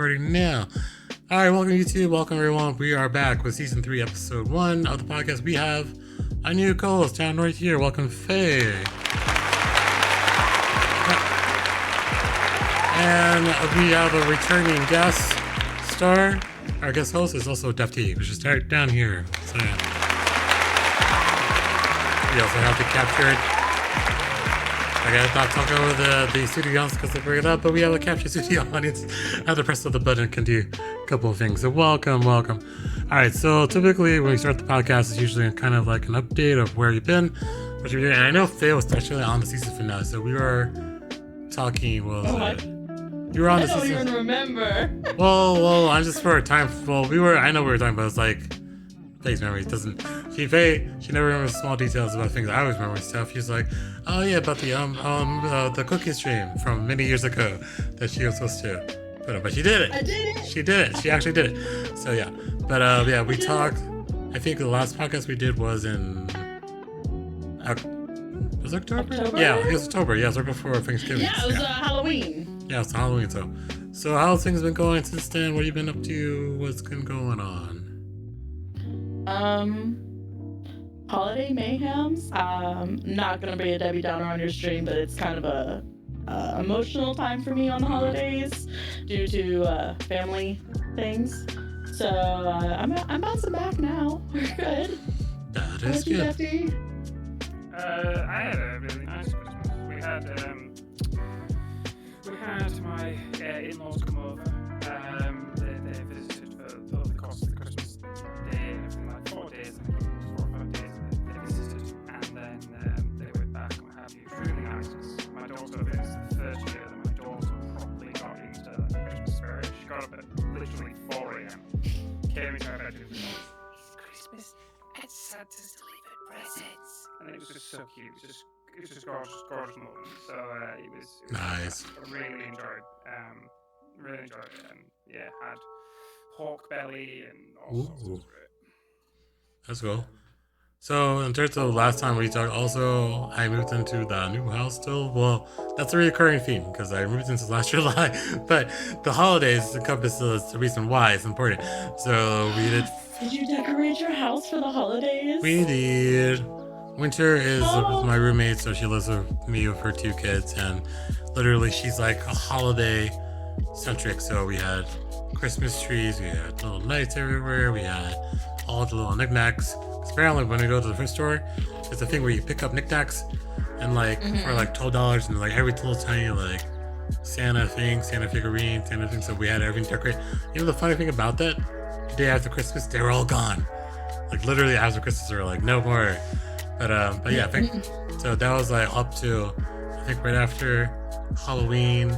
Recording now. All right, welcome YouTube. Welcome everyone. We are back with season 3, episode 1 of the podcast. We have a new co-host down right here. Welcome, Faye. And we have a returning guest star. Our guest host is also Deftwerks, which is down here. So yeah. We also have the captured. I gotta not talk over the studio audience because they bring it up, but we have a capture studio audience. At the press of the button can do a couple of things. So welcome. All right, so typically when we start the podcast, it's usually kind of like an update of where you've been, what you're doing. And I know Faye was actually on the season finale, so we were talking. You were on the season. I don't even remember. Well, I'm just for a time. Well, I know we were talking, but it's like Faye's memory doesn't. She never remembers small details about things. I always remember stuff. She's like, oh yeah, about the cookie stream from many years ago that she was supposed to put up, but she did it. I did it. She did it. She actually did it. So yeah, but yeah, we talked. I think the last podcast we did was in. Was it October? Yeah, it was October. Yeah, it was right before Thanksgiving. Yeah, it was Halloween. Yeah, it's Halloween. So how's things been going since then? What have you been up to? What's been going on? Holiday mayhems. Not gonna be a Debbie Downer on your stream, but it's kind of a emotional time for me on the holidays due to family things. So I'm bouncing back now. We're good. That is good. I had a really nice Christmas. We had my in-laws come over. They visited for the course of the Christmas day and everything, like 4 days, 4 or 5 days they visited, and then they went back and what have you. It was really nice because my daughter, it's the first year that my daughter properly got into the Christmas spirit. She got up at literally 4 a.m. came into our bedroom and said, "It's Christmas and Santa's delivered presents," and it was just so cute. It was just gorgeous moment. So it was nice. I really enjoyed it, and yeah, had pork belly and all sorts of it. That's cool. So in terms of the last time we talked, also I moved into the new house still. Well, that's a recurring theme because I moved into last July, but the holidays encompass the reason why it's important. So we did. Did you decorate your house for the holidays? We did. Winter is with my roommate, so she lives with me with her 2 kids, and literally she's like a holiday centric. So we had Christmas trees, we had little lights everywhere, we had all the little knickknacks. Apparently when we go to the thrift store, it's a thing where you pick up knickknacks and like for like $12 and like every little tiny like Santa thing, Santa figurine, Santa thing. So we had everything decorated. You know the funny thing about that? The day after Christmas, they were all gone. Like literally after Christmas, they were like no more. But yeah, I think so. That was like up to I think right after Halloween,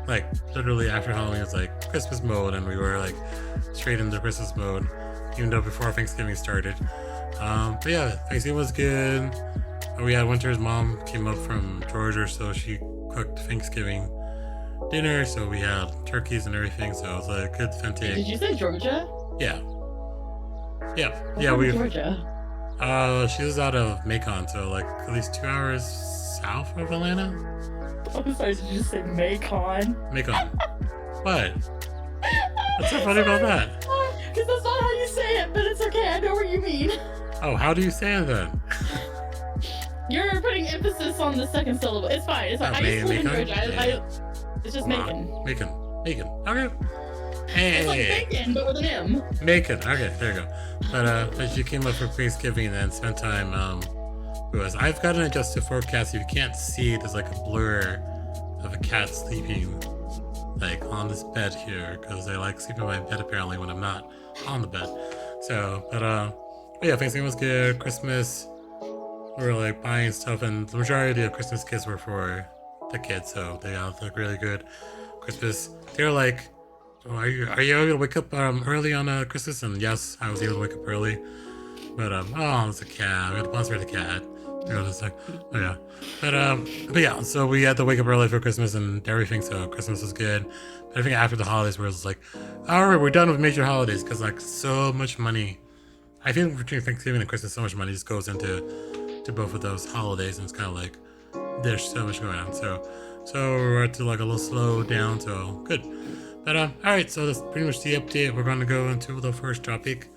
like literally after Halloween was like Christmas mode, and we were like straight into Christmas mode, even though before Thanksgiving started. But yeah, Thanksgiving was good. We had Winter's mom came up from Georgia, so she cooked Thanksgiving dinner. So we had turkeys and everything. So it was like good fantastic. Did you say Georgia? Yeah. We Georgia. She was out of Macon, so like at least 2 hours south of Atlanta. I'm sorry, did you just say Macon? Macon. What? What's so funny about that? Because that's not how you say it, but it's okay, I know what you mean. Oh, how do you say it then? You're putting emphasis on the second syllable. It's fine. I used to live in Georgia. It's just Macon. Macon. Okay. It's like bacon, but with an M. Macon. Okay, there you go. But she came up for Thanksgiving and then spent time with us. I've got an adjusted forecast. If you can't see, there's like a blur of a cat sleeping like on this bed here because they like sleeping in my bed apparently when I'm not on the bed. So, but yeah, Thanksgiving was good. Christmas, we were like buying stuff, and the majority of Christmas gifts were for the kids, so they all look really good. Christmas, they're like, oh, are you able to wake up early on Christmas? And yes, I was able to wake up early. But it's a cat. We had to sponsor the cat. You know, just like, oh yeah. But yeah, so we had to wake up early for Christmas and everything. So Christmas was good. But I think after the holidays, where it was like, all right, we're done with major holidays because like so much money. I think between Thanksgiving and Christmas, so much money just goes into both of those holidays, and it's kind of like there's so much going on. So we're to like a little slow down. So good. But all right, so that's pretty much the update. We're going to go into the first topic.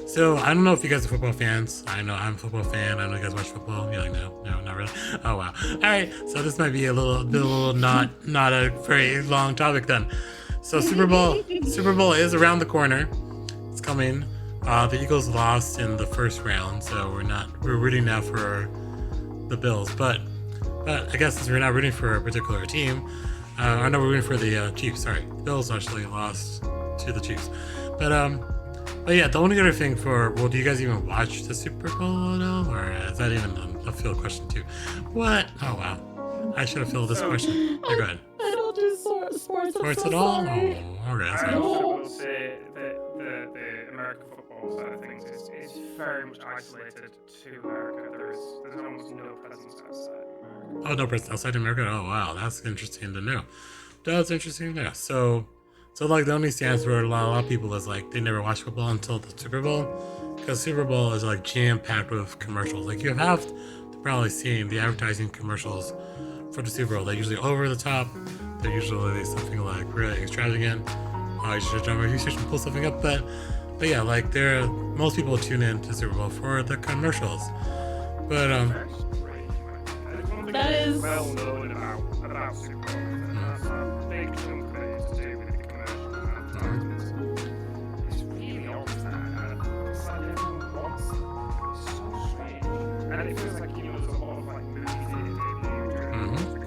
So I don't know if you guys are football fans. I know I'm a football fan. I know you guys watch football. You're like, no, not really. Oh wow. All right, so this might be a little not a very long topic then. So Super Bowl is around the corner. It's coming. The Eagles lost in the first round, so we're rooting now for the Bills. But I guess since we're not rooting for a particular team, I know we're rooting for the Chiefs. Sorry, the Bills actually lost to the Chiefs. But yeah, the only other thing do you guys even watch the Super Bowl at all? Or is that even a field question too? What? Oh wow. I should have filled this question. Yeah, go ahead. I don't do sports. Sports I'm at so all? sorry. Oh, okay. I So, also will say that the American football side of things is very much isolated to America. There's almost no presence outside America. oh, no presence outside America? Oh wow, that's interesting to know. That's interesting to know. So like the only stance for a lot of people is like they never watch football until the Super Bowl, because Super Bowl is like jam packed with commercials. Like you have to probably seen the advertising commercials for the Super Bowl. They're usually over the top. They're usually something like really extravagant. You should pull something up, but yeah, like most people tune in to Super Bowl for the commercials. But That is well known about Super Bowl. A big chunk of it is to do with the commercial advertisements. It's really odd. It's like everyone wants it. It's so strange. And it feels like, there's a lot of like movie theater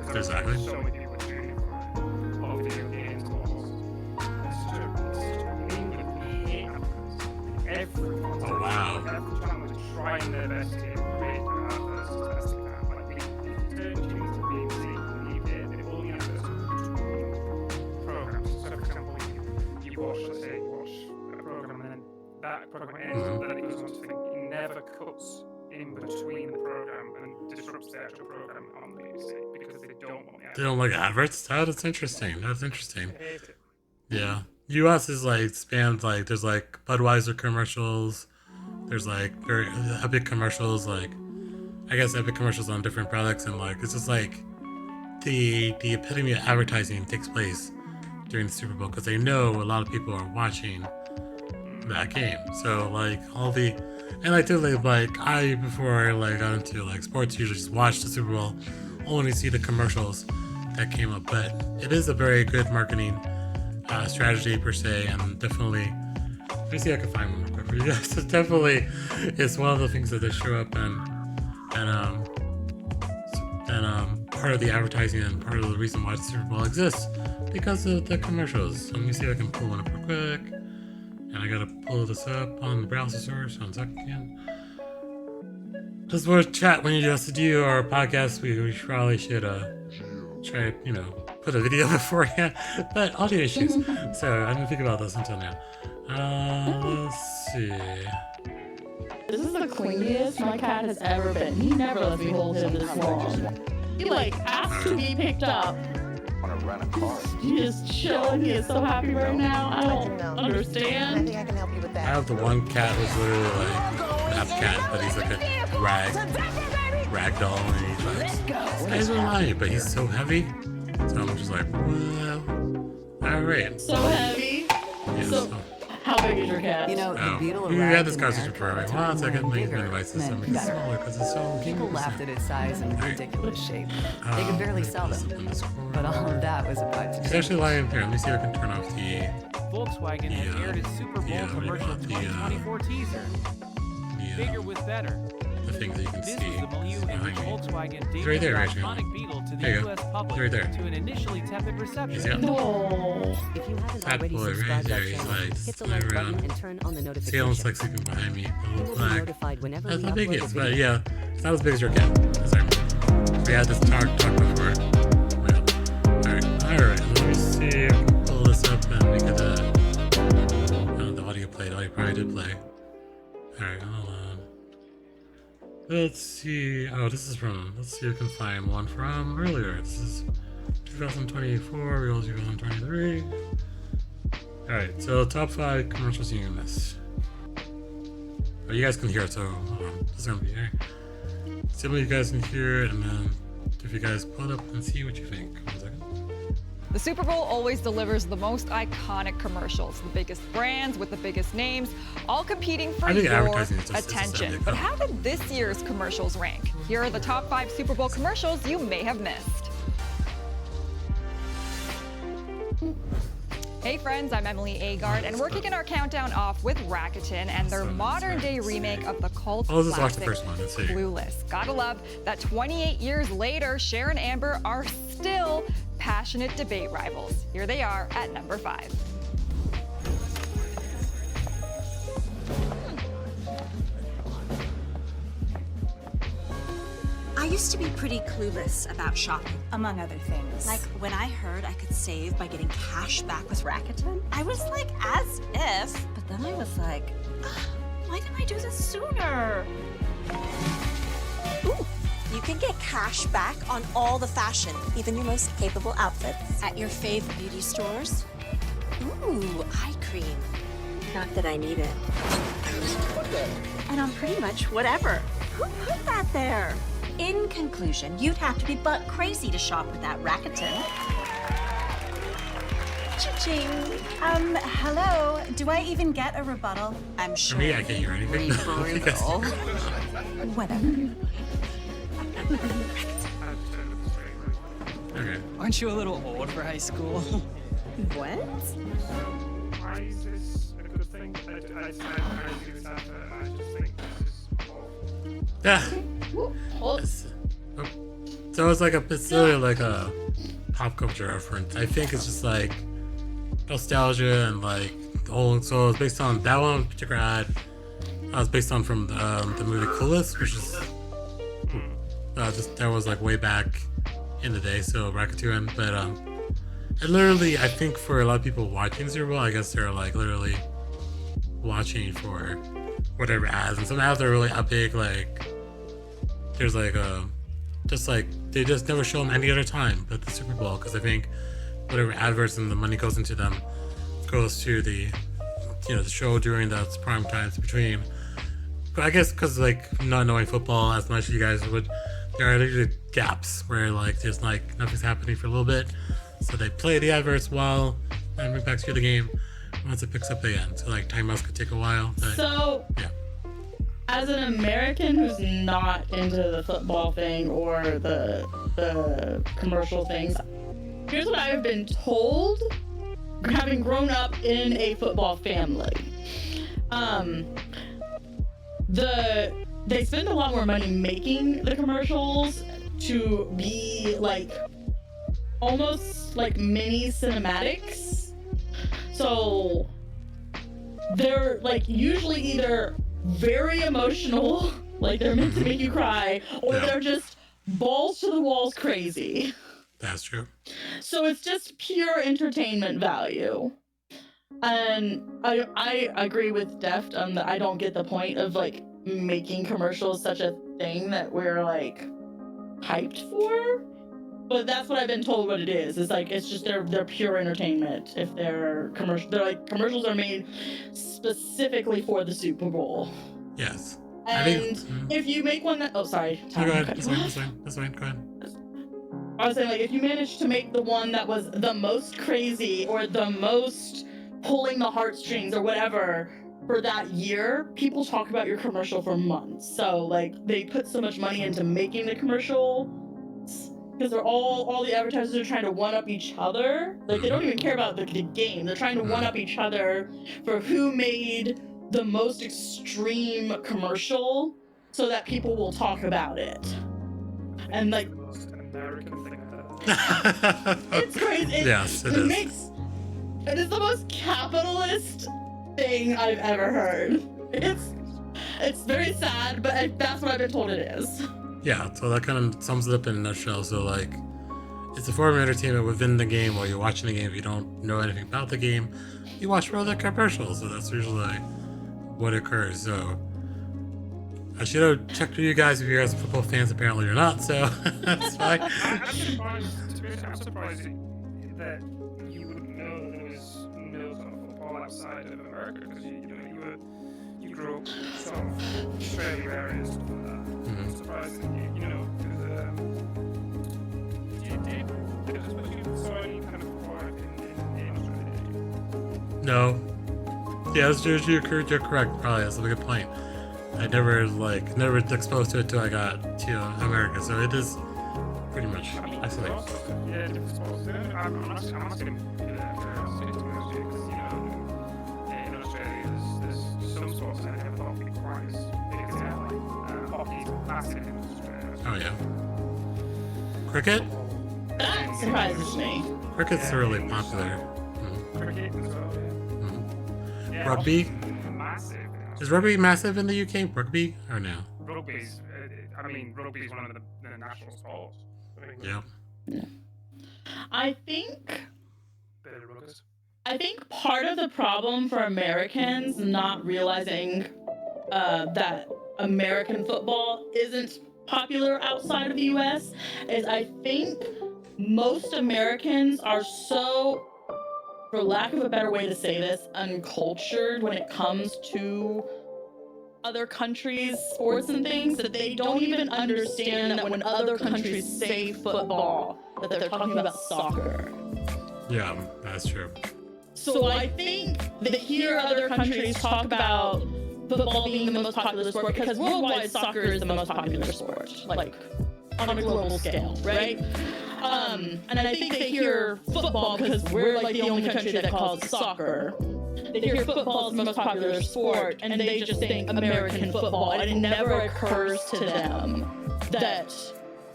because exactly. there's so many people tuning for it. All video games, it's such a thing with the adverts. Everyone's Oh, wow. every channel is trying their best to create their adverts as best they can. Like they turn tunes to BBC, they only adverts programs. So for example, you watch, let's say, a program and then that program ends, and then it goes on to something. It never cuts in between the program and disrupts the actual program on the BBC because they don't want the they don't like adverts? That's interesting. That's interesting. They hate it. Yeah. US is like spans like there's like Budweiser commercials. There's like very epic commercials, like I guess epic commercials on different products, and like it's just like the epitome of advertising takes place during the Super Bowl because they know a lot of people are watching that game. So like before I like got into like sports, usually just watch the Super Bowl, only see the commercials that came up. But it is a very good marketing strategy per se, and definitely. Let me see if I can find one real quick for you guys. It's one of the things that they show up and part of the advertising and part of the reason why the Super Bowl exists because of the commercials. So let me see if I can pull one up real quick. And I gotta pull this up on the browser source. 1 second. Just worth chat when you just do our podcast. We probably should try put a video beforehand, but audio issues. So I didn't think about this until now. Let's see. This is the clingiest my cat has ever been. He never lets me hold him this long. He like asked to be picked up. He is chilling. He is so happy right now. I don't understand. I think I can help you with I that. have the one cat who's literally like not a cat, but he's like a rag doll, and he's like, this guy's alive, but he's so heavy. So I'm just like, well, all right. So heavy. Yeah, So, how big is your cat? You know, the beetle we arrived had this in conversation America before. at a One time second, when make my bigger devices so meant make it better. smaller because it's so People laughed at its size and ridiculous shape. They could barely sell them. But all of that was about to He's change. actually lying here. Let me see if I can turn off the Volkswagen has aired its Super Bowl commercial 2024 teaser. Bigger with better. the thing that you can This see was the milieu in which behind me. Volkswagen He's right debuted there, the actually. iconic Beetle to the There you go. U.S. He's public right there. to an initially tepid reception. He's out. No. If you haven't Fat already boy right subscribed to there. our He's channel, like hit the sitting like button around. and turn on the See, notifications. almost like sleeping behind me. A You little will be black. notified whenever That's we how big he upload a is, but video. yeah, it's not as big as your cat. Sorry. We had this talk before. Alright, let me see if I can pull this up and we could, the audio played. The audio probably did play. Alright, hold on. Let's see. Oh, this is from, let's see if we can find one from earlier. This is 2024, real 2023. Alright, so top 5 commercials you missed. Oh, you guys can hear it, so this is gonna be alright. See if you guys can hear it, and then if you guys pull it up and see what you think. 1 second. The Super Bowl always delivers the most iconic commercials, the biggest brands with the biggest names, all competing for your attention. But how did this year's commercials rank? Here are the top 5 Super Bowl commercials you may have missed. Hey friends, I'm Emily Agard, and we're kicking our countdown off with Rakuten and their modern-day remake of the cult classic Clueless. Gotta love that 28 years later, Cher and Amber are still passionate debate rivals. Here they are at number 5. I used to be pretty clueless about shopping, among other things. Like when I heard I could save by getting cash back with Rakuten, I was like, as if. But then I was like, why didn't I do this sooner? Ooh, you can get cash back on all the fashion, even your most capable outfits, at your fave beauty stores. Ooh, eye cream. Not that I need it. And on pretty much whatever. Who put that there? In conclusion, you'd have to be butt crazy to shop with that Rakuten. Cha-ching. Hello. Do I even get a rebuttal? I'm sure. For me, I can't hear anything. Whatever. Okay. Aren't you a little old for high school? What? Why is this a good thing? I just think this is awful. Yeah. So it's like it's really like a pop culture reference. I think it's just like nostalgia and like the whole. So it's based on that one particular ad. It's based on from the movie Clueless, which is just that was like way back in the day. So Rakuten, but and literally I think for a lot of people watching Super Bowl, I guess they're like literally watching for whatever ads, and some ads are really epic. Like there's like just like they just never show them any other time but the Super Bowl, because I think whatever adverts and the money goes into them goes to the the show during those prime times between. But I guess because like not knowing football as much as you guys would, there are usually gaps where like there's like nothing's happening for a little bit, so they play the adverts while and bring back to the game once it picks up again. So like timeouts could take a while. But, so yeah. As an American who's not into the football thing or the commercial things, here's what I've been told, having grown up in a football family. They spend a lot more money making the commercials to be like almost like mini cinematics. So they're like usually either very emotional, like they're meant to make you cry, or they're just balls to the walls crazy. That's true. So it's just pure entertainment value. And I agree with Deft on that. I don't get the point of like making commercials such a thing that we're like hyped for. But that's what I've been told what it is. It's like it's just they're pure entertainment. If they're commercials are made specifically for the Super Bowl. Yes. And if you make one that sorry. Tom, go ahead. That's fine. Go ahead. I was saying like if you manage to make the one that was the most crazy or the most pulling the heartstrings or whatever for that year, people talk about your commercial for months. So like they put so much money into making the commercial. Because they're all the advertisers are trying to one-up each other. Like, they don't even care about the game. They're trying to one-up each other for who made the most extreme commercial so that people will talk about it. And, like... it's crazy. Yes, it is. It is the most capitalist thing I've ever heard. It's very sad, but that's what I've been told it is. Yeah, so that kind of sums it up in a nutshell. So, like, it's a form of entertainment within the game while you're watching the game. If you don't know anything about the game, you watch for other commercials. So that's usually what occurs. So I should have checked with you guys if you guys are football fans. Apparently you're not, so that's fine. I'm surprised that you wouldn't know that there was no sort of football outside of America, because you grew up sort of Australia area and stuff like that. I'm surprised that you know, because you did, especially with so many kind of No. Yeah, you're correct. Probably that's a good point. I never exposed to it till I got to America, so it is pretty much isolated. Yeah, different sports. I'm asking because in Australia there's some sports that I never thought would be quite as big as now. Hockey's massive in Australia. Oh yeah. Cricket? That surprises me. Cricket's really popular. Cricket as well, yeah. Rugby? Massive. Is rugby massive in the UK? Rugby or no? Rugby's one of the national sports. Yeah. I think part of the problem for Americans not realizing that American football isn't popular outside of the US is I think most Americans are so, for lack of a better way to say this, uncultured when it comes to other countries' sports and things that they don't even understand that when other countries say football, that they're talking about soccer. Yeah, that's true. So I think that hear other countries talk about football being the most popular sport because worldwide soccer is the most popular sport, like on a global scale, right? And I think they hear football because we're like the only country that calls soccer. They hear football is the most popular sport, and they just think American football, and it never occurs to them that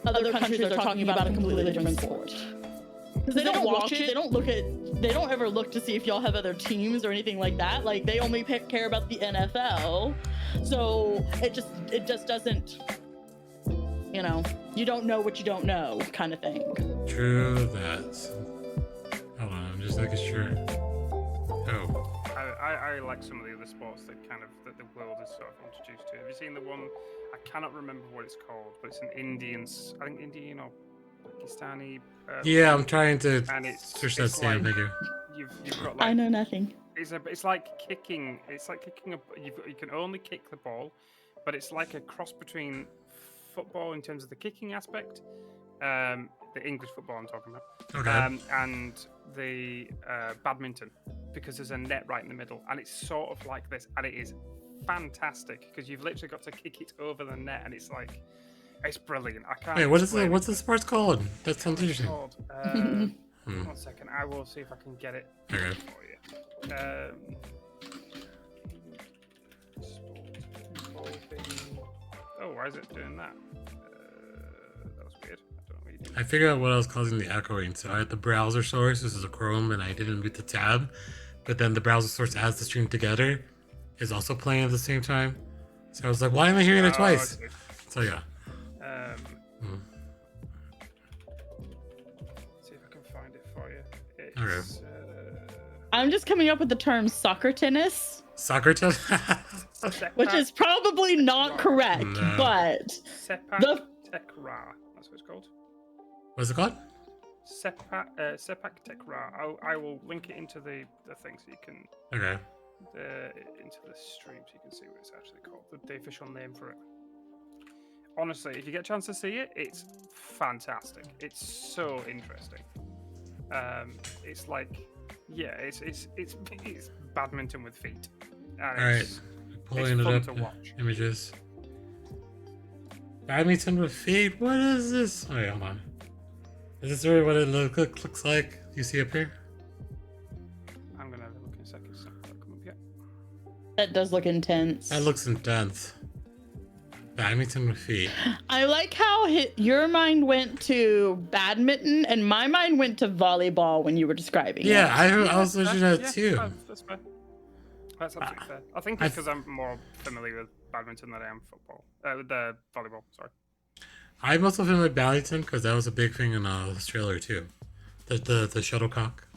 other countries are talking about a completely different sport. Because they don't watch it, they don't ever look to see if y'all have other teams or anything like that. Like, they only care about the NFL. So it just doesn't, you don't know what you don't know kind of thing. True that. Hold on, I'm just making sure. Oh. I like some of the other sports that the world is sort of introduced to. Have you seen the one? I cannot remember what it's called, but it's an Indian or Pakistani. Yeah, I'm trying to search that same figure. You've got I know nothing. It's like kicking. It's like kicking you can only kick the ball, but it's like a cross between football in terms of the kicking aspect, the English football I'm talking about, and the badminton, because there's a net right in the middle, and it's sort of like this, and it is fantastic because you've literally got to kick it over the net, and it's like. It's brilliant. I can't. Wait, what's the sports called? That sounds interesting. One second, I will see if I can get it for you. Oh, why is it doing that? That was weird. I don't know what you did. I figured out what I was causing the echoing. So I had the browser source. This is a Chrome, and I didn't mute the tab. But then the browser source as the stream together is also playing at the same time. So I was like, why am I hearing it twice? Okay. So yeah. See if I can find it for you. It's, I'm just coming up with the term soccer tennis. Soccer tennis? Which is probably not correct, but Sepak Takraw. That's what it's called. What's it called? Sepak Takraw. I will link it into the thing so you can into the stream so you can see what it's actually called. The official name for it. Honestly, if you get a chance to see it, it's fantastic. It's so interesting. It's like, it's badminton with feet. Alright, pulling it up. To watch. Images. Badminton with feet? What is this? Wait, hold on. Is this really what it looks like? You see up here? I'm gonna have a look in a second. So come up here. That does look intense. That looks intense. Badminton with feet. I like how your mind went to badminton and my mind went to volleyball when you were describing it. I was looking at it too. That's fair. That's absolutely fair. I think it's because I'm more familiar with badminton than I am football. With the volleyball, sorry. I'm also familiar with badminton because that was a big thing in Australia too. The shuttlecock,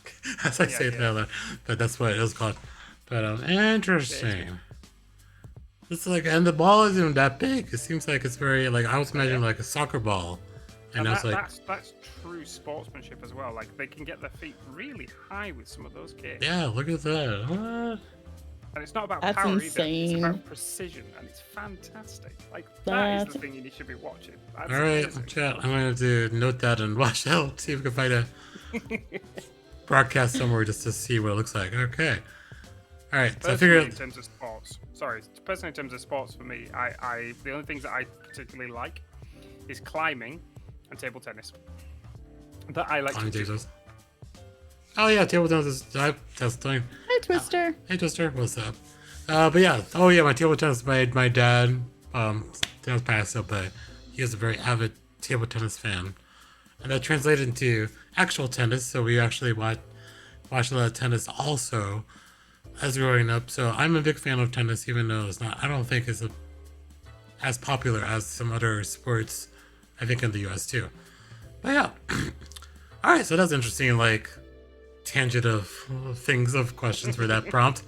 as I say it now, but that's what it was called. But interesting. It's like, and the ball isn't even that big. It seems like it's very like I was imagining like a soccer ball, and that's true sportsmanship as well. Like they can get their feet really high with some of those kids. Yeah, look at that. What? And it's not about that's power insane. Either. It's about precision, and it's fantastic. Like that is the thing you should be watching. That's all right, chat. I'm going to note that and watch that. See if we can find a broadcast somewhere just to see what it looks like. Okay. All right, so I Personally, figured in terms of sports, personally in terms of sports for me, the only things that I particularly like is climbing and table tennis. That I like to do. Oh yeah, table tennis. That's doing. Hi, Twister. Hey, Twister, what's up? But yeah, my table tennis. My dad, tennis passed up, but he is a very avid table tennis fan, and that translated into actual tennis. So we actually watched a lot of tennis also as growing up. So I'm a big fan of tennis, even though it's not. I don't think it's as popular as some other sports. I think in the U.S. too. But yeah, all right. So that's interesting. Like tangent of things of questions for that prompt.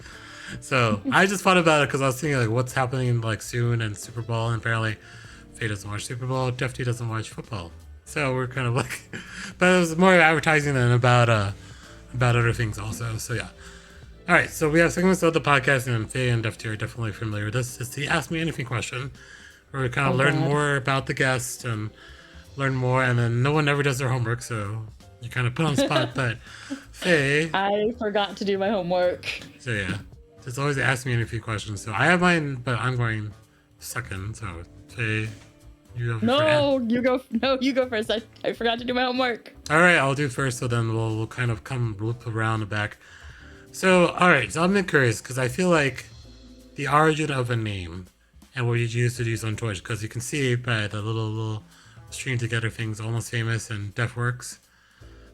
So I just thought about it because I was thinking like what's happening like soon and Super Bowl, and apparently Faye doesn't watch Super Bowl, Defty doesn't watch football. So we're kind of like, but it was more advertising than about other things also. So yeah. All right, so we have segments of the podcast, and Faye and Defty are definitely familiar with this. It's the Ask Me Anything question, where we kind of learn more about the guest and learn more, and then no one ever does their homework, so you kind of put on the spot. But Faye, I forgot to do my homework. So yeah, just always ask me anything questions. So I have mine, but I'm going second. So Faye, you have You go. No, you go first. I forgot to do my homework. All right, I'll do first. So then we'll kind of come loop around the back. So all right, so I'm curious because I feel like the origin of a name and what you used to use on Twitch, because you can see by the little string together things, Almost Famous and Deftwerks.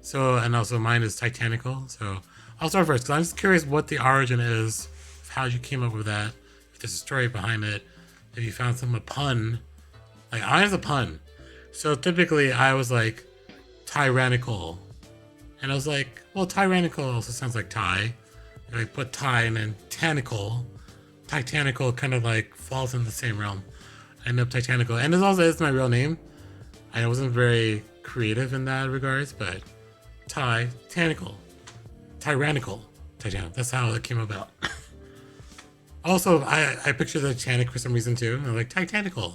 So, and also mine is Titanical. So I'll start first because I'm just curious what the origin is, of how you came up with that, if there's a story behind it, if you found a pun. Like, mine is a pun. So typically I was like, tyrannical. And I was like, well, tyrannical also sounds like tie. And I put tie and then tanical. Titanical kind of like falls in the same realm. I end up Titanical. And it also is my real name. I wasn't very creative in that regards, but tyrannical. Titanic. That's how it came about. Also, I picture the Titanic for some reason too. I'm like Titanical.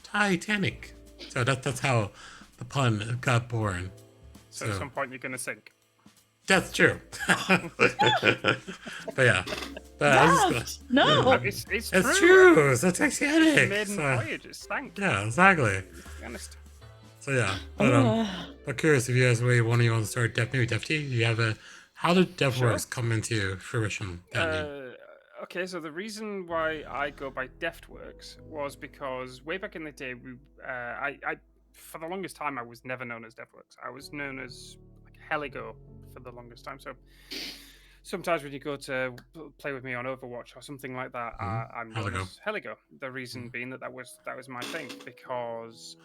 Titanic. So that's how the pun got born. So at some point you're gonna sink. That's true. But yeah. No. It's true. It's a Titanic. Maiden voyage, it stank. Yeah, exactly. To be honest. So yeah. But curious if you guys really want to start maybe Defty. You have how did Deftworks come into fruition? Okay, so the reason why I go by Deftworks was because way back in the day, I for the longest time I was never known as Deftworks. I was known as like Heligo for the longest time. So sometimes when you go to play with me on Overwatch or something like that, I'm known as Heligo. The reason being that was my thing because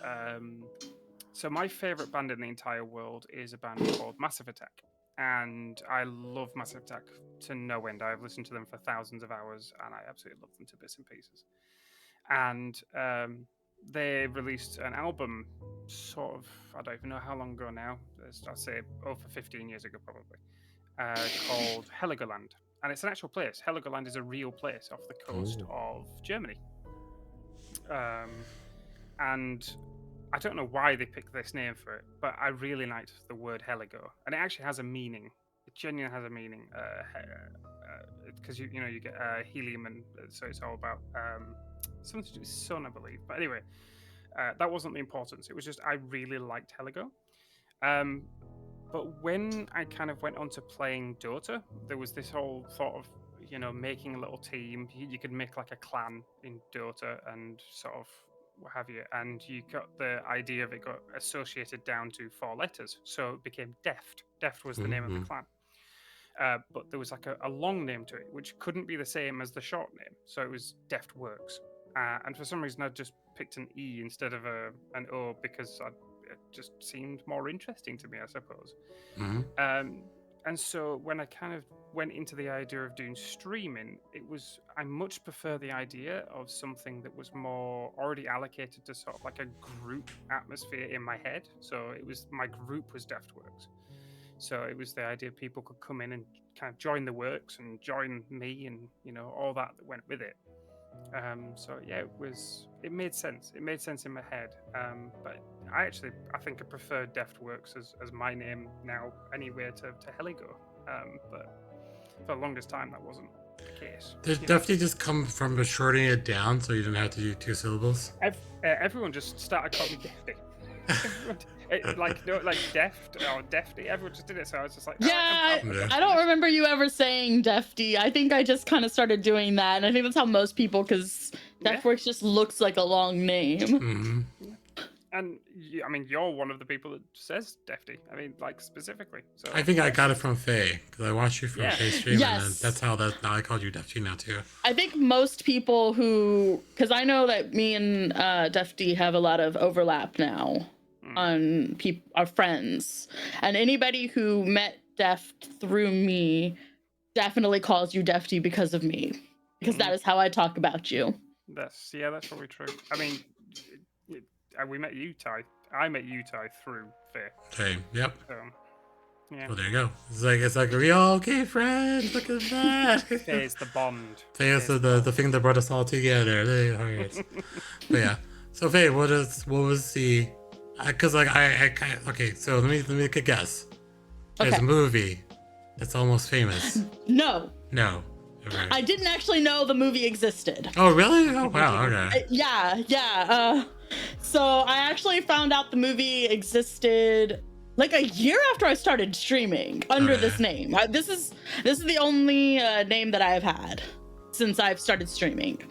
so my favorite band in the entire world is a band called Massive Attack. And I love Massive Attack to no end. I've listened to them for thousands of hours, and I absolutely love them to bits and pieces. And they released an album, sort of, I don't even know how long ago now. I'd say over 15 years ago, probably, called Heligoland. And it's an actual place. Heligoland is a real place off the coast of Germany. And I don't know why they picked this name for it, but I really liked the word Heligo, and it actually has a meaning. It genuinely has a meaning, because you get helium, and so it's all about something to do with sun, I believe. But anyway, that wasn't the importance. It was just I really liked Heligo. But when I kind of went on to playing Dota, there was this whole thought of making a little team. You could make like a clan in Dota and sort of what have you, and you got the idea of it got associated down to 4 letters, so it became Deft. Deft was the name of the clan, but there was like a long name to it, which couldn't be the same as the short name, so it was Deftworks. And for some reason, I just picked an E instead of an O because it just seemed more interesting to me, I suppose. And so when I kind of went into the idea of doing streaming, I much prefer the idea of something that was more already allocated to sort of like a group atmosphere in my head. So my group was Deftworks. So it was the idea people could come in and kind of join the works and join me and, all that went with it. So yeah, it made sense. It made sense in my head. But I think I prefer Deftworks as my name now anyway to Heligo. But for the longest time that case. Did Defty just come from shortening it down so you didn't have to do 2 syllables? Everyone just started calling me Defty. Like Deft or Defty. Everyone just did it, so I was just like, Yeah, I don't remember you ever saying Defty. I think I just kind of started doing that, and I think that's how most people, because Deftwerks just looks like a long name. Mm-hmm. And I mean, you're one of the people that says Defty. I mean, like specifically. So I think I got it from Faye because I watched you from Faye's stream, Yes. and then that's how now I called you Defty now too. I think most people who, because I know that me and Defty have a lot of overlap now on our friends, and anybody who met Deft through me definitely calls you Defty because of me, because that is how I talk about you. That's probably true. I mean, we met you, Ty. I met you, Ty, through Faye. Okay. Yep. Yeah. Well, there you go. It's like we all okay friends. Look at that. Faye's the bond. Faye's the thing that brought us all together. All right. But yeah. So Faye, what was the? Because okay. So let me make a guess. There's a movie that's almost famous. No. Okay. I didn't actually know the movie existed. Oh really? Oh wow. Okay. Yeah. So I actually found out the movie existed like a year after I started streaming under this name. This is the only name that I've had since I've started streaming.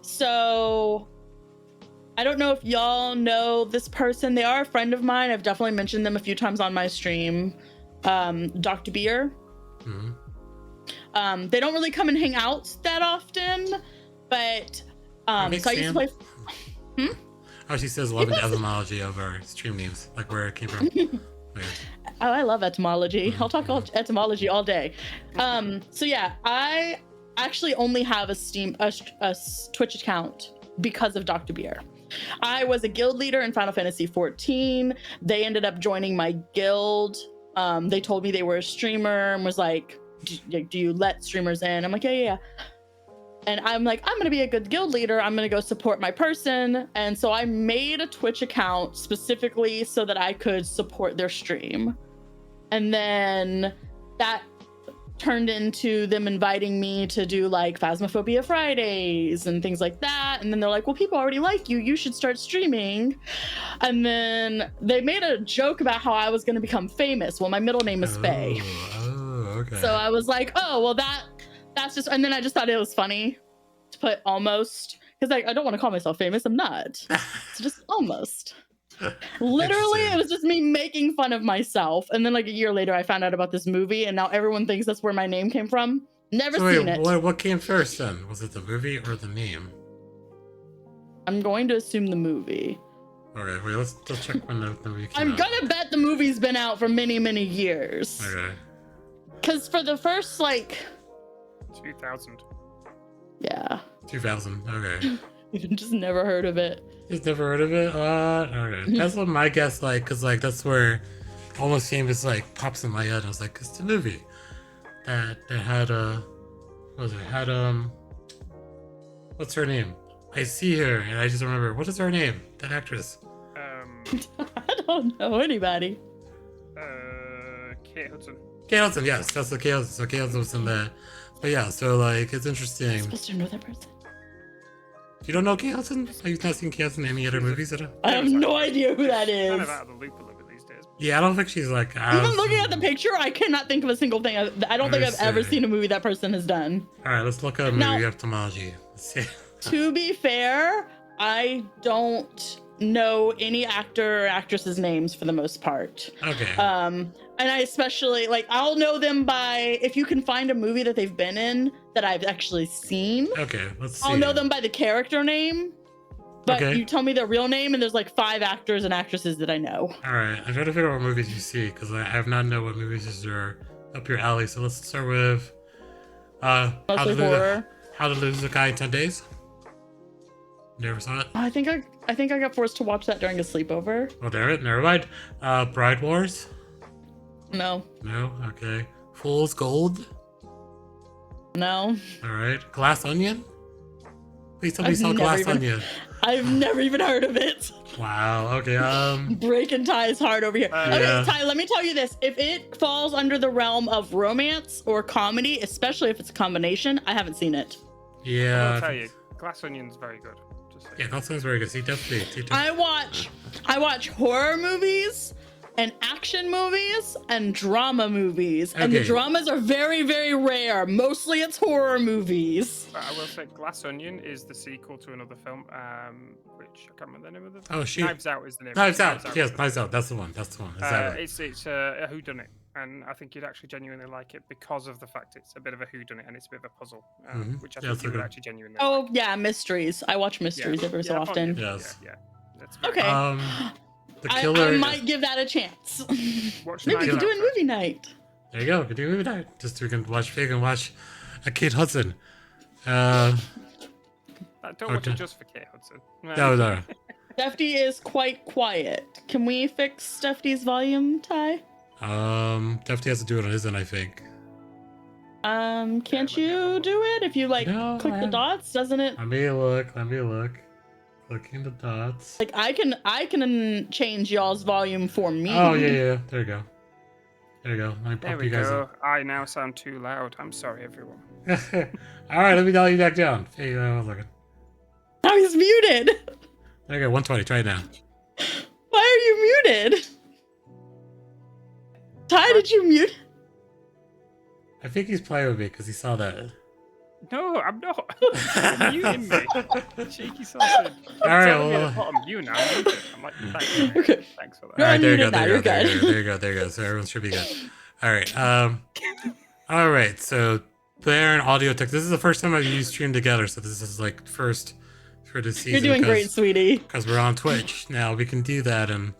So I don't know if y'all know this person. They are a friend of mine. I've definitely mentioned them a few times on my stream. Dr. Beer. Mm-hmm. They don't really come and hang out that often, but so I used to play. Oh, she says love and etymology of our stream names, like where it came from. Oh, I love etymology. I'll talk etymology all day. So yeah, I actually only have a Twitch account because of Dr. Beer. I was a guild leader in Final Fantasy 14. They ended up joining my guild. They told me they were a streamer and was like, do you let streamers in? I'm like, yeah. And I'm like, I'm going to be a good guild leader. I'm going to go support my person. And so I made a Twitch account specifically so that I could support their stream. And then that turned into them inviting me to do like Phasmophobia Fridays and things like that. And then they're like, well, people already like you. You should start streaming. And then they made a joke about how I was going to become famous. Well, my middle name is Faye. Oh, okay. So I was like, oh, well, that's just, and then I just thought it was funny to put almost, because I don't want to call myself famous. I'm not. It's just almost. Literally, it was just me making fun of myself. And then like a year later, I found out about this movie, and now everyone thinks that's where my name came from. Never seen it. What came first then? Was it the movie or the name? I'm going to assume the movie. Okay, wait, let's check when the movie came I'm out. gonna bet the movie's been out for many, many years. Okay. Because for the first, like... 2000. Yeah. 2000, okay. Just never heard of it. Just never heard of it? Okay. That's what my guess, like, because, like, that's where Almost Famous, like, pops in my head. I was like, it's the movie that had, what's her name? I see her, and I just remember, what is her name? That actress. I don't know anybody. Kate Hudson. Kate Hudson, yes, that's the Kate Hudson. So Kate Hudson was in that. But yeah, so, like, it's interesting. I'm supposed to know that person. You don't know Kate Hudson? Have you not seen Kate Hudson in any other movies at all? I have no idea who that is. Kind of out of the loop a little bit these days. Yeah, I don't think she's like. Even looking at the picture, I cannot think of a single thing. I don't think I've ever seen a movie that person has done. All right, let's look at movie etymology. Let's see. To be fair, I don't know any actor or actress's names for the most part. Okay. And I especially like I'll know them by if you can find a movie that they've been in that I've actually seen. Okay, let's see. I'll know them by the character name. But you tell me their real name, and there's like 5 actors and actresses that I know. All right, I'm trying to figure out what movies you see because I have not know what movies are up your alley. So let's start with mostly horror. How to Lose a Guy in 10 Days. Never saw it. I think I got forced to watch that during a sleepover. Oh, damn it! Never mind. Bride Wars. No. No. Okay. Fool's Gold. No. All right. Glass Onion. Please tell me you saw Glass Onion. I've never even heard of it. Wow. Okay. Breaking Ty's heart over here. Okay, yeah. Ty, let me tell you this. If it falls under the realm of romance or comedy, especially if it's a combination, I haven't seen it. Yeah. I'll tell you, Glass Onion's very good. Just saying. Yeah, that sounds very good. See, definitely. I watch horror movies and action movies and drama movies. And the Okay. dramas are very, very rare. Mostly it's horror movies. But I will say Glass Onion is the sequel to another film, which I can't remember the name of the Oh, shoot. Knives Out is the name. Knives Out. Yes, Knives Out. That's the one. That's the one. Is that right? It's a whodunit, and I think you'd actually genuinely like it because of the fact it's a bit of a whodunit and it's a bit of a puzzle, which I Yeah, think it's you would okay. actually genuinely Oh, like. yeah, mysteries. I watch mysteries every so often. Yes. Yeah. That's very Okay. The killer. I might give that a chance. Watch Maybe we can Knives do Out a movie night. There you go. We can do movie night. Just we can watch. We can watch a Kate Hudson. Don't watch okay. it just for Kate Hudson. No. Defty is quite quiet. Can we fix Defty's volume, Ty? Definitely has to do it on his end, I think. Can't you do it? If you click the dots, doesn't it? Let me look. Clicking the dots. Like I can change y'all's volume for me. Oh yeah. There you go. Let me There pump we you guys go. I now sound too loud. I'm sorry, everyone. up. All right, let me dial you back down. Hey, look. Now he's muted. There you go. 120. Try it now. Why are you muted? Ty, did you mute? I think he's playing with me because he saw that. No, I'm not. You're muting me. Cheeky sausage. All right, Telling me well, to put on mute now. I'm muted. I'm like, thanks, mate. Okay. Thanks for that. You're all right, there you go. unmuted now, There you you're go. There good. you go. There you go. There you go. So everyone should be good. All right. All right. So there in audio tech. This is the first time I've used Stream Together. So this is like first for this season. You're doing great, sweetie. Because we're on Twitch now, we can do that, and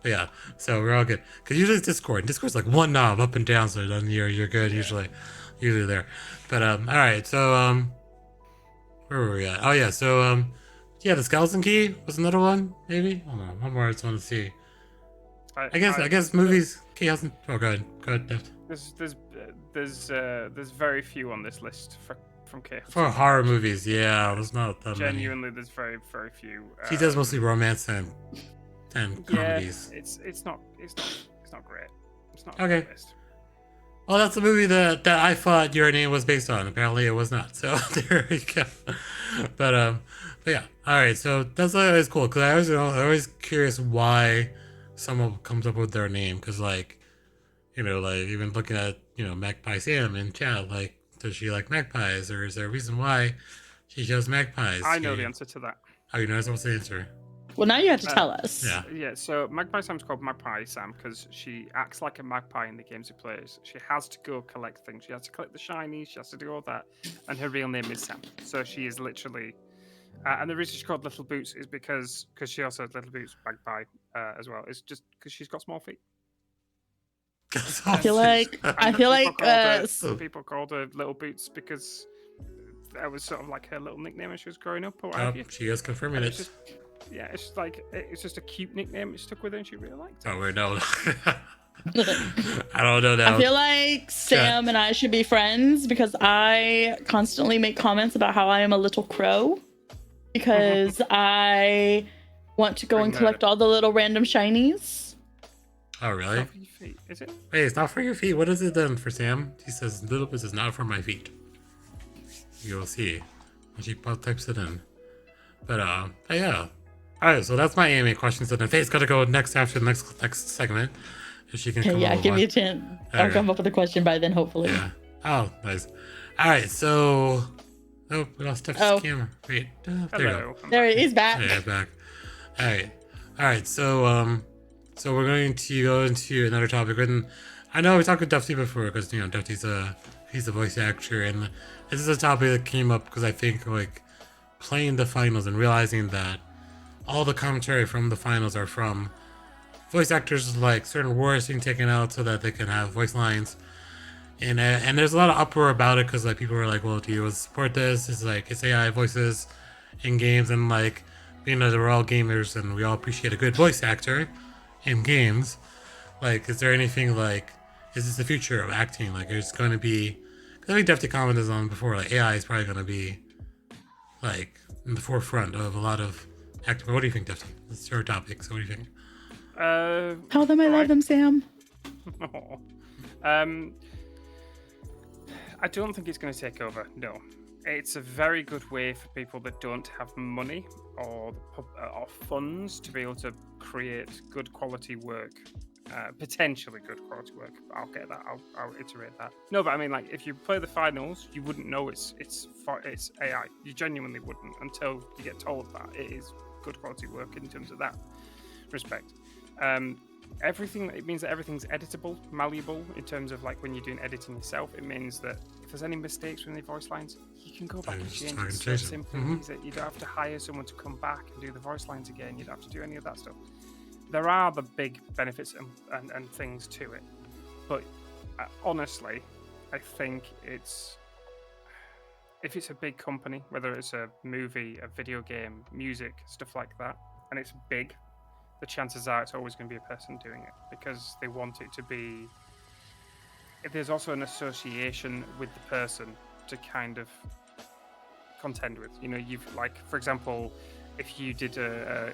but yeah, so we're all good. Because usually it's Discord. Discord's like one knob up and down, so then you're good usually there. But all right, so where were we at? Oh yeah, so yeah, the skeleton key was another one, maybe. I don't know. One more I just want to see. I guess movies. Key hasn't. Oh, go ahead, Deft. There's very few on this list from K. For horror movies, yeah, there's not that many. Genuinely, there's very few. She does mostly romance and comedies. Yeah, it's not great. It's not Okay. the best. Well, that's a movie that I thought Your Name was based on. Apparently, it was not. So there we go. But yeah. All right. So that's always cool because I'm always curious why someone comes up with their name. Because like even looking at Magpie Sam in chat, like, does she like magpies, or is there a reason why she chose magpies? I know the answer to that. Oh, you know what's the answer? Well, now you have to tell us. Yeah. Yeah, so Magpie Sam's called Magpie Sam because she acts like a magpie in the games she plays. She has to go collect things. She has to collect the shinies. She has to do all that. And her real name is Sam. So she is literally... and the reason she's called Little Boots is because she also has Little Boots Magpie as well. It's just because she's got small feet. I feel like people called her Little Boots because that was sort of like her little nickname when she was growing up or what have you. She is confirming it. It's just like it's just a cute nickname. It stuck with her and she really liked it. Oh wait, no. I don't know now. I feel like Sam and I should be friends because I constantly make comments about how I am a little crow because I want to go and collect all the little random shinies. Oh really? It's not for your feet, is it? Hey, it's not for your feet. What is it then for Sam? He says Little Boots is not for my feet. You'll see when she types it in. But yeah. Alright, so that's my anime questions, and then Faye's gotta go next after the next segment. If she can come up with give one. me a chance. I'll come up with a question by then, hopefully. Yeah. Oh, nice. Alright, so we lost Steph's camera. Wait, there you go. There he is, back. Yeah, back. Alright, so we're going to go into another topic, and I know we talked with Defty before because Defty's he's a voice actor, and this is a topic that came up because I think like playing the finals and realizing that all the commentary from the finals are from voice actors, like certain words being taken out so that they can have voice lines, and there's a lot of uproar about it because like people are like, well, do you support this? It's AI voices in games, and like being that we're all gamers and we all appreciate a good voice actor in games, like is there anything like, is this the future of acting? Like it's going to be, because I think Defty commented on before, like AI is probably going to be like in the forefront of a lot of actor. What do you think, Defton? It's your topic, so what do you think? Tell them I love them, Sam. I don't think it's going to take over. No, it's a very good way for people that don't have money or funds to be able to create good quality work, potentially good quality work. I'll get that. I'll iterate that. No, but I mean, like, if you play the finals, you wouldn't know it's AI. You genuinely wouldn't until you get told that it is good quality work in terms of that respect. It means that everything's editable, malleable in terms of like when you're doing editing yourself. It means that if there's any mistakes with the voice lines, you can go back and change it so simply. That you don't have to hire someone to come back and do the voice lines again. You don't have to do any of that stuff. There are the big benefits and things to it, but honestly, I think if it's a big company, whether it's a movie, a video game, music, stuff like that, and it's big, the chances are it's always going to be a person doing it because they want it to be. There's also an association with the person to kind of contend with. You know, you've like, for example, if you did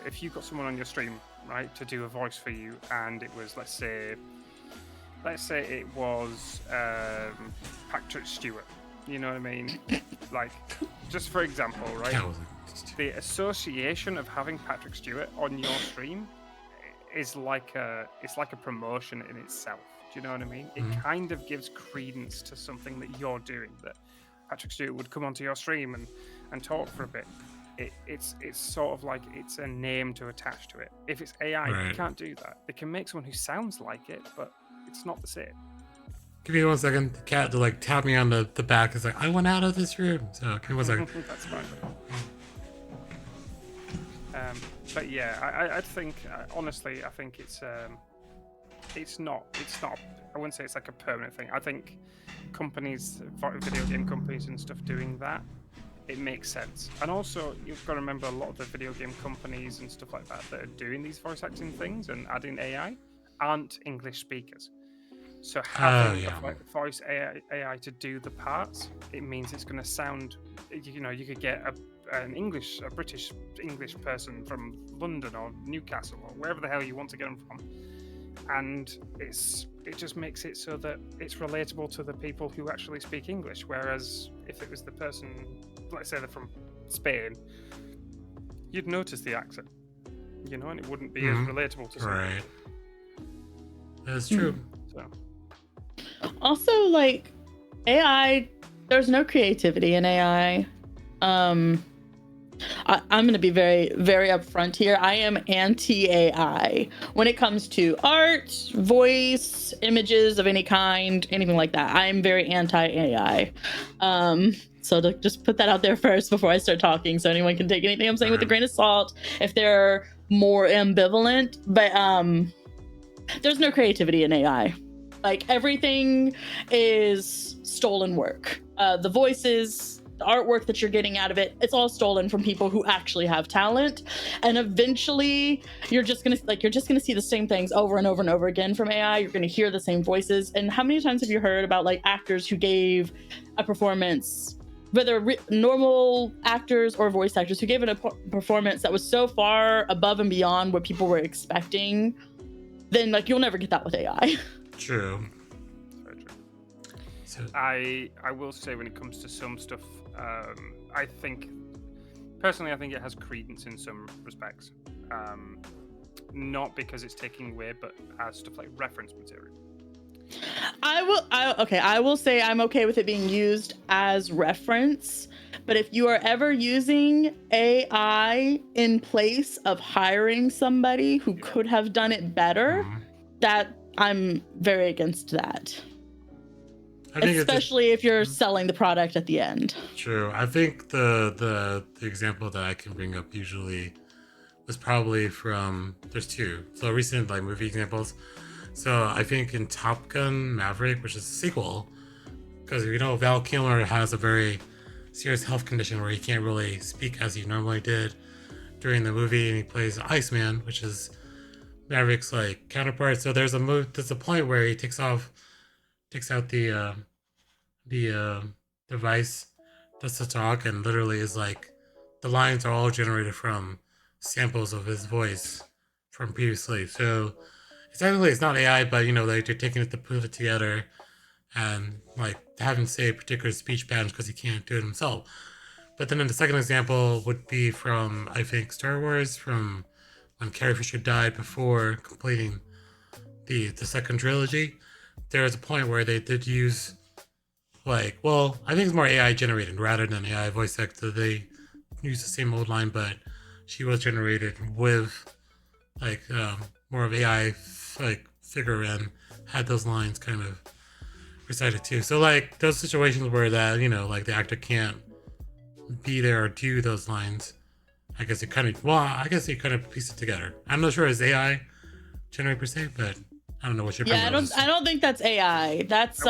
if you got someone on your stream, right, to do a voice for you, and it was let's say it was Patrick Stewart. You know what I mean? Like, just for example, right? The association of having Patrick Stewart on your stream is like a promotion in itself. Do you know what I mean? It kind of gives credence to something that you're doing. That Patrick Stewart would come onto your stream and talk for a bit. It's sort of like it's a name to attach to it. If it's AI, you can't do that. They can make someone who sounds like it, but it's not the same. Give me 1 second. The cat to like tap me on the back is like, I went out of this room. So give me 1 second. That's fine. But yeah, I think honestly, I think it's not. I wouldn't say it's like a permanent thing. I think companies, video game companies and stuff doing that, it makes sense. And also, you've got to remember a lot of the video game companies and stuff like that that are doing these voice acting things and adding AI aren't English speakers. So having voice AI to do the parts, it means it's going to sound. You know, you could get a British English person from London or Newcastle or wherever the hell you want to get them from, and it just makes it so that it's relatable to the people who actually speak English. Whereas if it was the person, let's say they're from Spain, you'd notice the accent, you know, and it wouldn't be as relatable to someone. Right. That's true. So. Also, like, AI, there's no creativity in AI. I'm going to be very, very upfront here. I am anti-AI when it comes to art, voice, images of any kind, anything like that. I'm very anti-AI. So to just put that out there first before I start talking, so anyone can take anything I'm saying with a grain of salt if they're more ambivalent. But there's no creativity in AI. Like, everything is stolen work. The voices, the artwork that you're getting out of it, it's all stolen from people who actually have talent. And eventually you're just gonna see the same things over and over and over again from AI. You're gonna hear the same voices. And how many times have you heard about like actors who gave a performance, whether normal actors or voice actors, who gave it a performance that was so far above and beyond what people were expecting? Then like you'll never get that with AI. True. Very true. So I will say, when it comes to some stuff, I think it has credence in some respects. Not because it's taking away, but as stuff like reference material. I will say I'm okay with it being used as reference, but if you are ever using AI in place of hiring somebody who could have done it better, that I'm very against that. Especially if you're selling the product at the end. True. I think the example that I can bring up usually was probably from, there's two. So recent like movie examples. So I think in Top Gun Maverick, which is a sequel, because you know Val Kilmer has a very serious health condition where he can't really speak as he normally did during the movie, and he plays Iceman, which is Maverick's like counterpart. So there's a point where he takes out the device, does the talk, and literally is like, the lines are all generated from samples of his voice from previously. So technically it's not AI, but like they're taking it to put it together and like having say particular speech patterns because he can't do it himself. But then the second example would be from I think Star Wars, from when Carrie Fisher died before completing the second trilogy. There was a point where they did use I think it's more AI generated rather than AI voice actor. They use the same old line, but she was generated with more of AI figure and had those lines kind of recited too. So like those situations where that the actor can't be there or do those lines, I guess you kind of piece it together. I'm not sure it's AI generated per se, but I don't know what your opinion I don't think that's AI. That's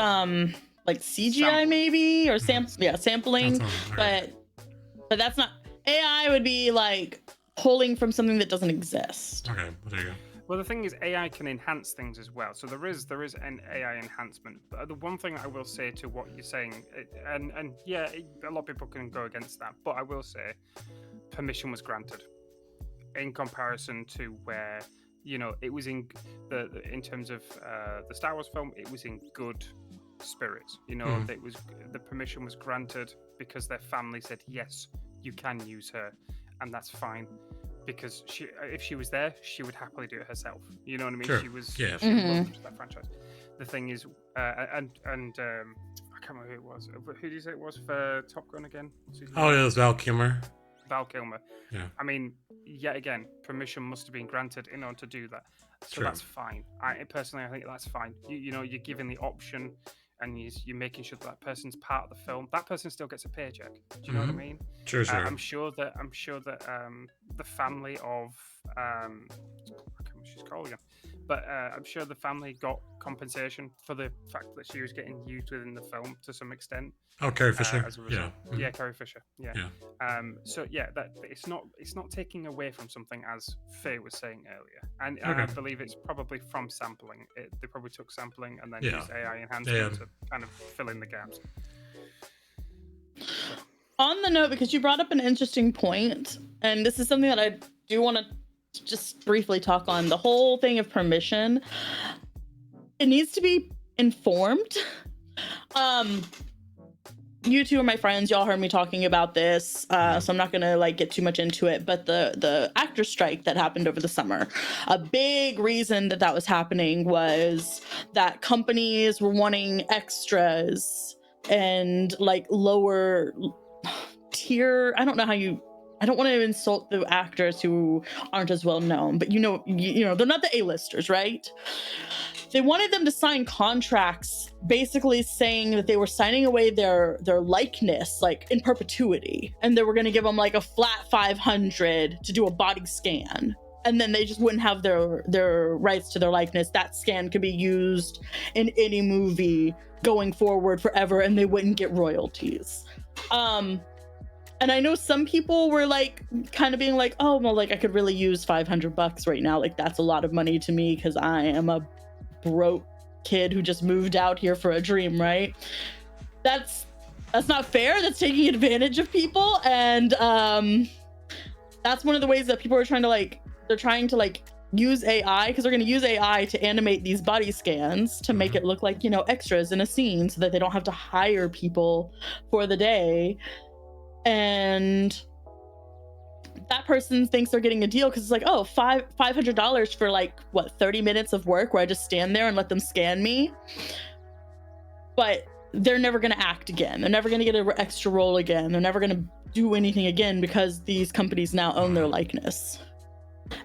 like CGI maybe or sampling, but that's not AI. Would be like pulling from something that doesn't exist. Okay, well, there you go. Well, the thing is, AI can enhance things as well. So there is an AI enhancement. But the one thing I will say to what you're saying, and yeah, a lot of people can go against that, but I will say, permission was granted, in comparison to where it was in in terms of the Star Wars film, it was in good spirits. That was the permission was granted because their family said yes, you can use her, and that's fine. Because if she was there, she would happily do it herself. You know what I mean? Sure. She was Yeah. she loved that franchise. The thing is, I can't remember who it was. Who did you say it was for Top Gun again? Oh, it was Val Kilmer. Val Kilmer. Yeah. I mean, yet again, permission must have been granted in order to do that. So Sure. that's fine. I think that's fine. You're given the option, and you're making sure that person's part of the film. That person still gets a paycheck. Do you know what I mean? Sure. I'm sure that the family of I can't remember what she's called again, but I'm sure the family got compensation for the fact that she was getting used within the film to some extent. Oh, Carrie Fisher. As a result. Yeah. Yeah, Carrie Fisher. Yeah. So yeah, that it's not taking away from something, as Faye was saying earlier, and I believe it's probably from sampling. They probably took sampling and then used AI enhancement to kind of fill in the gaps. On the note, because you brought up an interesting point, and this is something that I do want to just briefly talk on, the whole thing of permission. It needs to be informed. You two are my friends. Y'all heard me talking about this, so I'm not gonna get too much into it. But the actor strike that happened over the summer, a big reason that was happening was that companies were wanting extras and lower tier. I don't want to insult the actors who aren't as well known, but they're not the A-listers, right? They wanted them to sign contracts basically saying that they were signing away their likeness in perpetuity, and they were going to give them a flat 500 to do a body scan, and then they just wouldn't have their rights to their likeness. That scan could be used in any movie going forward forever, and they wouldn't get royalties. And I know some people were kind of being oh, well, I could really use $500 right now. That's a lot of money to me because I am a broke kid who just moved out here for a dream, right? That's not fair. That's taking advantage of people, and that's one of the ways that people are trying to use AI, because they're going to use AI to animate these body scans to make it look like extras in a scene, so that they don't have to hire people for the day. And that person thinks they're getting a deal because it's $500 for 30 minutes of work where I just stand there and let them scan me. But they're never going to act again. They're never going to get an extra role again. They're never going to do anything again because these companies now own their likeness.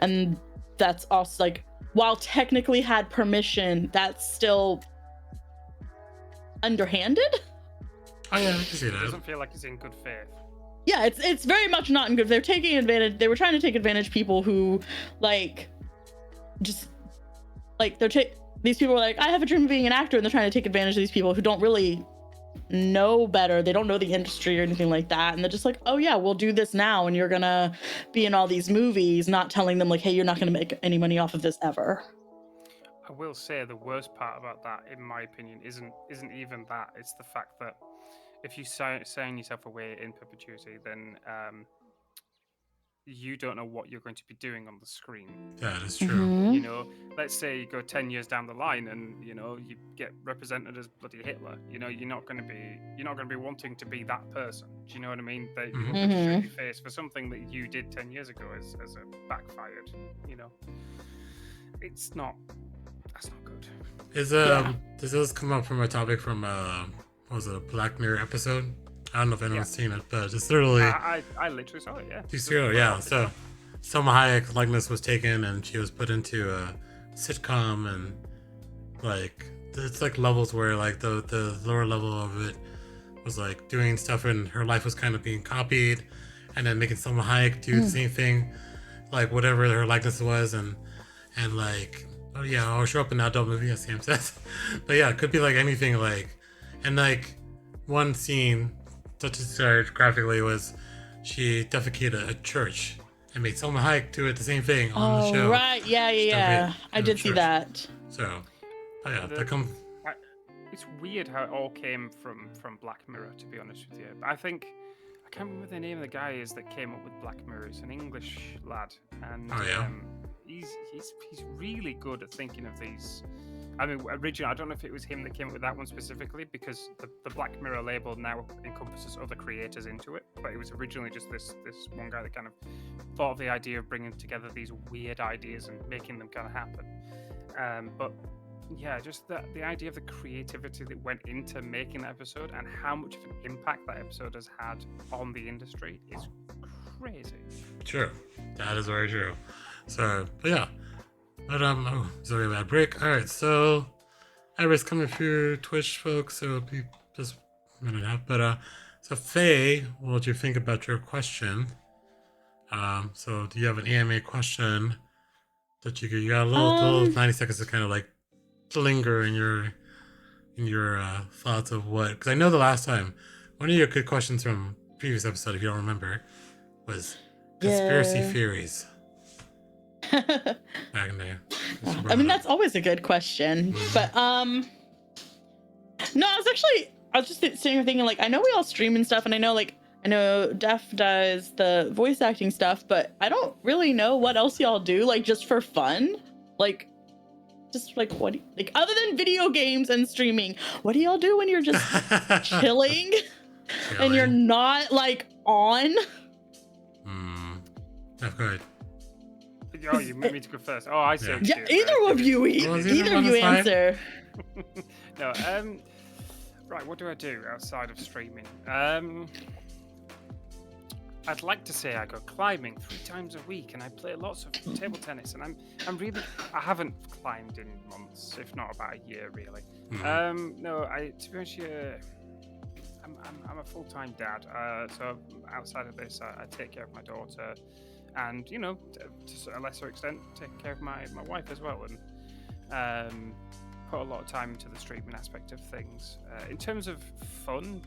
And that's also while technically had permission, that's still underhanded. Oh yeah, I can see that. It doesn't feel like it's in good faith. Yeah, it's very much not in good. They're taking advantage. They were trying to take advantage of people who these people are I have a dream of being an actor, and they're trying to take advantage of these people who don't really know better. They don't know the industry or anything like that, and they're just oh yeah, we'll do this now, and you're gonna be in all these movies, not telling them hey, you're not gonna make any money off of this ever. I will say the worst part about that, in my opinion, isn't even that. It's the fact that if you sign yourself away in perpetuity, then you don't know what you're going to be doing on the screen. That is true. Mhm. You know, let's say you go 10 years down the line and, you know, you get represented as bloody Hitler. You know, you're not going to be wanting to be that person. Do you know what I mean? That you want to show your face for something that you did 10 years ago as a backfired, you know. That's not good. Does this come up from a topic from what was it, a Black Mirror episode? I don't know if anyone's seen it, but it's literally I literally saw it, yeah. you see it, yeah. So Selma Hayek likeness was taken and she was put into a sitcom, and like it's like levels where like the lower level of it was like doing stuff and her life was kind of being copied, and then making Selma Hayek do the same thing, like whatever her likeness was, and like, oh yeah, I'll show up in an adult movie, as Sam says. But yeah, it could be like anything, like, and like one scene such as described graphically was she defecated a church and made Selma Hayek do it the same thing on the show. Oh, right, yeah. I did see that. So, oh yeah, that comes. It's weird how it all came from Black Mirror, to be honest with you. I think I can't remember the name of the guy is that came up with Black Mirror. He's an English lad, and he's really good at thinking of these. I mean, originally, I don't know if it was him that came up with that one specifically, because the Black Mirror label now encompasses other creators into it. But it was originally just this one guy that kind of thought of the idea of bringing together these weird ideas and making them kind of happen. But yeah, just the idea of the creativity that went into making that episode and how much of an impact that episode has had on the industry is crazy. True, that is very true. So, but yeah. But sorry about break. All right, so Iris coming through Twitch, folks. So it'll be just a minute and a half. But so Faye, what did you think about your question? So do you have an AMA question that you got a little 90 seconds to kind of like linger in your thoughts of what? Because I know the last time one of your good questions from previous episode, if you don't remember, was conspiracy theories. Back in there. I mean, that's always a good question. But no, I was just sitting here thinking, like, I know we all stream and stuff, and I know Def does the voice acting stuff, but I don't really know what else y'all do, like, just for fun. Like, just like what, like, other than video games and streaming, what do y'all do when you're just chilling and you're not like on? That's good. Oh, you made me to go first. Oh, I see. Yeah, either of you answer. No, right, what do I do outside of streaming? I'd like to say I go climbing 3 times a week, and I play lots of table tennis, and I haven't climbed in months, if not about a year, really. No, to be honest, I'm a full-time dad, so outside of this, I take care of my daughter, and, you know, to a lesser extent, take care of my wife as well, and put a lot of time into the streaming aspect of things. In terms of fun,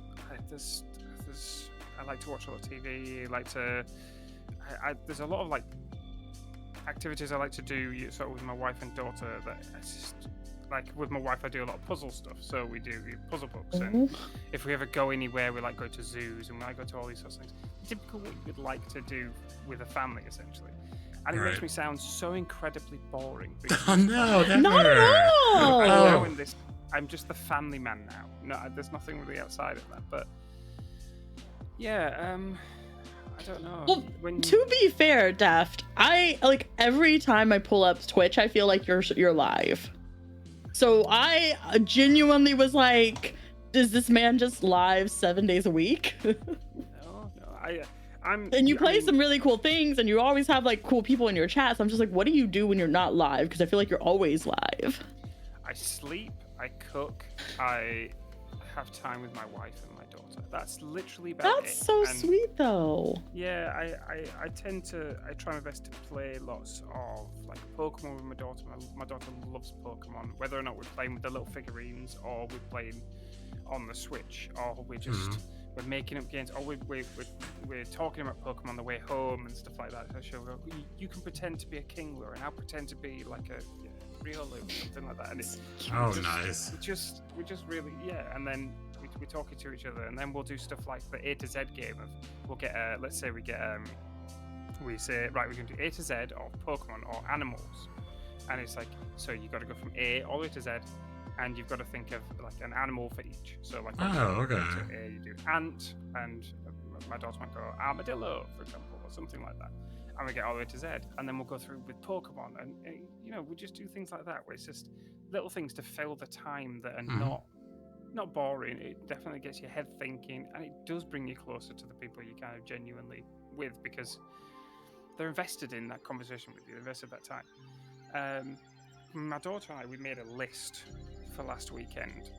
I like to watch a lot of TV. There's a lot of like activities I like to do sort of with my wife and daughter. That it's just like with my wife, I do a lot of puzzle stuff. So we do puzzle books, and if we ever go anywhere, we like go to zoos and we like go to all these sorts of things. Typical what you'd like to do with a family, essentially. And it makes me sound so incredibly boring. Oh no, never. Not at all. I'm just the family man now. No, there's nothing really outside of that. But yeah, I don't know. Well, to be fair, Deft, I like every time I pull up Twitch, I feel like you're live. So I genuinely was like, "Does this man just live 7 days a week?" No, And you play some really cool things, and you always have like cool people in your chat. So I'm just like, what do you do when you're not live? Because I feel like you're always live. I sleep, I cook, I have time with my wife and my daughter. That's literally about it. That's so sweet, though. Yeah, I try my best to play lots of like Pokemon with my daughter. My daughter loves Pokemon. Whether or not we're playing with the little figurines, or we're playing on the Switch, or we're just we're making up games, or we're talking about Pokemon on the way home and stuff like that. So she'll go, you can pretend to be a Kingler, and I'll pretend to be like a real or something like that. And it's nice. We just really and then we're talking to each other, and then we'll do stuff like the A to Z game of we'll get let's say we get we say, right, we're going to do A to Z of Pokemon or animals. And it's like, so you've got to go from A all the way to Z, and you've got to think of like an animal for each. So like, okay. So A, you do ant, and my daughter might go armadillo, for example, or something like that. And we get all the way to Z, and then we'll go through with Pokemon, and you know, we just do things like that, where it's just little things to fill the time that are not boring. It definitely gets your head thinking, and it does bring you closer to the people you kind of genuinely with, because they're invested in that conversation with you, invested that time. My daughter and I, we made a list for last weekend.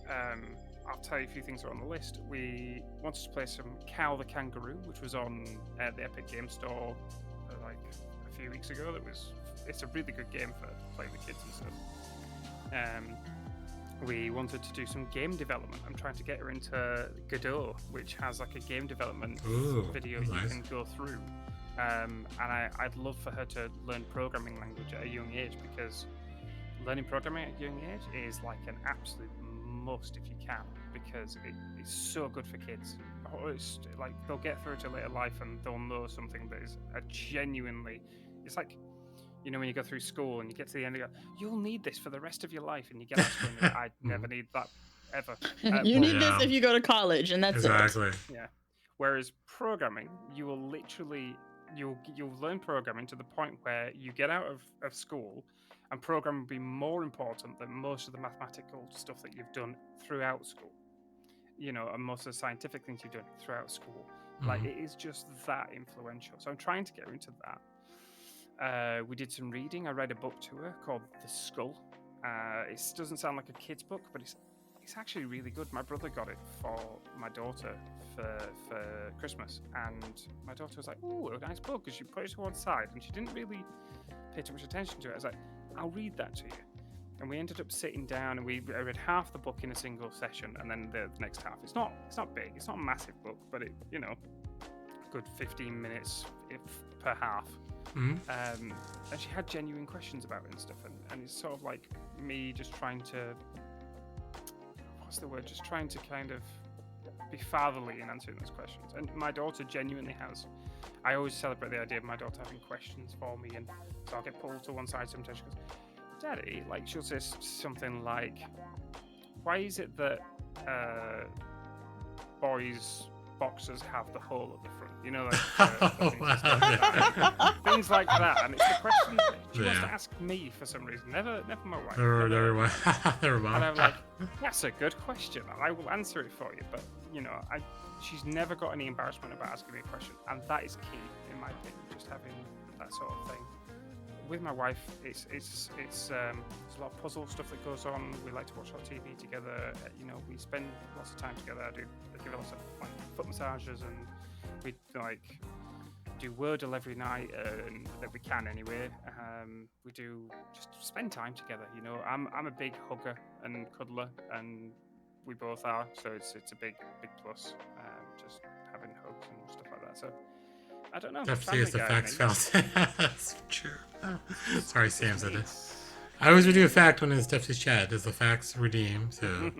I'll tell you a few things that are on the list. We wanted to play some Cow the Kangaroo, which was on the Epic Game Store like a few weeks ago. It's a really good game for playing with kids and stuff. We wanted to do some game development. I'm trying to get her into Godot, which has like a game development video nice. You can go through. And I'd love for her to learn programming language at a young age, because learning programming at a young age is like an absolute must if you can, because it's so good for kids. It's like they'll get through to later life and they'll know something that is a genuinely, it's like, you know, when you go through school and you get to the end, you go, you'll need this for the rest of your life, and you get out of school and you're like, I never need that ever. You need this if you go to college, and that's exactly. it. Yeah. Whereas programming, you will literally, you'll learn programming to the point where you get out of school, and programming will be more important than most of the mathematical stuff that you've done throughout school. You know, and most of the scientific things you've done throughout school. Like, it is just that influential. So I'm trying to get her into that. We did some reading. I read a book to her called The Skull. It doesn't sound like a kid's book, but it's actually really good. My brother got it for my daughter for Christmas, and my daughter was like, "Oh, a nice book," because she put it to one side, and she didn't really pay too much attention to it. I was like, "I'll read that to you." And we ended up sitting down, and I read half the book in a single session, and then the next half. It's not big. It's not a massive book, but it, you know, good 15 minutes per half. And she had genuine questions about it and stuff, and it's sort of like me just trying to, just trying to kind of be fatherly in answering those questions. And my daughter genuinely has. I always celebrate the idea of my daughter having questions for me, and so I'll get pulled to one side sometimes. She goes, "Daddy," like she'll say something like, "Why is it that boys' boxers have the hole at the front?" You know, like things like that. And it's the question that she wants to ask me for some reason. Never my wife. Never mind. And I'm like, that's a good question, and I will answer it for you. But you know, she's never got any embarrassment about asking me a question, and that is key in my opinion. Just having that sort of thing. With my wife, it's there's a lot of puzzle stuff that goes on. We like to watch a lot of TV together. You know, we spend lots of time together. I give her lots of like foot massages, and we like do Wordle every night that we can anyway. We do just spend time together. You know, I'm a big hugger and cuddler, and we both are. So it's a big plus. Just having hugs and stuff like that. So. I don't know. Definitely is the facts felt. That's true. Sorry, Sam said it. I always redeem a fact when it's Deftwerks chat. Does the facts redeem? So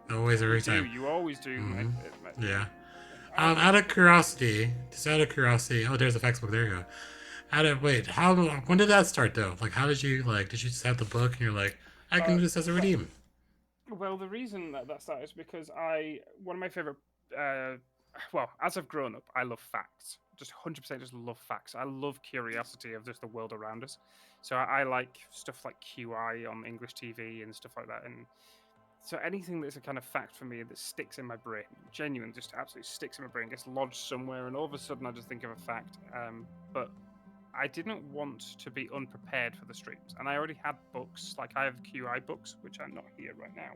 always every time. You always do. Yeah. Out of curiosity, oh, there's a facts book. There you go. When did that start though? Like, how did you did you just have the book and you're like, I can do this as a redeem? Well, the reason that started is because one of my favorite. As I've grown up, I love facts. Just 100% just love facts. I love curiosity of just the world around us. So I like stuff like QI on English TV and stuff like that. And so anything that's a kind of fact for me that sticks in my brain, genuine, just absolutely sticks in my brain, gets lodged somewhere, and all of a sudden I just think of a fact. But I didn't want to be unprepared for the streams. And I already had books, like I have QI books, which are not here right now,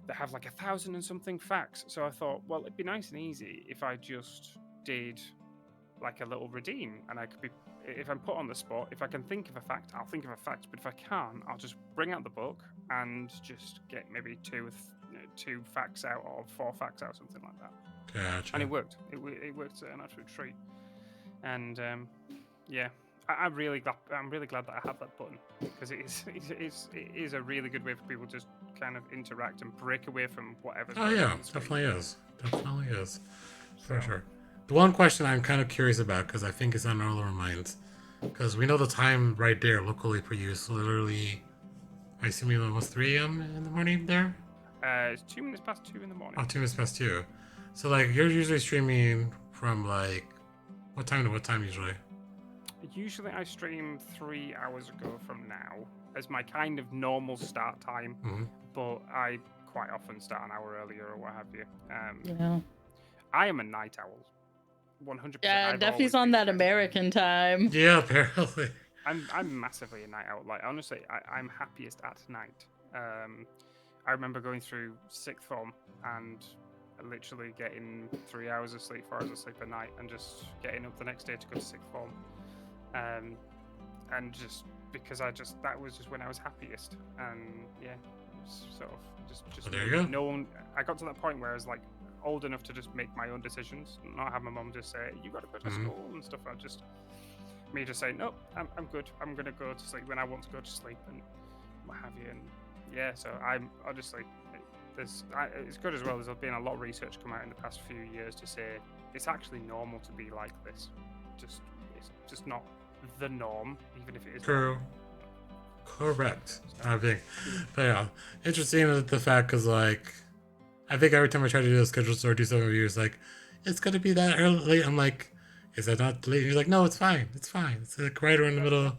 that have like 1,000 and something facts. So I thought, well, it'd be nice and easy if I just did like a little redeem, and I could be, if I'm put on the spot, if I can think of a fact, I'll think of a fact, but if I can't, I'll just bring out the book and just get maybe two facts out or 4 facts out, something like that. Gotcha. And it worked. It worked an absolute treat. And I'm really glad that I have that button, because it is a really good way for people to just kind of interact and break away from whatever's Oh yeah, definitely is. For sure. The one question I'm kind of curious about, because I think it's on all our minds, because we know the time right there locally for you is literally, I assume it was 3 a.m. in the morning there? It's 2 minutes past 2 in the morning. Oh, 2 minutes past 2. So, like, you're usually streaming from, like, what time to what time usually? Usually I stream 3 hours ago from now as my kind of normal start time, but I quite often start an hour earlier or what have you. Yeah. I am a night owl. 100%. Yeah, Duffy's on that American time. Yeah, apparently. I'm massively a night owl. Like, honestly, I'm happiest at night. I remember going through sixth form and literally getting 3 hours of sleep, 4 hours of sleep a night, and just getting up the next day to go to sixth form. And just because that was just when I was happiest. And yeah, sort of just there you go. No one. I got to that point where I was like old enough to just make my own decisions, not have my mom just say, "You got to go to school" and stuff. I just say, "No, I'm good. I'm gonna go to sleep when I want to go to sleep," and what have you. And yeah, so I'm honestly, it's good as well. There's been a lot of research come out in the past few years to say it's actually normal to be like this. It's just not the norm, even if it is. True. Correct. I think. But yeah, interesting the fact, because like, I think every time I try to do a schedule or do something with you, it's like, it's gonna be that early. Late. I'm like, is that not late? And you're like, no, it's fine. It's fine. It's like right around the middle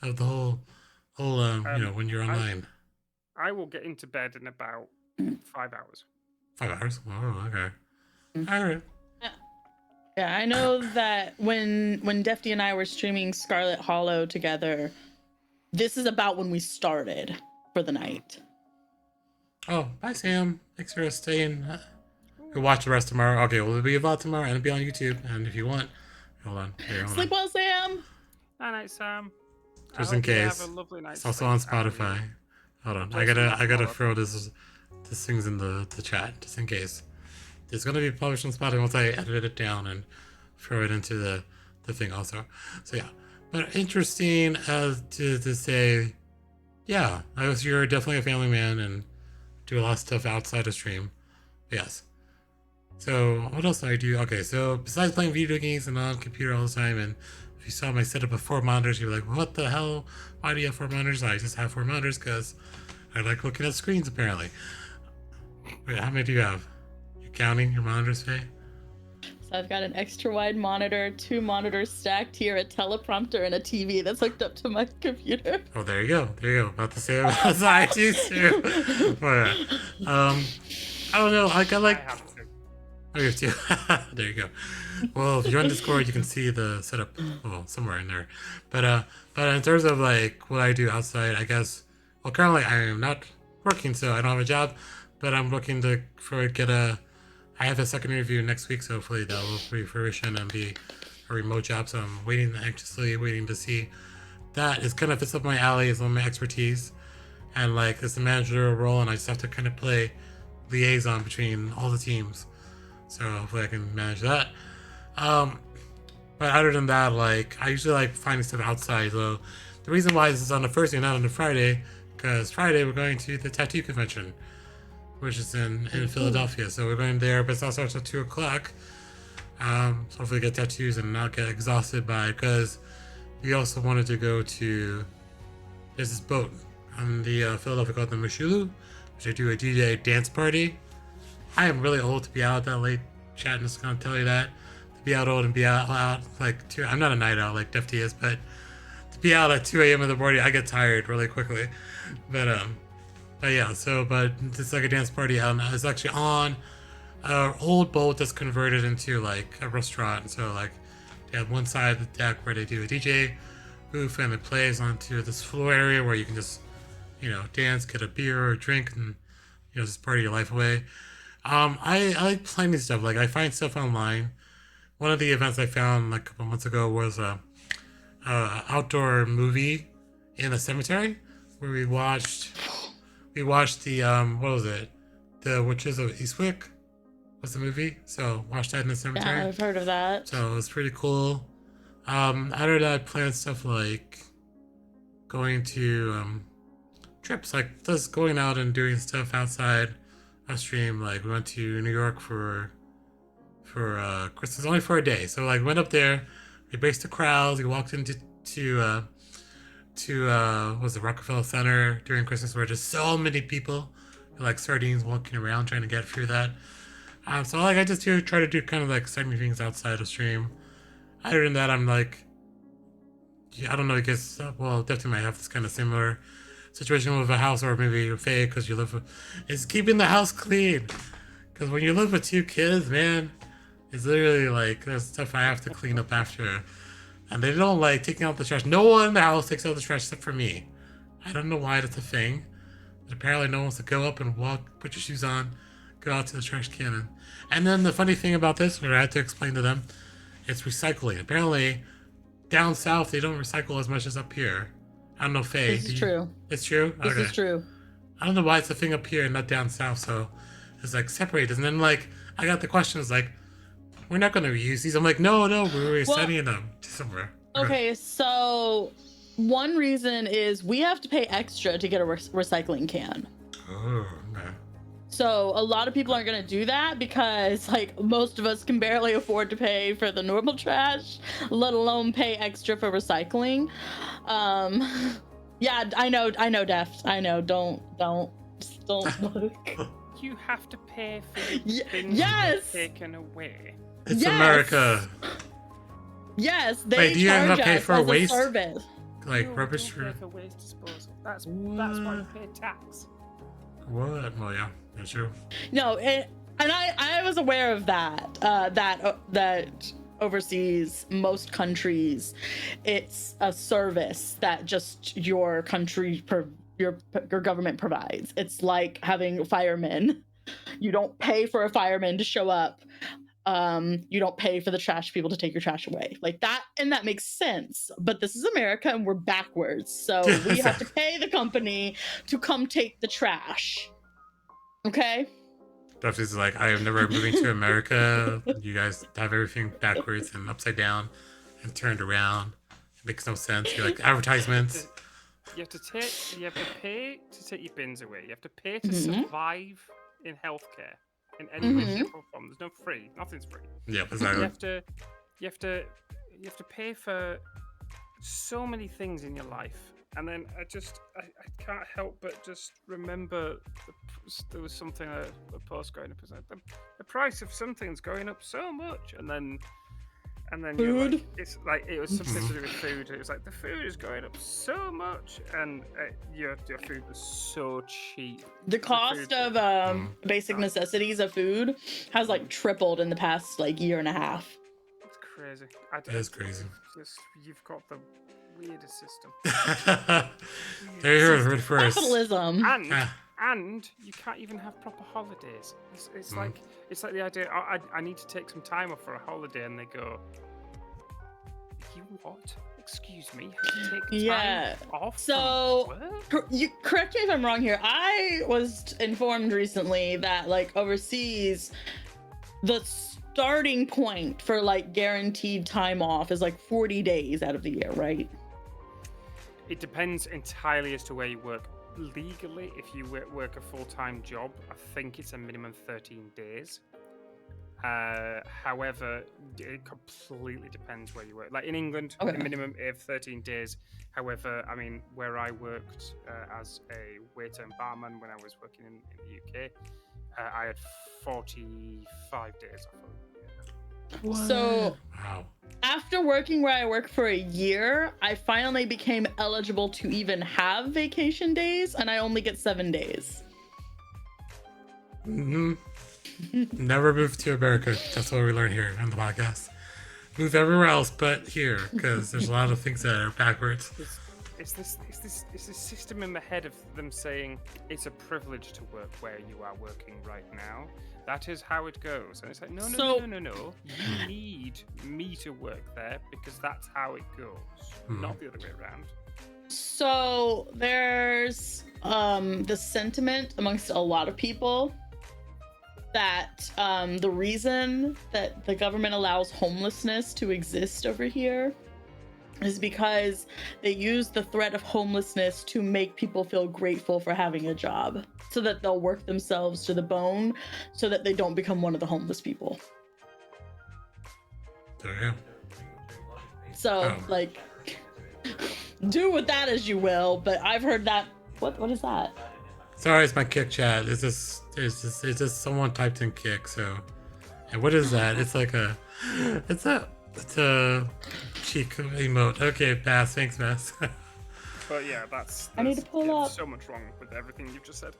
of the whole when you're online. I will get into bed in about 5 hours. 5 hours? Oh, okay. All right. Yeah, I know that when Defty and I were streaming Scarlet Hollow together, this is about when we started for the night. Oh, bye, Sam. Thanks for staying. We'll watch the rest tomorrow. Okay, well, it'll be about tomorrow, and it'll be on YouTube. And if you want, hold on. Sleep well, Sam. Night, Sam. Just in case. Have a lovely night. It's also on Spotify. Hold on. I gotta throw this things in the chat just in case. It's gonna be published on Spotify once I edit it down and throw it into the thing also. So yeah, but interesting to say. Yeah, you're definitely a family man and do a lot of stuff outside of stream. Yes. So what else do I do? Okay, so besides playing video games and on computer all the time, and if you saw my setup of 4 monitors, you're like, what the hell? Why do you have 4 monitors? I just have 4 monitors because I like looking at screens, apparently. Wait, how many do you have? You counting your monitors, Faye? So I've got an extra wide monitor, 2 monitors stacked here, a teleprompter, and a TV that's hooked up to my computer. Oh, there you go. There you go. About the same as I do too. But, I don't know. I like. Oh, you have 2. There you go. Well, if you're on Discord, you can see the setup. Well, somewhere in there. But in terms of like what I do outside, I guess. Well, currently I am not working, so I don't have a job. But I'm looking I have a second interview next week, so hopefully that will be fruition and be a remote job. So I'm anxiously waiting to see. That is kind of fits up my alley, is on my expertise, and like it's a managerial role, and I just have to kind of play liaison between all the teams. So hopefully I can manage that. But other than that, like I usually like finding stuff outside. So the reason why this is on the Thursday, not on the Friday, because Friday we're going to the tattoo convention, which is in Philadelphia. So we're going there, but it's also at 2 o'clock. So hopefully get tattoos and not get exhausted by it, because we also wanted to go to, there's this boat on the Philadelphia called the Mashulu, which they do a DJ dance party. I am really old to be out that late, chat, just gonna tell you that. To be out old and be out like 2, I'm not a night owl like Defty is, but to be out at 2 a.m. in the morning, I get tired really quickly. But yeah, but it's like a dance party out. It's actually on an old boat that's converted into like a restaurant. So like they have one side of the deck where they do a DJ booth, and it plays onto this floor area where you can just, dance, get a beer or a drink, and just party your life away. I like plenty of stuff. Like I find stuff online. One of the events I found like a couple months ago was a outdoor movie in a cemetery where we watched the what was it? The Witches of Eastwick was the movie. So watched that in the cemetery. Yeah, I've heard of that. So it was pretty cool. After that, I planned stuff like going to trips, like just going out and doing stuff outside of stream. Like we went to New York for for Christmas, only for a day. So like went up there, we braced the crowds. We walked into was the Rockefeller Center during Christmas, where just so many people, like sardines, walking around trying to get through that. So like I just try to do kind of like exciting things outside of stream. Other than that, I'm like, yeah, I don't know. I guess definitely might have this kind of similar situation with a house, or maybe a Faye, because you live with, is keeping the house clean. Because when you live with 2 kids, man, it's literally like there's stuff I have to clean up after. And they don't like taking out the trash. No one in the house takes out the trash except for me. I don't know why that's a thing. But apparently no one wants to go up and walk, put your shoes on, go out to the trash can. And then the funny thing about this, what I had to explain to them, it's recycling. Apparently, down south, they don't recycle as much as up here. I don't know, Faye. This is true. It's true? This is true. I don't know why it's a thing up here and not down south, so it's like separated. And then like, I got the questions like, we're not going to reuse these. I'm like, no, we're sending them to somewhere. Okay, so one reason is we have to pay extra to get a recycling can. Oh, okay. So a lot of people aren't going to do that because like most of us can barely afford to pay for the normal trash, let alone pay extra for recycling. Yeah, I know, Deft. I know. Don't look. You have to pay for the bins yes! taken away. It's America. Yes, they Wait, do you charge have to pay us for as waste? a service. Like You rubbish don't pay for for waste disposal. That's why you pay tax. what? Well, yeah, that's true. No, and I was aware of that. That overseas, most countries, it's a service that just your country your government provides. It's like having firemen. You don't pay for a fireman to show up. You don't pay for the trash people to take your trash away. Like that, and that makes sense. But this is America and we're backwards. So we have to pay the company to come take the trash. Okay? Duff is like, I am never moving to America. You guys have everything backwards and upside down and turned around. It makes no sense. You're like advertisements. You have to pay to take your bins away. You have to pay to survive in healthcare. In any way, shape, or form. There's no free. Nothing's free. Yeah, exactly. You have to pay for so many things in your life, and then I can't help but just remember there was something a post going up. The price of something's going up so much, and then food. It's like it was something to do with food. It was like the food is going up so much, and your food was so cheap. The cost of basic necessities of food has like tripled in the past like year and a half. It's crazy. It is crazy. You've got the weirdest system. They're here first. Capitalism. And you can't even have proper holidays. It's like the idea. I need to take some time off for a holiday, and they go, "You what? Excuse me? Have to take time off?" So from work? you correct me if I'm wrong here. I was informed recently that like overseas, the starting point for like guaranteed time off is like 40 days out of the year, right? It depends entirely as to where you work. Legally, if you work a full-time job, I think it's a minimum 13 days. However, it completely depends where you work. Like in England, a minimum of 13 days. However, I mean, where I worked as a waiter and barman when I was working in the UK, I had 45 days off. So wow. After working where I work for a year, I finally became eligible to even have vacation days, and I only get 7 days. Never move to America. That's what we learn here on the podcast. Move everywhere else but here, because there's a lot of things that are backwards. It's this system in the head of them saying it's a privilege to work where you are working right now. That is how it goes. And it's like, no. You need me to work there because that's how it goes, not the other way around. So there's the sentiment amongst a lot of people that the reason that the government allows homelessness to exist over here is because they use the threat of homelessness to make people feel grateful for having a job, so that they'll work themselves to the bone so that they don't become one of the homeless people. So yeah. So like, do with that as you will. But I've heard that. What is that? Sorry, it's my kick chat. It's just someone typed in kick. So, and what is that? It's like it's a cheek emote. Okay, pass. Thanks, pass. But yeah, that's I need to pull up. so much wrong with everything you've just said.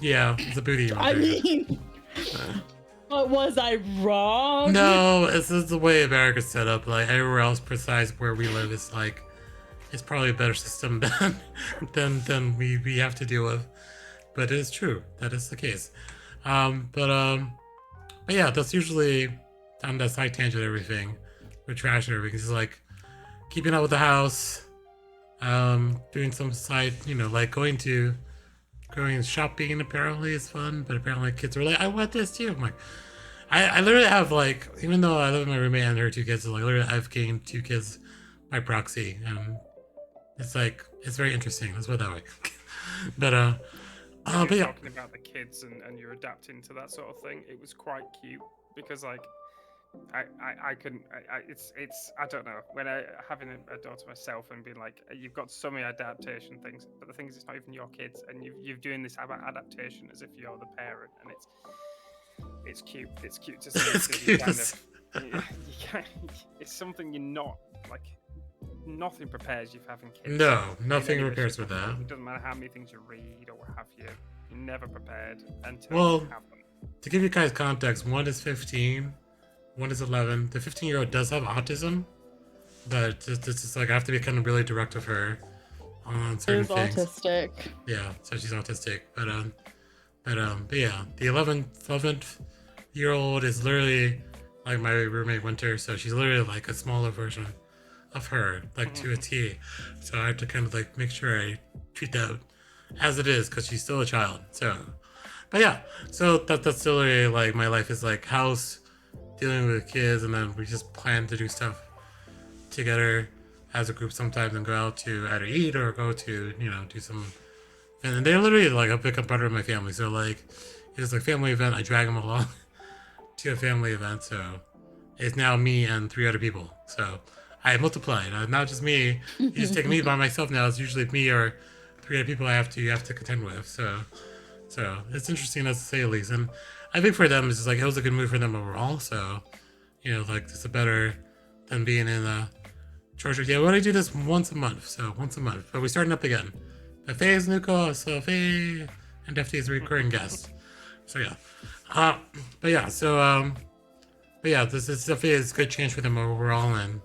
Yeah, it's a booty emote. I mean, but was I wrong? No, this is the way America's set up. Like everywhere else besides where we live, it's like it's probably a better system than we have to deal with. But it is true. That is the case. But yeah, that's usually on that side tangent. Everything with trash and everything. It's like keeping up with the house. Doing some side, like going shopping apparently is fun, but apparently kids are like, I want this too. I'm like, I literally have like, even though I live with my roommate and her 2 kids, like literally I've gained 2 kids by proxy, and it's like, it's very interesting. Let's put it that way. But but yeah. Talking about the kids and you're adapting to that sort of thing, it was quite cute because like, I couldn't. It's I don't know. When having a daughter myself and being like, you've got so many adaptation things, but the thing is, it's not even your kids, and you're doing this adaptation as if you're the parent, and it's cute. It's cute to see. It's cute. It's something you're not like. Nothing prepares you for having kids. No, nothing prepares for that. It doesn't matter how many things you read or what have you. You're never prepared until you have them. To give you guys context, one is 15. 1 is 11. The 15-year-old does have autism, but it's just like I have to be kind of really direct with her on certain things. She's autistic. Yeah, so she's autistic. But yeah, the 11th-year-old is literally like my roommate Winter, so she's literally like a smaller version of her, like to a T. So I have to kind of like make sure I treat that as it is because she's still a child. So, but yeah, so that's still really like my life is like house. Dealing with kids, and then we just plan to do stuff together as a group sometimes and go out to either eat or go to, do some. And they're literally like a big part of my family. So like, it's like family event. I drag them along to a family event. So it's now me and 3 other people. So I multiplied. Not just me. You just take me by myself now. It's usually me or 3 other people you have to contend with. So it's interesting to say the least. And I think for them, it's just like, it was a good move for them overall. So, like, it's better than being in a church. Yeah, we only do this once a month. So, once a month. But we're starting up again. But Faye is new co-host. So, Faye and Defty is a recurring guest. So, yeah. But yeah, this is definitely a good change for them overall. And,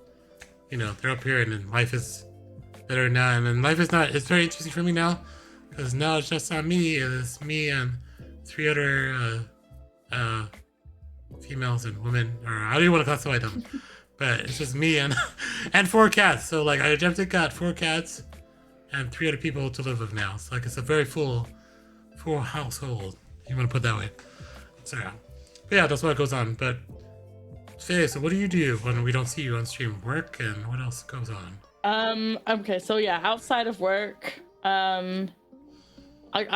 they're up here and then life is better now. And then life is it's very interesting for me now. Because now it's just not me. It's me and 3 other females and women, or I don't even want to classify them, but it's just me and 4 cats. So like I adopted got 4 cats and 3 other people to live with now. So like it's a very full household. You want to put it that way. So yeah, but yeah, that's what goes on. But Faye, so what do you do when we don't see you on stream? Work, and what else goes on? Okay, so yeah, outside of work, I'll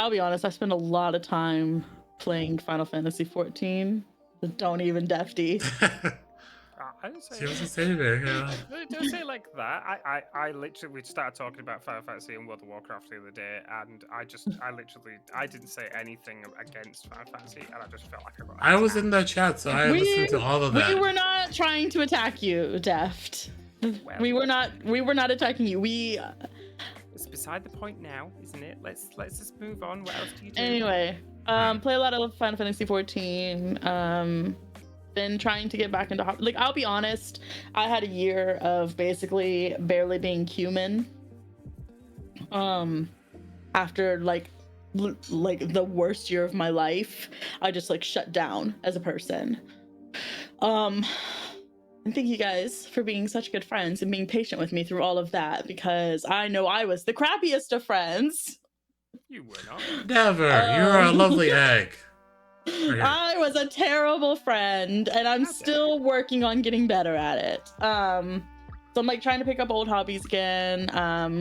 be honest, I spend a lot of time playing Final Fantasy 14. Don't even Defty. I didn't say. She was the same thing. Yeah. Don't say like that. I literally we started talking about Final Fantasy and World of Warcraft the other day, and I didn't say anything against Final Fantasy, and I just felt like I was in the chat, so I listened to all of that. We were not trying to attack you, Deft. Well, we were not attacking you. It's beside the point now, isn't it? Let's just move on. What else do you do? Anyway, play a lot of Final Fantasy 14. Been trying to get back into like, I'll be honest, I had a year of basically barely being human. After like the worst year of my life, I just like shut down as a person. And thank you guys for being such good friends and being patient with me through all of that, because I know I was the crappiest of friends. You were not. Never. You're a lovely egg. I was a terrible friend, and I'm still working on getting better at it. So I'm like trying to pick up old hobbies again.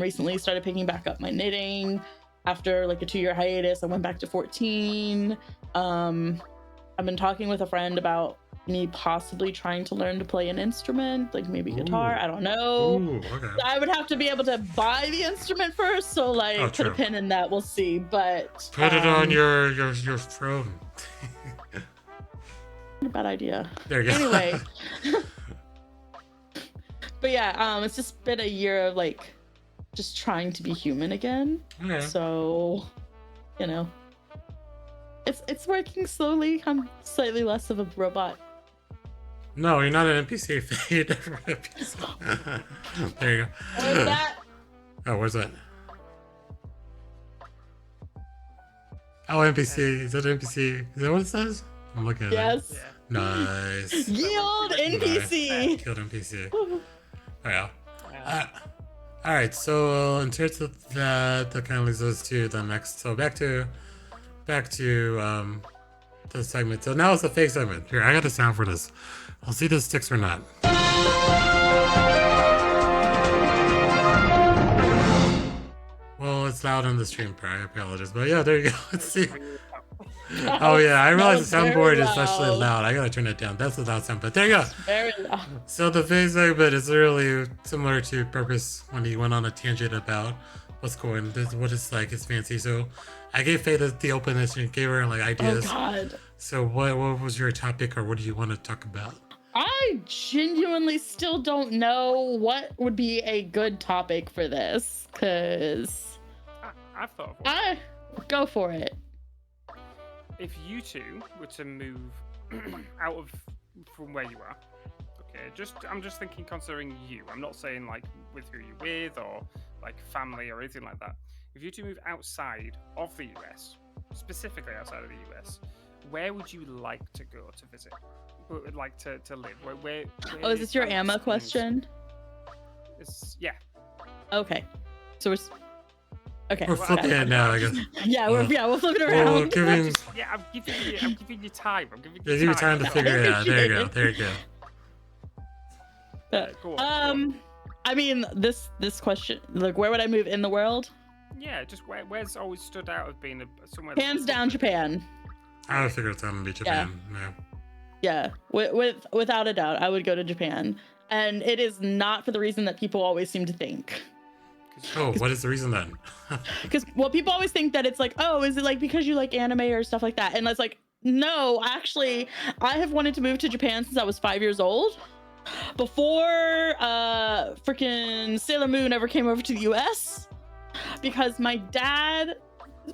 Recently started picking back up my knitting after like a 2-year hiatus. I went back to 14. I've been talking with a friend about me possibly trying to learn to play an instrument, like maybe guitar. I don't know. Ooh, okay. I would have to be able to buy the instrument first, so like put a pin in that. We'll see, but put it on your throne. Not a bad idea. There you go. Anyway, but yeah, it's just been a year of like just trying to be human again. Okay. So, you know, it's working slowly. I'm slightly less of a robot. No, you're not an NPC. Faye. You're never an NPC. There you go. Where's that? Oh, where's that? Oh, NPC. Is that NPC? Is that what it says? I'm looking at it. Yes. Yeah. Nice. Yield NPC. Nice. Killed NPC. Oh, yeah. All right. So in terms of that kind of leads us to the next. So back to the segment. So now it's the fake segment. Here, I got a sound for this. I'll see if this sticks or not. Well, it's loud on the stream, I apologize. But yeah, there you go. Let's see. Oh yeah, I realize the soundboard is actually loud. I gotta turn it down. That's the loud sound, but there you go. Very loud. So the fake segment is really similar to Purpose when he went on a tangent about what's going, what it's like, it's fancy. So I gave Faye the openness and gave her like ideas. Oh God. So what was your topic, or what do you want to talk about? I genuinely still don't know what would be a good topic for this, because I've thought of one. Go for it. If you two were to move out of from where you are, okay, I'm just thinking considering you. I'm not saying like with who you're with or like family or anything like that. If you two move outside of the US, specifically outside of the US, where would you like to go to visit? Would like to live? Where Oh, is this your AMA question? Yeah. Okay. So We're flipping it now, I guess. Yeah, we'll flip it around. I'm giving I'm giving you time. give you time to figure it out. There you go. Go on. I mean, this question, like, where would I move in the world? Yeah, just where's always stood out as being somewhere. Hands down, Japan. I would figure it's gonna be Japan. Yeah, without a doubt, I would go to Japan, and it is not for the reason that people always seem to think. Oh, what is the reason then? Because people always think that it's like, oh, is it like because you like anime or stuff like that? And it's like, no, actually, I have wanted to move to Japan since I was 5 years old. Before freaking Sailor Moon ever came over to the US, because my dad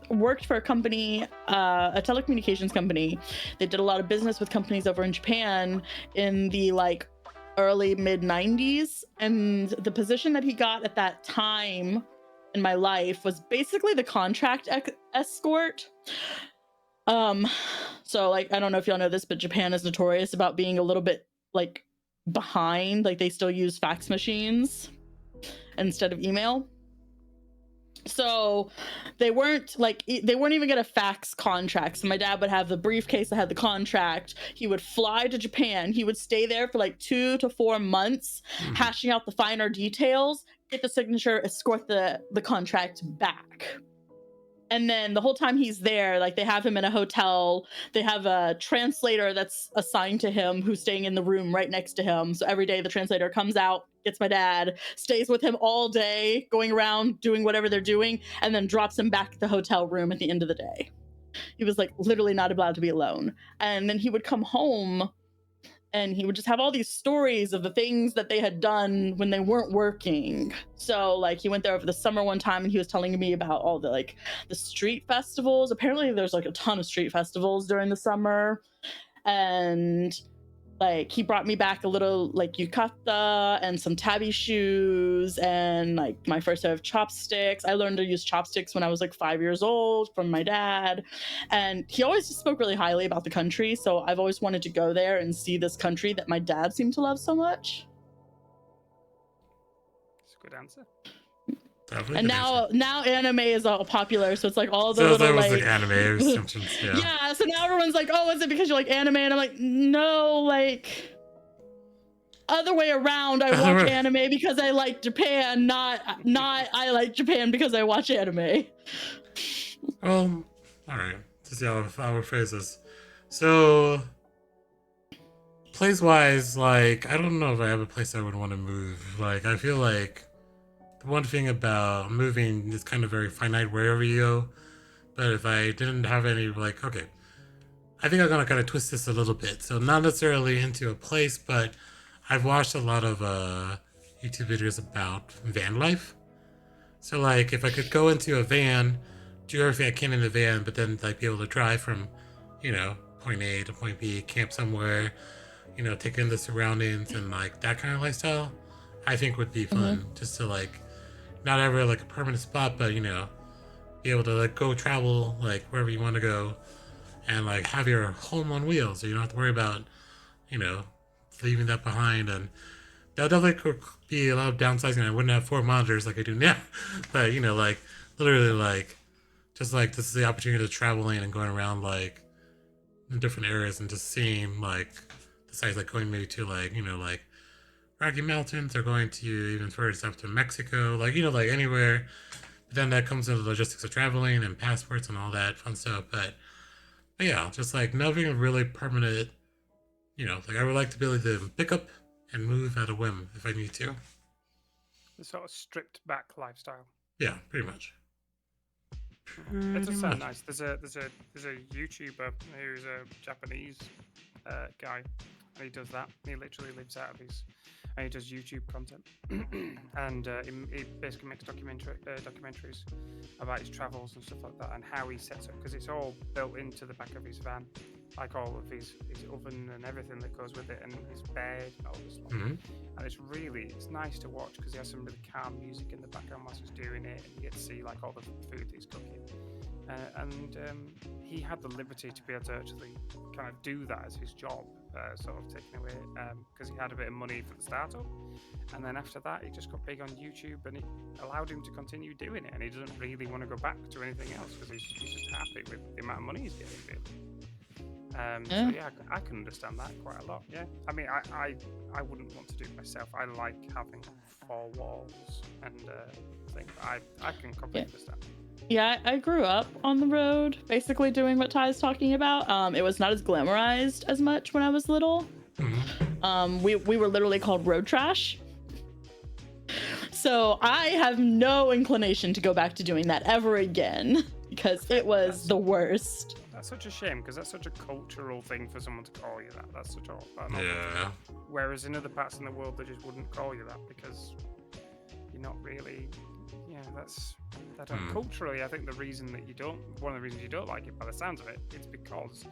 worked for a company, a telecommunications company. They did a lot of business with companies over in Japan in the like early mid 90s, and the position that he got at that time in my life was basically the contract escort. So like, I don't know if y'all know this, but Japan is notorious about being a little bit like behind. Like, they still use fax machines instead of email. So they weren't even gonna fax contracts. So my dad would have the briefcase that had the contract. He would fly to Japan. He would stay there for like 2 to 4 months, hashing out the finer details, get the signature, escort the contract back. And then the whole time he's there, like, they have him in a hotel. They have a translator that's assigned to him who's staying in the room right next to him. So every day the translator comes out, gets my dad, stays with him all day, going around doing whatever they're doing, and then drops him back at the hotel room at the end of the day. He was like literally not allowed to be alone. And then he would come home and he would just have all these stories of the things that they had done when they weren't working. So like, he went there over the summer one time and he was telling me about all the like the street festivals. Apparently there's like a ton of street festivals during the summer. And like, he brought me back a little like yukata and some tabi shoes and like my first set of chopsticks. I learned to use chopsticks when I was like 5 years old from my dad. And he always just spoke really highly about the country. So I've always wanted to go there and see this country that my dad seemed to love so much. That's a good answer. And now anime is all popular, so it's like all the little like anime yeah. So now everyone's like, oh, is it because you like anime? And I'm like, no, like other way around. I watch anime because I like Japan, not I like Japan because I watch anime. All right. To see how I would phrase this. So place-wise, like, I don't know if I have a place I would want to move. Like, I feel like the one thing about moving is kind of very finite wherever you go. But if I didn't have any, like, okay, I think I'm gonna kind of twist this a little bit. So not necessarily into a place, but I've watched a lot of YouTube videos about van life. So like, if I could go into a van, do everything I can in the van, but then like be able to drive from, point A to point B, camp somewhere, take in the surroundings and like that kind of lifestyle, I think would be fun. Just to like, not ever like a permanent spot, but be able to like go travel like wherever you want to go, and like have your home on wheels, so you don't have to worry about, leaving that behind. And that definitely could be a lot of downsizing. I wouldn't have 4 monitors like I do now, but like literally like just like this is the opportunity to traveling and going around like in different areas and just seeing like besides like going maybe to like like Rocky Mountains or going to even further south to Mexico, like like anywhere. But then that comes into the logistics of traveling and passports and all that fun stuff. But yeah, just like nothing really permanent. Like I would like to be able to pick up and move at a whim if I need to. The sort of stripped back lifestyle. Yeah, pretty much. It does sound nice. There's a YouTuber who's a Japanese guy, and he does that. He literally lives out of his, and he does YouTube content, and he basically makes documentaries about his travels and stuff like that, and how he sets up, because it's all built into the back of his van, like all of his oven and everything that goes with it, and his bed and all this stuff. And it's nice to watch because he has some really calm music in the background whilst he's doing it, and you get to see like all the food that he's cooking. And he had the liberty to be able to actually kind of do that as his job, sort of taken away, because he had a bit of money for the startup, and then after that he just got big on YouTube, and it allowed him to continue doing it, and he doesn't really want to go back to anything else because he's just happy with the amount of money he's getting, really. So yeah, I can understand that quite a lot. Yeah, I mean, I wouldn't want to do it myself. I like having 4 walls and things. I can completely understand. Yeah, I grew up on the road, basically doing what Ty's talking about. It was not as glamorized as much when I was little. We were literally called road trash. So I have no inclination to go back to doing that ever again because it was the worst. That's such a shame because that's such a cultural thing for someone to call you that. That's such a yeah. Whereas in other parts in the world they just wouldn't call you that because you're not really. Yeah, that's that. Culturally, I think one of the reasons you don't like it, by the sounds of it, it's because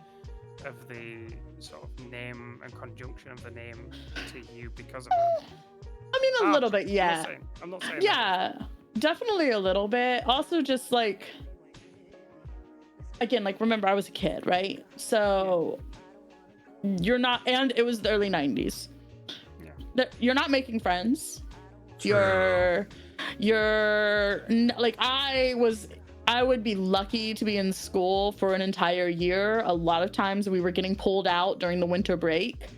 of the sort of name and conjunction of the name to you because of it. I mean, a little bit, yeah. I'm not saying. Yeah, definitely a little bit. Also, just like, again, like remember I was a kid, right? So you're not, and it was the early 90s. Yeah. You're not making friends. True. You're like I would be lucky to be in school for an entire year. A lot of times we were getting pulled out during the winter break.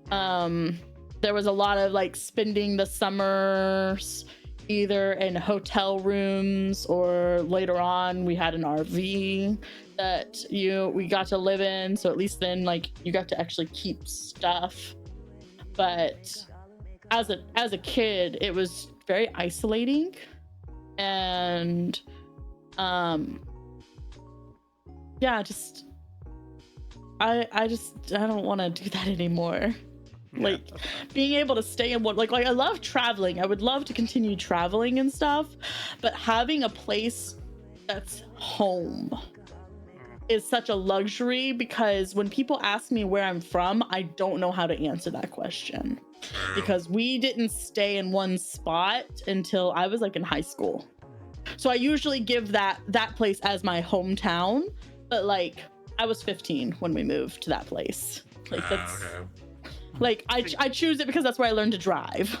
There was a lot of like spending the summers either in hotel rooms or later on we had an RV that we got to live in, so at least then like you got to actually keep stuff. But as a kid it was very isolating, and yeah, just I don't want to do that anymore. Yeah. Like being able to stay in what like I love traveling. I would love to continue traveling and stuff, but having a place that's home is such a luxury because when people ask me where I'm from, I don't know how to answer that question because we didn't stay in one spot until I was like in high school. So I usually give that place as my hometown, but like I was 15 when we moved to that place. Like that's okay. Like I choose it because that's where I learned to drive.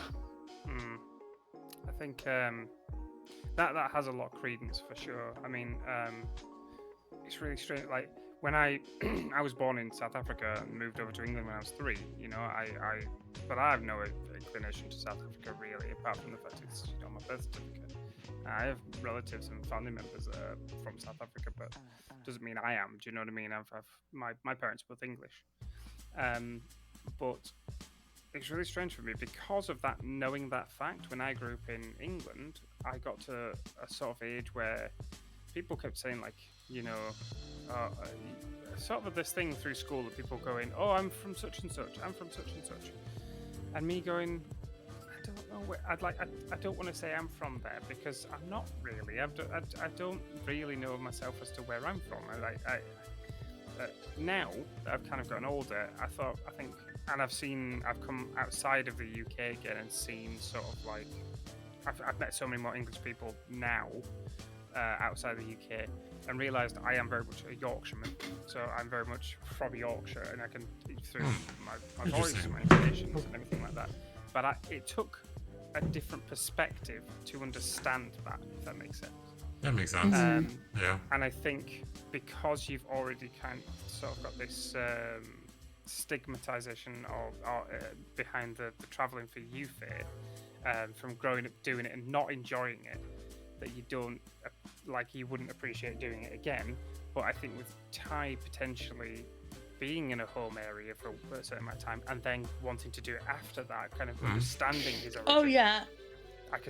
I think that has a lot of credence for sure. I mean, it's really strange. Like when I was born in South Africa and moved over to England when I was 3. You know, but I have no inclination to South Africa really, apart from the fact it's on my birth certificate. I have relatives and family members from South Africa, but doesn't mean I am. Do you know what I mean? My parents are both English. But it's really strange for me because of that, knowing that fact. When I grew up in England, I got to a sort of age where people kept saying, like, you know, sort of this thing through school that people going, oh, I'm from such and such, I'm from such and such. And me going, I don't know where, I don't want to say I'm from there because I'm not really. I don't really know myself as to where I'm from. Now that I've kind of gotten older, I think, and I've come outside of the UK again and seen sort of like, I've met so many more English people now outside the UK and realised I am very much a Yorkshireman. So I'm very much from Yorkshire, and I can, through my voice and my intonations and everything like that. But it took a different perspective to understand that, if that makes sense. That makes sense. Yeah. And I think because you've already kind of sort of got this stigmatization of behind the traveling for you, Faye, from growing up doing it and not enjoying it, that you don't, like, you wouldn't appreciate doing it again. But I think with Ty potentially being in a home area for a certain amount of time and then wanting to do it after that, kind of understanding his origin. Oh yeah.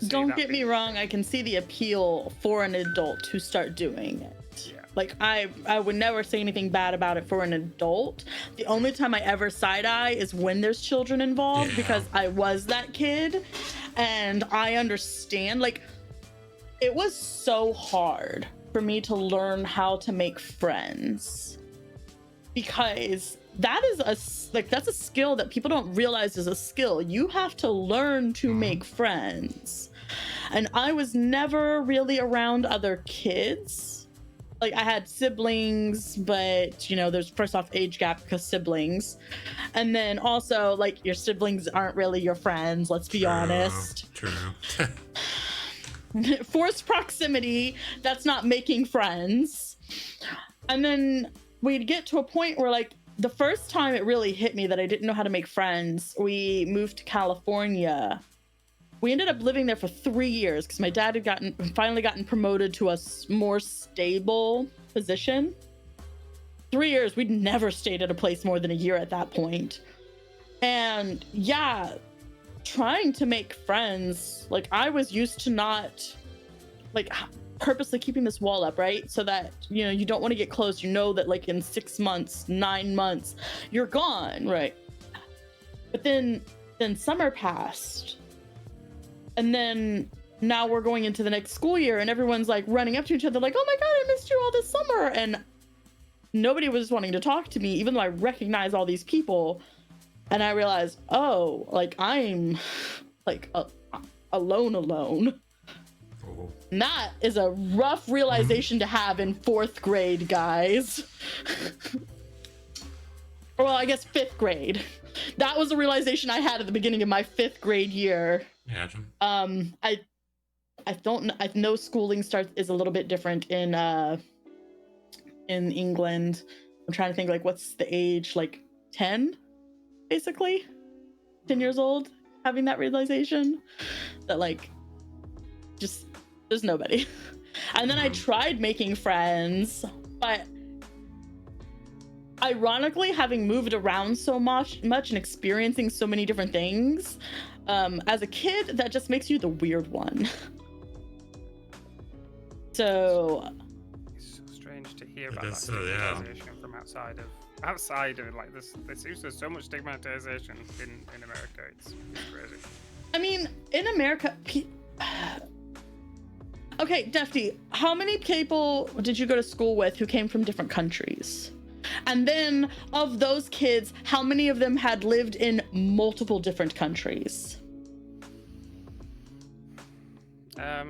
Don't get me wrong, I can see the appeal for an adult to start doing it. Yeah. Like, I would never say anything bad about it for an adult. The only time I ever side-eye is when there's children involved, because I was that kid, and I understand. Like, it was so hard for me to learn how to make friends, because that's a skill that people don't realize is a skill. You have to learn to make friends. And I was never really around other kids. Like, I had siblings, but, you know, there's first off age gap because siblings. And then also, like, your siblings aren't really your friends, let's be honest. True. Forced proximity, that's not making friends. And then we'd get to a point where, like, the first time it really hit me that I didn't know how to make friends, we moved to California. We ended up living there for 3 years because my dad had finally gotten promoted to a more stable position. 3 years, we'd never stayed at a place more than a year at that point. And yeah, trying to make friends, like, I was used to not, like, purposely keeping this wall up, right? So that, you know, you don't want to get close. You know that, like, in 6 months, 9 months, you're gone, right? But then summer passed. And then now we're going into the next school year and everyone's like running up to each other like, oh my God, I missed you all this summer. And nobody was wanting to talk to me, even though I recognize all these people. And I realized, oh, like, I'm like alone. And that is a rough realization to have in 4th grade, guys. Well, I guess 5th grade. That was a realization I had at the beginning of my 5th grade year. Imagine. I know schooling is a little bit different in England. I'm trying to think, like, what's the age? Like 10, basically. 10 years old, having that realization that, like, just there's nobody. And then I tried making friends, but ironically, having moved around so much and experiencing so many different things, as a kid, that just makes you the weird one. So it's so strange to hear about that stigmatization from outside of like this. There seems there's so much stigmatization in America. It's crazy. I mean, in America, okay, Defty, how many people did you go to school with who came from different countries? And then of those kids, how many of them had lived in multiple different countries? Good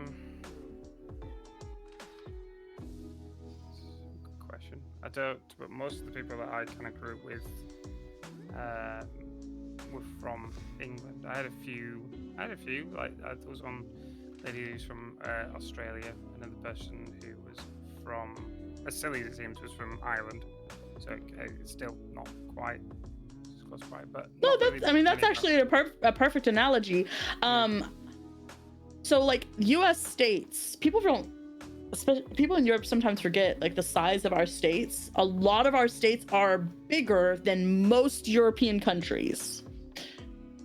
question. I don't, but most of the people that I kind of grew up with were from England. I had a few, like, there was one lady who's from Australia, another person who was from, as silly as it seems, was from Ireland. So it's still not quite as close by, but no, that's really, I mean, that's actually a perfect analogy. So, like, U.S. states, people don't people in Europe sometimes forget like the size of our states. A lot of our states are bigger than most European countries.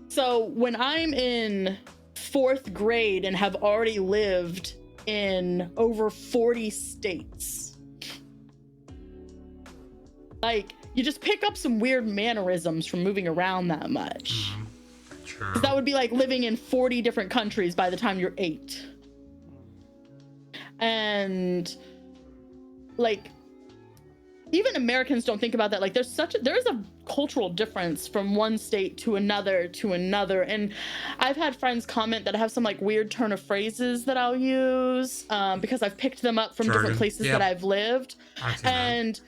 So when I'm in 4th grade and have already lived in over 40 states, like you just pick up some weird mannerisms from moving around that much. True. That would be like living in 40 different countries by the time you're 8. And like even Americans don't think about that. Like there is a cultural difference from one state to another. And I've had friends comment that I have some like weird turn of phrases that I'll use because I've picked them up from different places that I've lived. And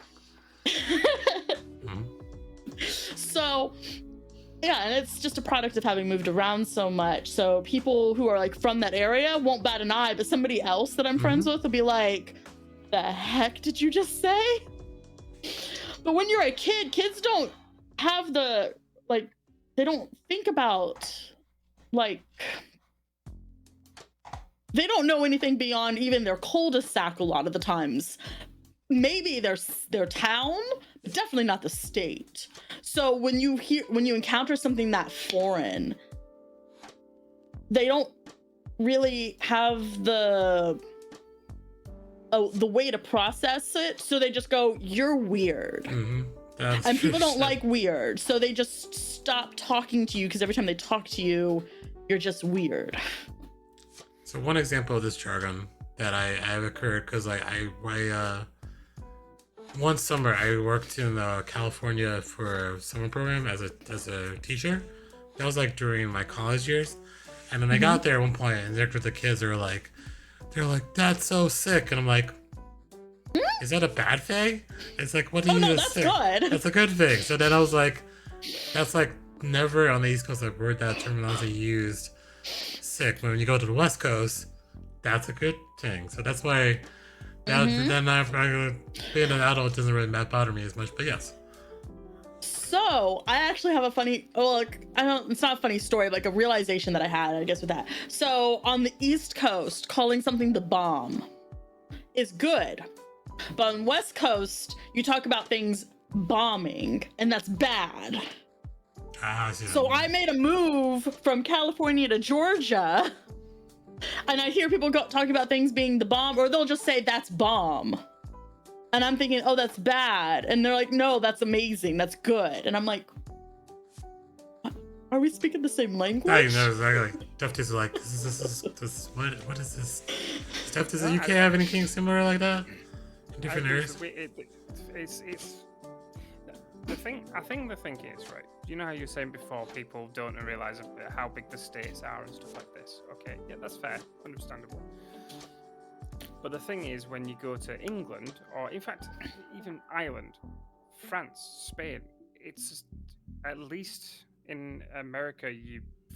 so yeah, and it's just a product of having moved around so much. So people who are like from that area won't bat an eye, but somebody else that I'm friends with will be like, the heck did you just say? But when you're a kid, kids don't have the, like, they don't think about, like, they don't know anything beyond even their cul-de-sac a lot of the times. Maybe their town, but definitely not the state. So when you encounter something that foreign, they don't really have the way to process it. So they just go, "You're weird." And people don't like weird, so they just stop talking to you because every time they talk to you, you're just weird. So one example of this jargon that I have occurred because I one summer I worked in California for a summer program as a teacher. That was like during my college years, and then I got there at one point and there with the kids. They're like, "That's so sick," and I'm like, "Is that a bad thing?" It's like, "What do you mean that's sick?" Good. That's a good thing. So then I was like, "That's like never on the East Coast I've heard that terminology used, sick." But when you go to the West Coast, that's a good thing. So that's why. Then being an adult doesn't really bother me as much, but yes. So I actually have a funny, it's not a funny story, but like a realization that I had, I guess, with that. So on the East Coast, calling something the bomb is good. But on West Coast, you talk about things bombing, and that's bad. So I made a move from California to Georgia, and I hear people talking about things being the bomb, or they'll just say that's bomb. And I'm thinking, oh, that's bad. And they're like, no, that's amazing. That's good. And I'm like, what? Are we speaking the same language? I know, exactly. Deftwerks is like, what is this? Deftwerks is the UK have anything similar like that? In different areas? I think the thing is, right, you know how you were saying before, people don't realize how big the states are and stuff like this. Okay, yeah, that's fair, understandable. But the thing is, when you go to England, or in fact, even Ireland, France, Spain, it's at least in America,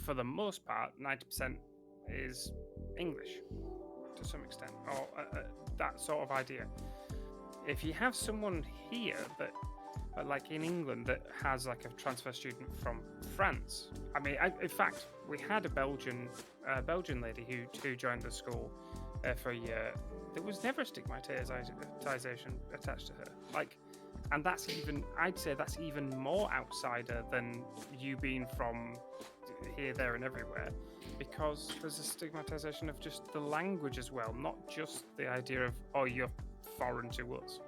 for the most part, 90% is English to some extent, or that sort of idea. If you have someone here that, like in England, that has like a transfer student from France, I mean, in fact, we had a Belgian lady who joined the school for a year. There was never stigmatization attached to her. Like, and that's even, I'd say that's even more outsider than you being from here, there, and everywhere, because there's a stigmatization of just the language as well, not just the idea of, oh, you're foreign to us.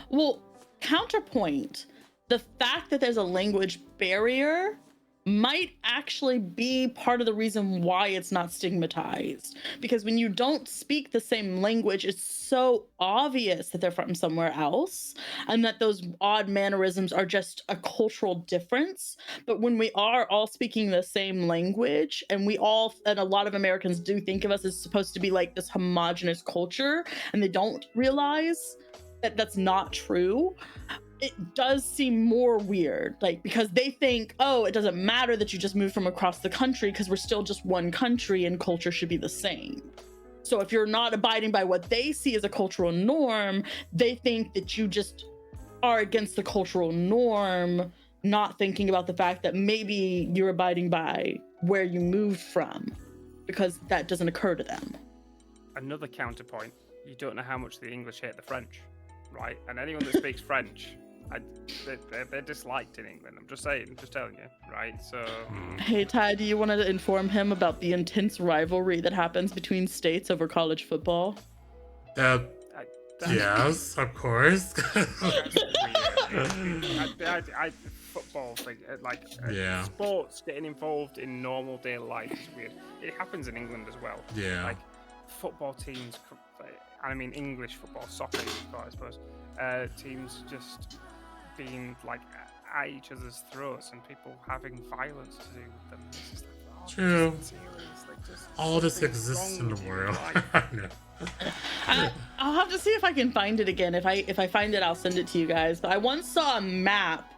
Well, counterpoint, the fact that there's a language barrier might actually be part of the reason why it's not stigmatized. Because when you don't speak the same language, it's so obvious that they're from somewhere else and that those odd mannerisms are just a cultural difference. But when we are all speaking the same language, and a lot of Americans do think of us as supposed to be like this homogenous culture, and they don't realize that that's not true, it does seem more weird, like, because they think, oh, it doesn't matter that you just moved from across the country because we're still just one country and culture should be the same. So if you're not abiding by what they see as a cultural norm, they think that you just are against the cultural norm, not thinking about the fact that maybe you're abiding by where you moved from, because that doesn't occur to them. Another counterpoint you don't know how much the English hate the French, right? And anyone that speaks French, they're disliked in England. I'm just saying, just telling you, right? So. Hey Ty, do you want to inform him about the intense rivalry that happens between states over college football? Yes, of course. Football thing, yeah. Sports getting involved in normal day life is weird. It happens in England as well. Yeah. Like football teams, I mean English football, soccer, I suppose. Teams just being like at each other's throats and people having violence to do with them. It's just like, oh, true. All this exists in the world. No. I'll have to see if I can find it again. If I find it, I'll send it to you guys. But I once saw a map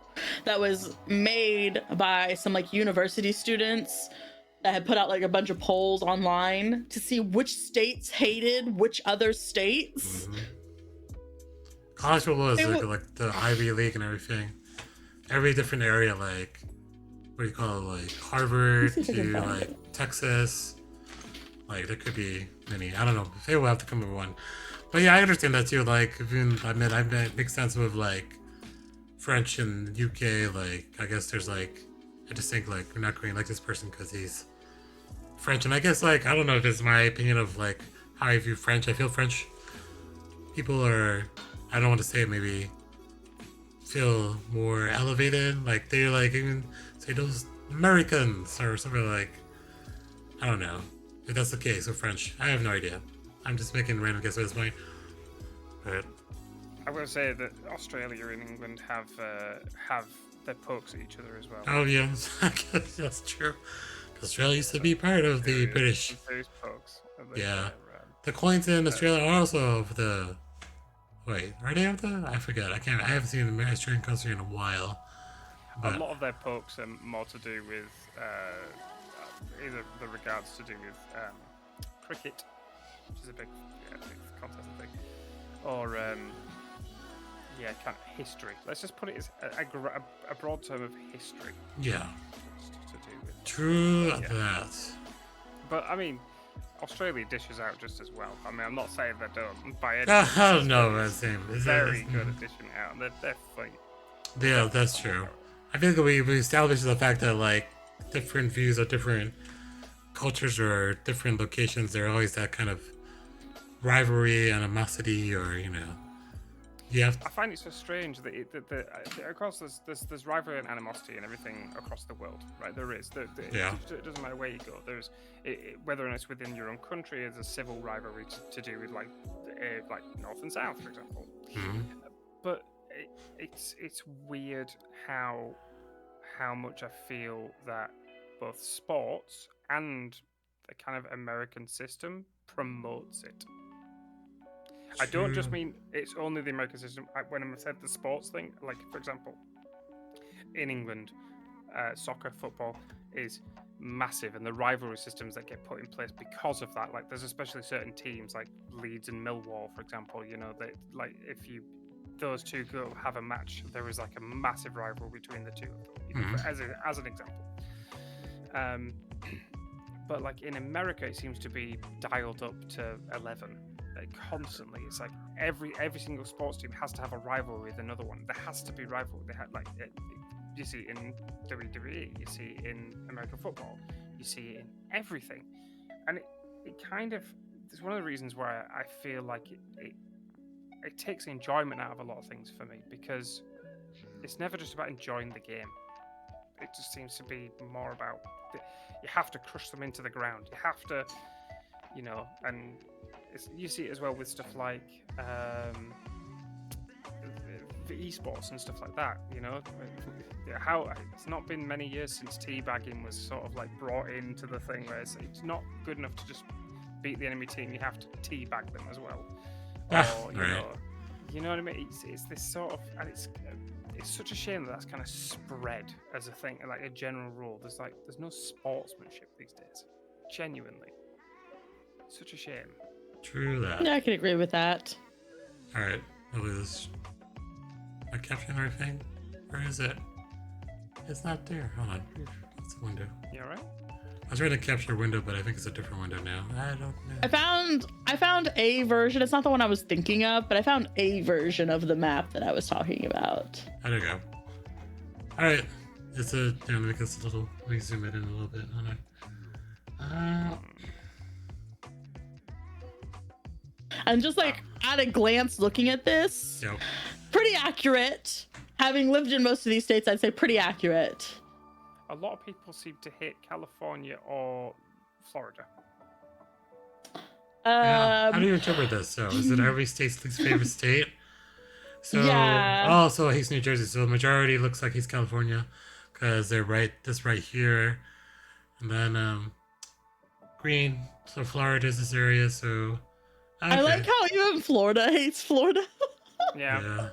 that was made by some like university students that had put out like a bunch of polls online to see which states hated which other states. Mm-hmm. College football is like the Ivy League and everything. Every different area, like what do you call it, like Harvard to like Texas. Like there could be many. I don't know. Faye will have to come up with one. But yeah, I understand that too. Like even I make sense with like French and UK. Like I guess there's like I just think like we're not going to like this person because he's French. And I guess like I don't know if it's my opinion of like how I view French. I feel French people are, I don't want to say it, maybe feel more elevated. Like they're like even say those Americans or something like. I don't know if that's the case with French. I have no idea. I'm just making random guesses at this point. But I will say that Australia and England have their pokes at each other as well. Oh yeah, I guess that's true. Australia used to be part of the British. There's pokes. Yeah, the coins in Australia are also of the. Wait, are they of the? I forget. I haven't seen the Australian country in a while. But a lot of their pokes are more to do with either the regards to do with cricket, which is a big contest thing, or kind of history. Let's just put it as a broad term of history. Yeah. To do with. True that. But I mean, Australia dishes out just as well. I mean, I'm not saying they don't by any means. Oh no, it's very good at dishing it out. They're funny. Yeah, that's true. I feel like we established the fact that like different views of different cultures or different locations, there are always that kind of rivalry, animosity, or I find it so strange that of course there's rivalry and animosity and everything across the world, right? There is. It doesn't matter where you go. There's whether it's within your own country, there's a civil rivalry to do with like North and South, for example. Mm-hmm. But it's weird how much I feel that both sports and the kind of American system promotes it. I don't just mean it's only the American system. When I said the sports thing, like for example, in England, soccer, football is massive, and the rivalry systems that get put in place because of that. Like there's especially certain teams like Leeds and Millwall, for example. That like if those two go have a match, there is like a massive rivalry between the two of them, as an example. But like in America, it seems to be dialed up to 11. Like constantly, it's like every single sports team has to have a rivalry with another one. There has to be rivalry. They had you see it in WWE, you see it in American football, you see it in everything, and it kind of it's one of the reasons why I feel like it takes enjoyment out of a lot of things for me, because it's never just about enjoying the game. It just seems to be more about you have to crush them into the ground. You have to, and you see it as well with stuff like the esports and stuff like that. How it's not been many years since teabagging was sort of like brought into the thing, where it's not good enough to just beat the enemy team. You have to teabag them as well. Or, you know what I mean? It's this sort of, and it's such a shame that's kind of spread as a thing, like a general rule. There's no sportsmanship these days. Genuinely, such a shame. True that. Yeah, I can agree with that. All right, Liz. Am I capturing everything? Where is it? It's not there. Hold on. It's a window. You alright? I was trying to capture a window, but I think it's a different window now. I don't know. I found a version. It's not the one I was thinking of, but I found a version of the map that I was talking about. There you go. All right. It's a. Let me make this a little. Let me zoom it in a little bit. And just like at a glance looking at this, Yep. pretty accurate. Having lived in most of these states, I'd say pretty accurate. A lot of people seem to hit California or Florida. Yeah. How do you interpret this? So, is it every state's least favorite state? So, Yeah. Oh, so he's New Jersey. So the majority looks like he's California, because they're right here, and then green. So Florida is this area. So okay. I like how even Florida hates Florida. Yeah.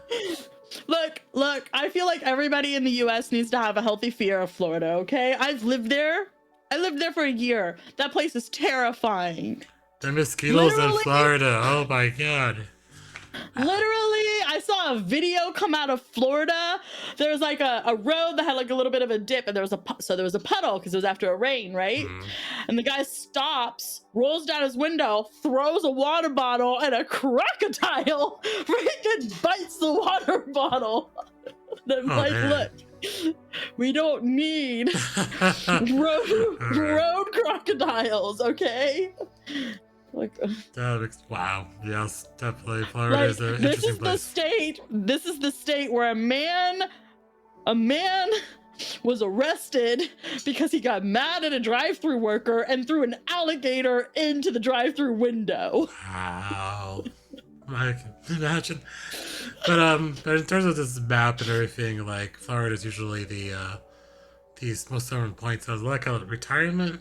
Look, I feel like everybody in the US needs to have a healthy fear of Florida, okay? I've lived there. I lived there for a year. That place is terrifying. The mosquitoes in Literally- Florida. Oh my god. Literally, I saw a video come out of Florida. There was like a road that had like a little bit of a dip, and there was a puddle because it was after a rain, right? And the guy stops, rolls down his window, throws a water bottle, and a crocodile freaking bites the water bottle. And I'm like, man. look, we don't need road crocodiles, okay? Like, Wow. Yes, definitely. Florida is an interesting place. This is the state where a man was arrested because he got mad at a drive-through worker and threw an alligator into the drive-through window. Wow. I can imagine. But in terms of this map and everything, like Florida is usually these most southern points. So it's like a retirement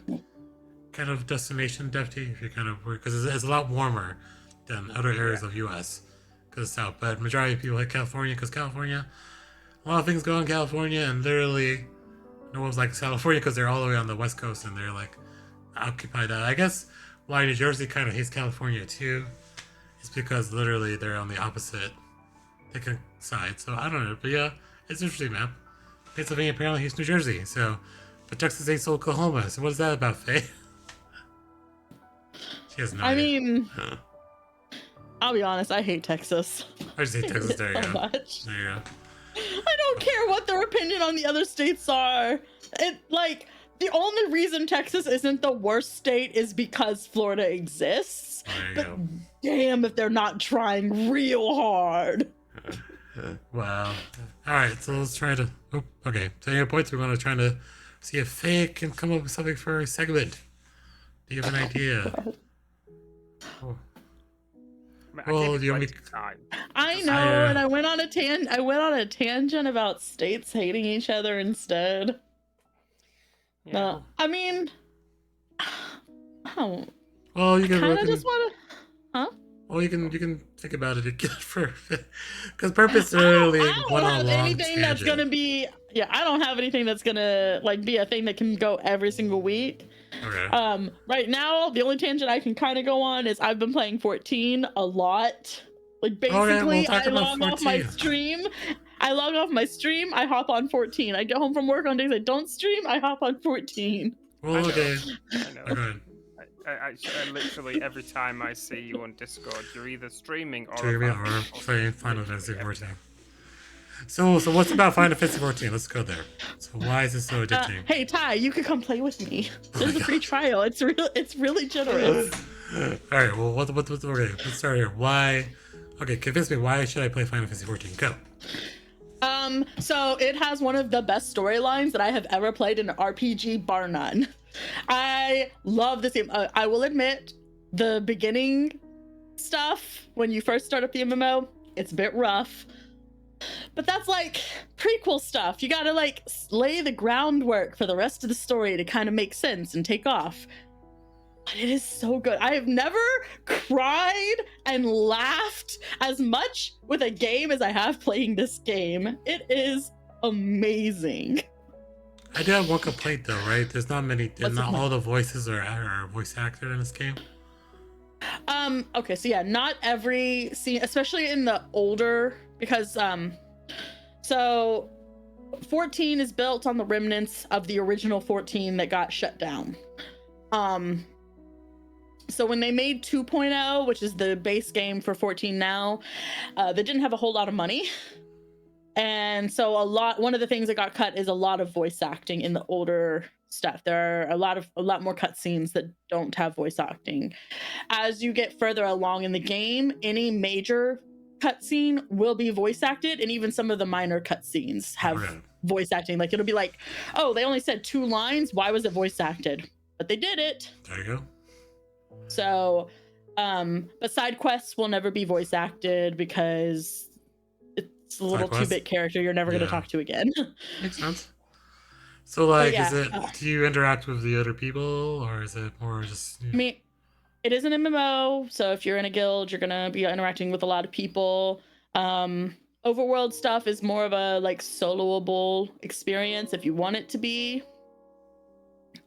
kind of destination, Defty, if you're kind of weird, because it's a lot warmer than other areas of U.S. because it's south. But majority of people like California because California, a lot of things go on in California, and literally no one's like California because they're all the way on the West Coast and they're like occupy that. I guess why New Jersey kind of hates California too is because literally they're on the opposite side. So I don't know, but yeah, it's an interesting map. Pennsylvania apparently hates New Jersey, so but Texas hates Oklahoma. So what is that about, Faye? She has no idea. mean, I'll be honest, I hate Texas. I just hate Texas. There you so go. much. There you go. I don't care what their opinion on the other states are. The only reason Texas isn't the worst state is because Florida exists. There you But go. damn if they're not trying real hard. Wow. All right, so let's try to. Oh, okay. So any points we want to try to see if Faye can come up with something for a segment. Do you have an idea? Oh. Well, you want me? I know, and I went on a tangent about states hating each other instead. Yeah. I mean, Well, you I kind of can. just want to. Huh? Well, you can think about it again for because purposely I don't went on a have long anything that's gonna be. Yeah, I don't have anything that's gonna like be a thing that can go every single week. Okay. Right now, the only tangent I can kind of go on is I've been playing 14 a lot. Like basically, we'll talk I about log off my 14. stream. I log off my stream. I hop on 14. I get home from work on days I don't stream. I hop on 14. Well, okay. I know. Oh, go ahead. I literally every time I see you on Discord, you're either streaming or Playing Final Fantasy 14. So what's about Final Fantasy 14? Let's go there. So why is it so addicting? Hey Ty, you could come play with me. There's a free trial. It's really generous. All right. Well, okay. Let's start here. Why? Okay, convince me. Why should I play Final Fantasy 14? Go. So it has one of the best storylines that I have ever played in an RPG, bar none. I love this game. I will admit, the beginning stuff when you first start up the MMO, it's a bit rough. But that's like prequel stuff. You gotta like lay the groundwork for the rest of the story to kind of make sense and take off. But it is so good. I have never cried and laughed as much with a game as I have playing this game. It is amazing. I do have one complaint though, right? There's not many, not all the voices are voice acted in this game. Okay, so yeah, not every scene, especially in the older, because so 14 is built on the remnants of the original 14 that got shut down. So when they made 2.0, which is the base game for 14 now, they didn't have a whole lot of money. And so one of the things that got cut is a lot of voice acting in the older stuff. There are a lot more cutscenes that don't have voice acting. As you get further along in the game, any major cutscene will be voice acted, and even some of the minor cutscenes have voice acting. Like it'll be like, oh, they only said 2 lines. Why was it voice acted? But they did it. There you go. So, but side quests will never be voice acted because it's a little 2-bit character you're never going to talk to again. Makes sense. So, like, do you interact with the other people, or is it more just... I mean, it is an MMO, so if you're in a guild, you're going to be interacting with a lot of people. Overworld stuff is more of a, like, soloable experience if you want it to be.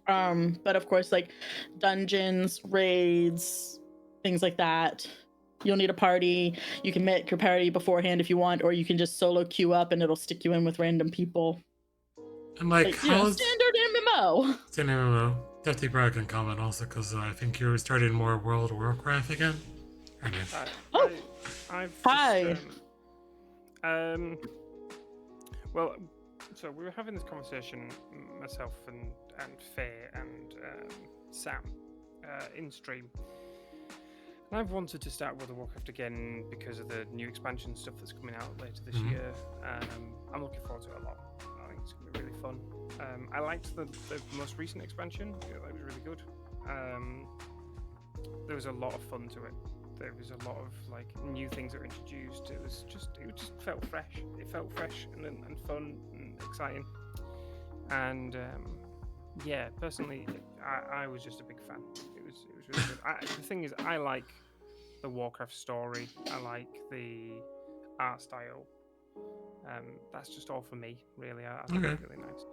But of course, like, dungeons, raids, things like that, you'll need a party. You can make your party beforehand if you want, or you can just solo queue up and it'll stick you in with random people. And like standard MMO. Standard MMO. Definitely probably can comment also, because I think you're starting more World of Warcraft again. Hi. Well, so we were having this conversation, myself and Faye and Sam, in stream. And I've wanted to start World of Warcraft again because of the new expansion stuff that's coming out later this year. I'm looking forward to it a lot. I think it's going to be really fun. I liked the most recent expansion. It was really good. There was a lot of fun to it. There was a lot of like new things that were introduced. It just felt fresh. It felt fresh and fun and exciting. And yeah, personally, I was just a big fan. It was really good. The thing is, I like the Warcraft story. I like the art style. That's just all for me, really. I think it's really nice.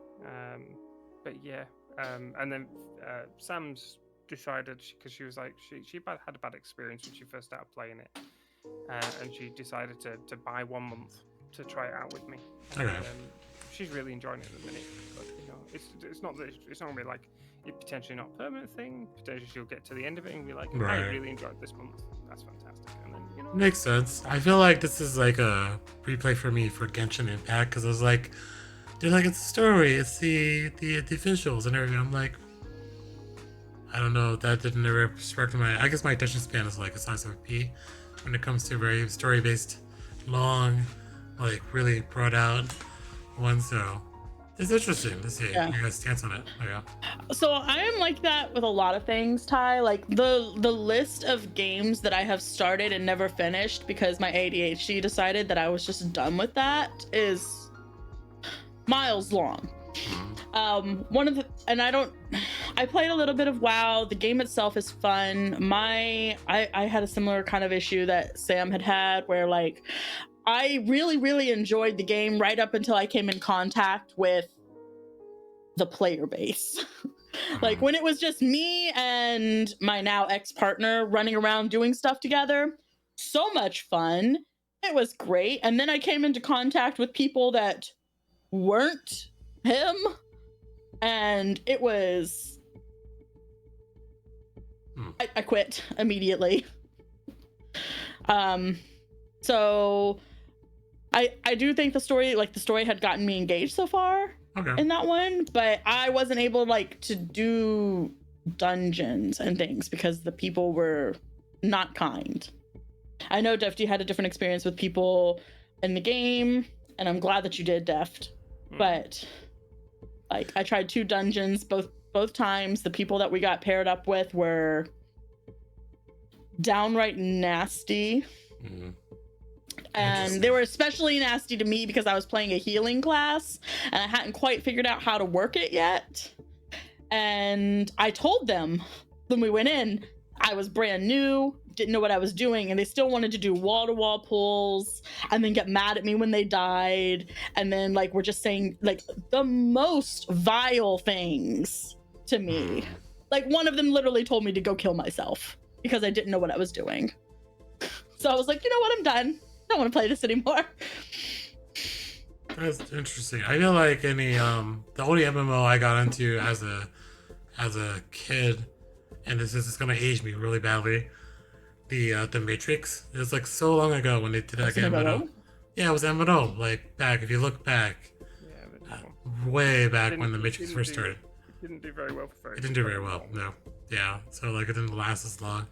But yeah, and then Sam's decided, because she was like, she had a bad experience when she first started playing it, and she decided to buy 1 month to try it out with me. She's really enjoying it at the minute, but you know, it's not gonna be like potentially not a permanent thing. Potentially she'll get to the end of it and be like, I really enjoyed this month. That's fantastic. And then, you know, makes sense. I feel like this is like a replay for me for Genshin Impact, because I was like, dude, like, it's a story, it's the visuals and everything. I'm like, I don't know, that didn't ever spark my... I guess my attention span is like a size of a pea when it comes to very story-based, long, like, really brought out ones, so it's interesting to see your guys' stance on it. So I am like that with a lot of things, Ty. Like, the list of games that I have started and never finished because my ADHD decided that I was just done with that is miles long. I played a little bit of WoW. The game itself is fun. I had a similar kind of issue that Sam had where, like, I really, really enjoyed the game right up until I came in contact with the player base. Like, when it was just me and my now ex-partner running around doing stuff together, so much fun. It was great. And then I came into contact with people that weren't him, and it was... I quit immediately. So I do think the story had gotten me engaged so far in that one, but I wasn't able to do dungeons and things because the people were not kind. I know, Deft, you had a different experience with people in the game, and I'm glad that you did, Deft. But like, I tried 2 dungeons both times. The people that we got paired up with were downright nasty. And they were especially nasty to me because I was playing a healing class and I hadn't quite figured out how to work it yet. And I told them when we went in, I was brand new, didn't know what I was doing, and they still wanted to do wall-to-wall pulls and then get mad at me when they died, and then were just saying the most vile things to me. One of them literally told me to go kill myself because I didn't know what I was doing. So I was like, you know what, I'm done. I don't want to play this anymore. That's interesting. I feel like the only MMO I got into as a kid, and this is gonna age me really badly. The Matrix. It was like so long ago when they did that game. Yeah, it was MMO. Like back, if you look back, way back when the Matrix first started. It didn't do very well for It didn't do very well. No. Yeah. So like it didn't last as long.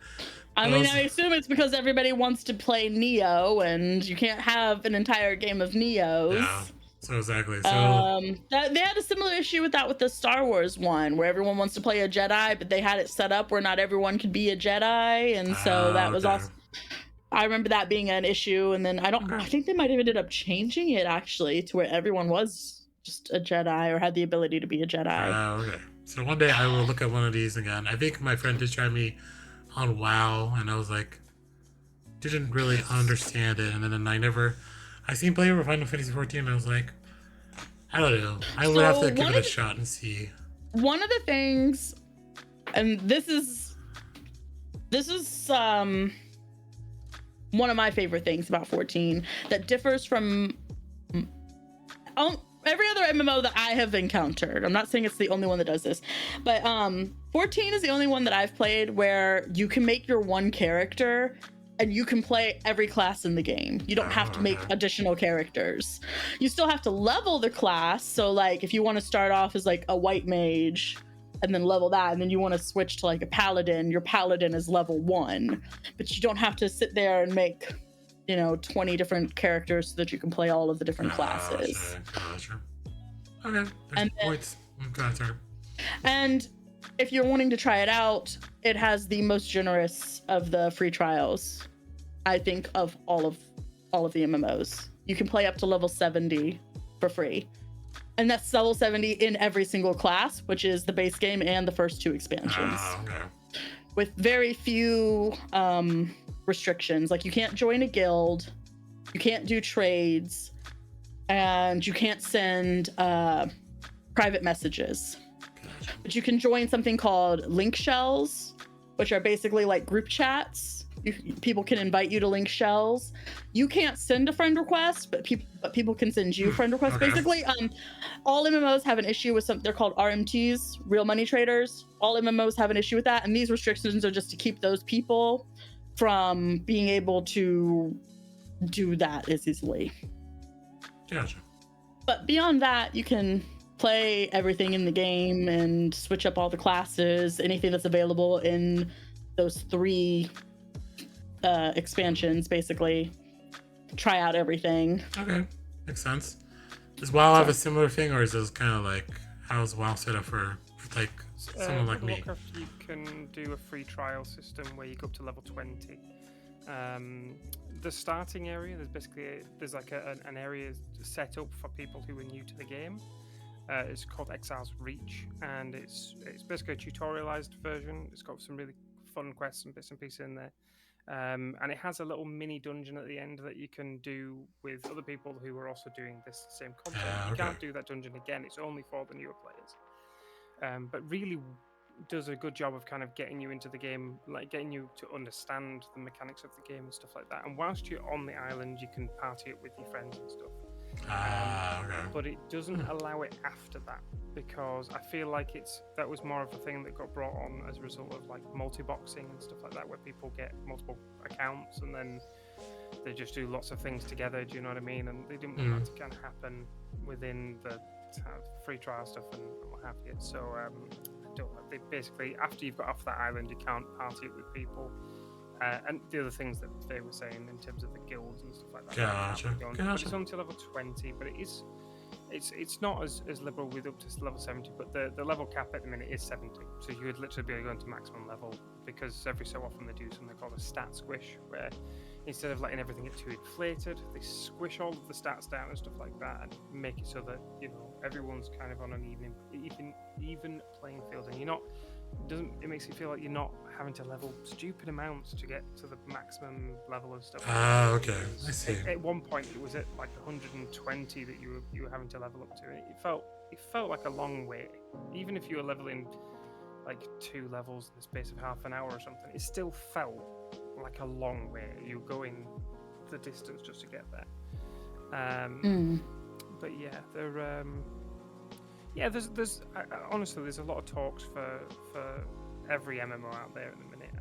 I mean, I assume it's because everybody wants to play Neo, and you can't have an entire game of Neos. Yeah. So exactly. So they had a similar issue with that with the Star Wars one, where everyone wants to play a Jedi, but they had it set up where not everyone could be a Jedi, and so that was also. I remember that being an issue, and then I think they might have ended up changing it actually to where everyone was just a Jedi or had the ability to be a Jedi. Okay. So one day I will look at one of these again. I think my friend did try me on WoW, and I was like, didn't really understand it, and then I seen play over Final Fantasy 14, and I was like, I don't know. I would have to give it a shot and see. One of the things, and this is one of my favorite things about 14 that differs from every other MMO that I have encountered. I'm not saying it's the only one that does this, but 14 is the only one that I've played where you can make your one character and you can play every class in the game. You don't have to make additional characters. You still have to level the class. So like if you want to start off as like a white mage and then level that, and then you want to switch to like a paladin, your paladin is level 1, but you don't have to sit there and make 20 different characters so that you can play all of the different classes. Okay. And points. And if you're wanting to try it out, it has the most generous of the free trials, I think, of all of the MMOs. You can play up to level 70 for free. And that's level 70 in every single class, which is the base game and the first 2 expansions. With very few restrictions. Like you can't join a guild, you can't do trades, and you can't send private messages. But you can join something called link shells, which are basically like group chats. People can invite you to link shells. You can't send a friend request, but people can send you friend requests. Basically, all MMOs have an issue with they're called RMTs, real money traders. All MMOs have an issue with that, and these restrictions are just to keep those people from being able to do that as easily. Gotcha. But beyond that, you can play everything in the game and switch up all the classes, anything that's available in those 3 expansions, basically. Try out everything. Okay, makes sense. Does WoW have a similar thing, or is this kind of like, how's WoW set up for like someone like me? Warcraft, you can do a free trial system where you go up to level 20. The starting area, there's like an area set up for people who are new to the game. It's called Exile's Reach, and it's basically a tutorialized version. It's got some really fun quests and bits and pieces in there. And it has a little mini dungeon at the end that you can do with other people who are also doing this same content. You can't do that dungeon again, it's only for the newer players. But really does a good job of kind of getting you into the game, like getting you to understand the mechanics of the game and stuff like that. And whilst you're on the island, you can party it with your friends and stuff. But it doesn't allow it after that, because I feel like that was more of a thing that got brought on as a result of like multi-boxing and stuff like that, where people get multiple accounts and then they just do lots of things together, do you know what I mean? And they didn't want that to kind of happen within the free trial stuff and what have you. So they basically, after you've got off that island, you can't party it with people. And the other things that they were saying in terms of the guilds and stuff like that. Gotcha. But it's only to level 20, but it's not as liberal with up to level 70, but the level cap at the minute is 70. So you would literally be going to maximum level, because every so often they do something called a stat squish, where instead of letting everything get too inflated, they squish all of the stats down and stuff like that, and make it so that everyone's kind of on an even playing field, and it makes you feel like you're not having to level stupid amounts to get to the maximum level of stuff. Okay, I see. At one point, it was at like 120 that you were having to level up to. It felt like a long way. Even if you were leveling like 2 levels in the space of half an hour or something, it still felt like a long way. You were going the distance just to get there. but yeah, there's honestly there's a lot of talks for every MMO out there at the minute.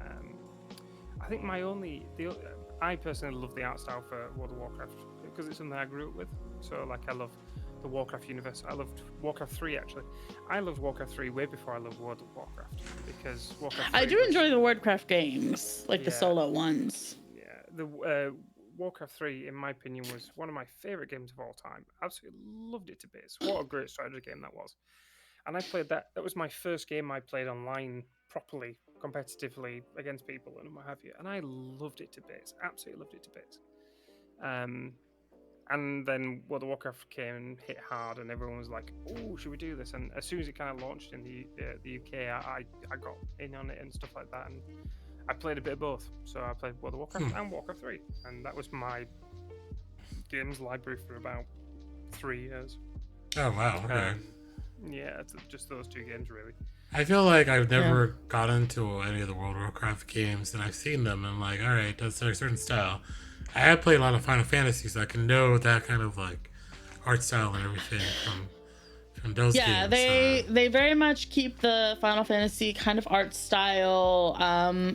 I think I personally love the art style for World of Warcraft because it's something I grew up with. So like I love the Warcraft universe. I loved Warcraft 3 actually. I loved Warcraft 3 way before I loved World of Warcraft because Warcraft 3 I do enjoy the Warcraft games, like the solo ones. Yeah, the Warcraft 3, in my opinion, was one of my favorite games of all time. Absolutely loved it to bits. What a great strategy game that was. And I played that. That was my first game I played online properly, competitively against people and what have you. And I loved it to bits. Absolutely loved it to bits. And then World of Warcraft came and hit hard, and everyone was like, "Oh, should we do this?" And as soon as it kind of launched in the UK, I got in on it and stuff like that. And I played a bit of both. So I played World of Warcraft and Warcraft 3, and that was my games library for about 3 years. Oh wow! Okay. Yeah, it's just those two games really. I feel like I've never got into any of the World of Warcraft games, and I've seen them, and I'm like, all right, that's a certain style. I have played a lot of Final Fantasy, so I can know that kind of like art style and everything from those games. Yeah, they very much keep the Final Fantasy kind of art style.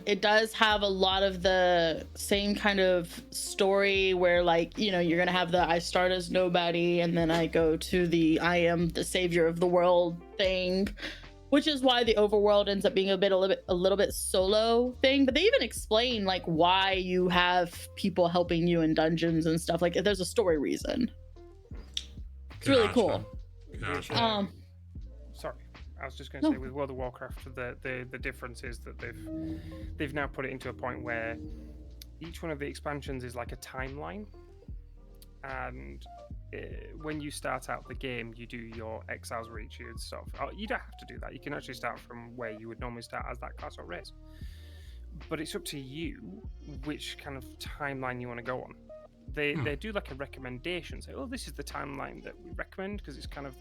It does have a lot of the same kind of story where, like, you know, you're gonna have the I start as nobody and then I go to the I am the savior of the world thing, which is why the overworld ends up being a little bit solo thing. But they even explain like why you have people helping you in dungeons and stuff. Like there's a story reason. It's really cool. Gotcha. Sorry, I was just going to say with World of Warcraft, the difference is that they've now put it into a point where each one of the expansions is like a timeline, and when you start out the game, you do your Exiles Reach and stuff. You don't have to do that. You can actually start from where you would normally start as that class or race. But it's up to you which kind of timeline you want to go on. They do like a recommendation, say, oh, this is the timeline that we recommend because it's kind of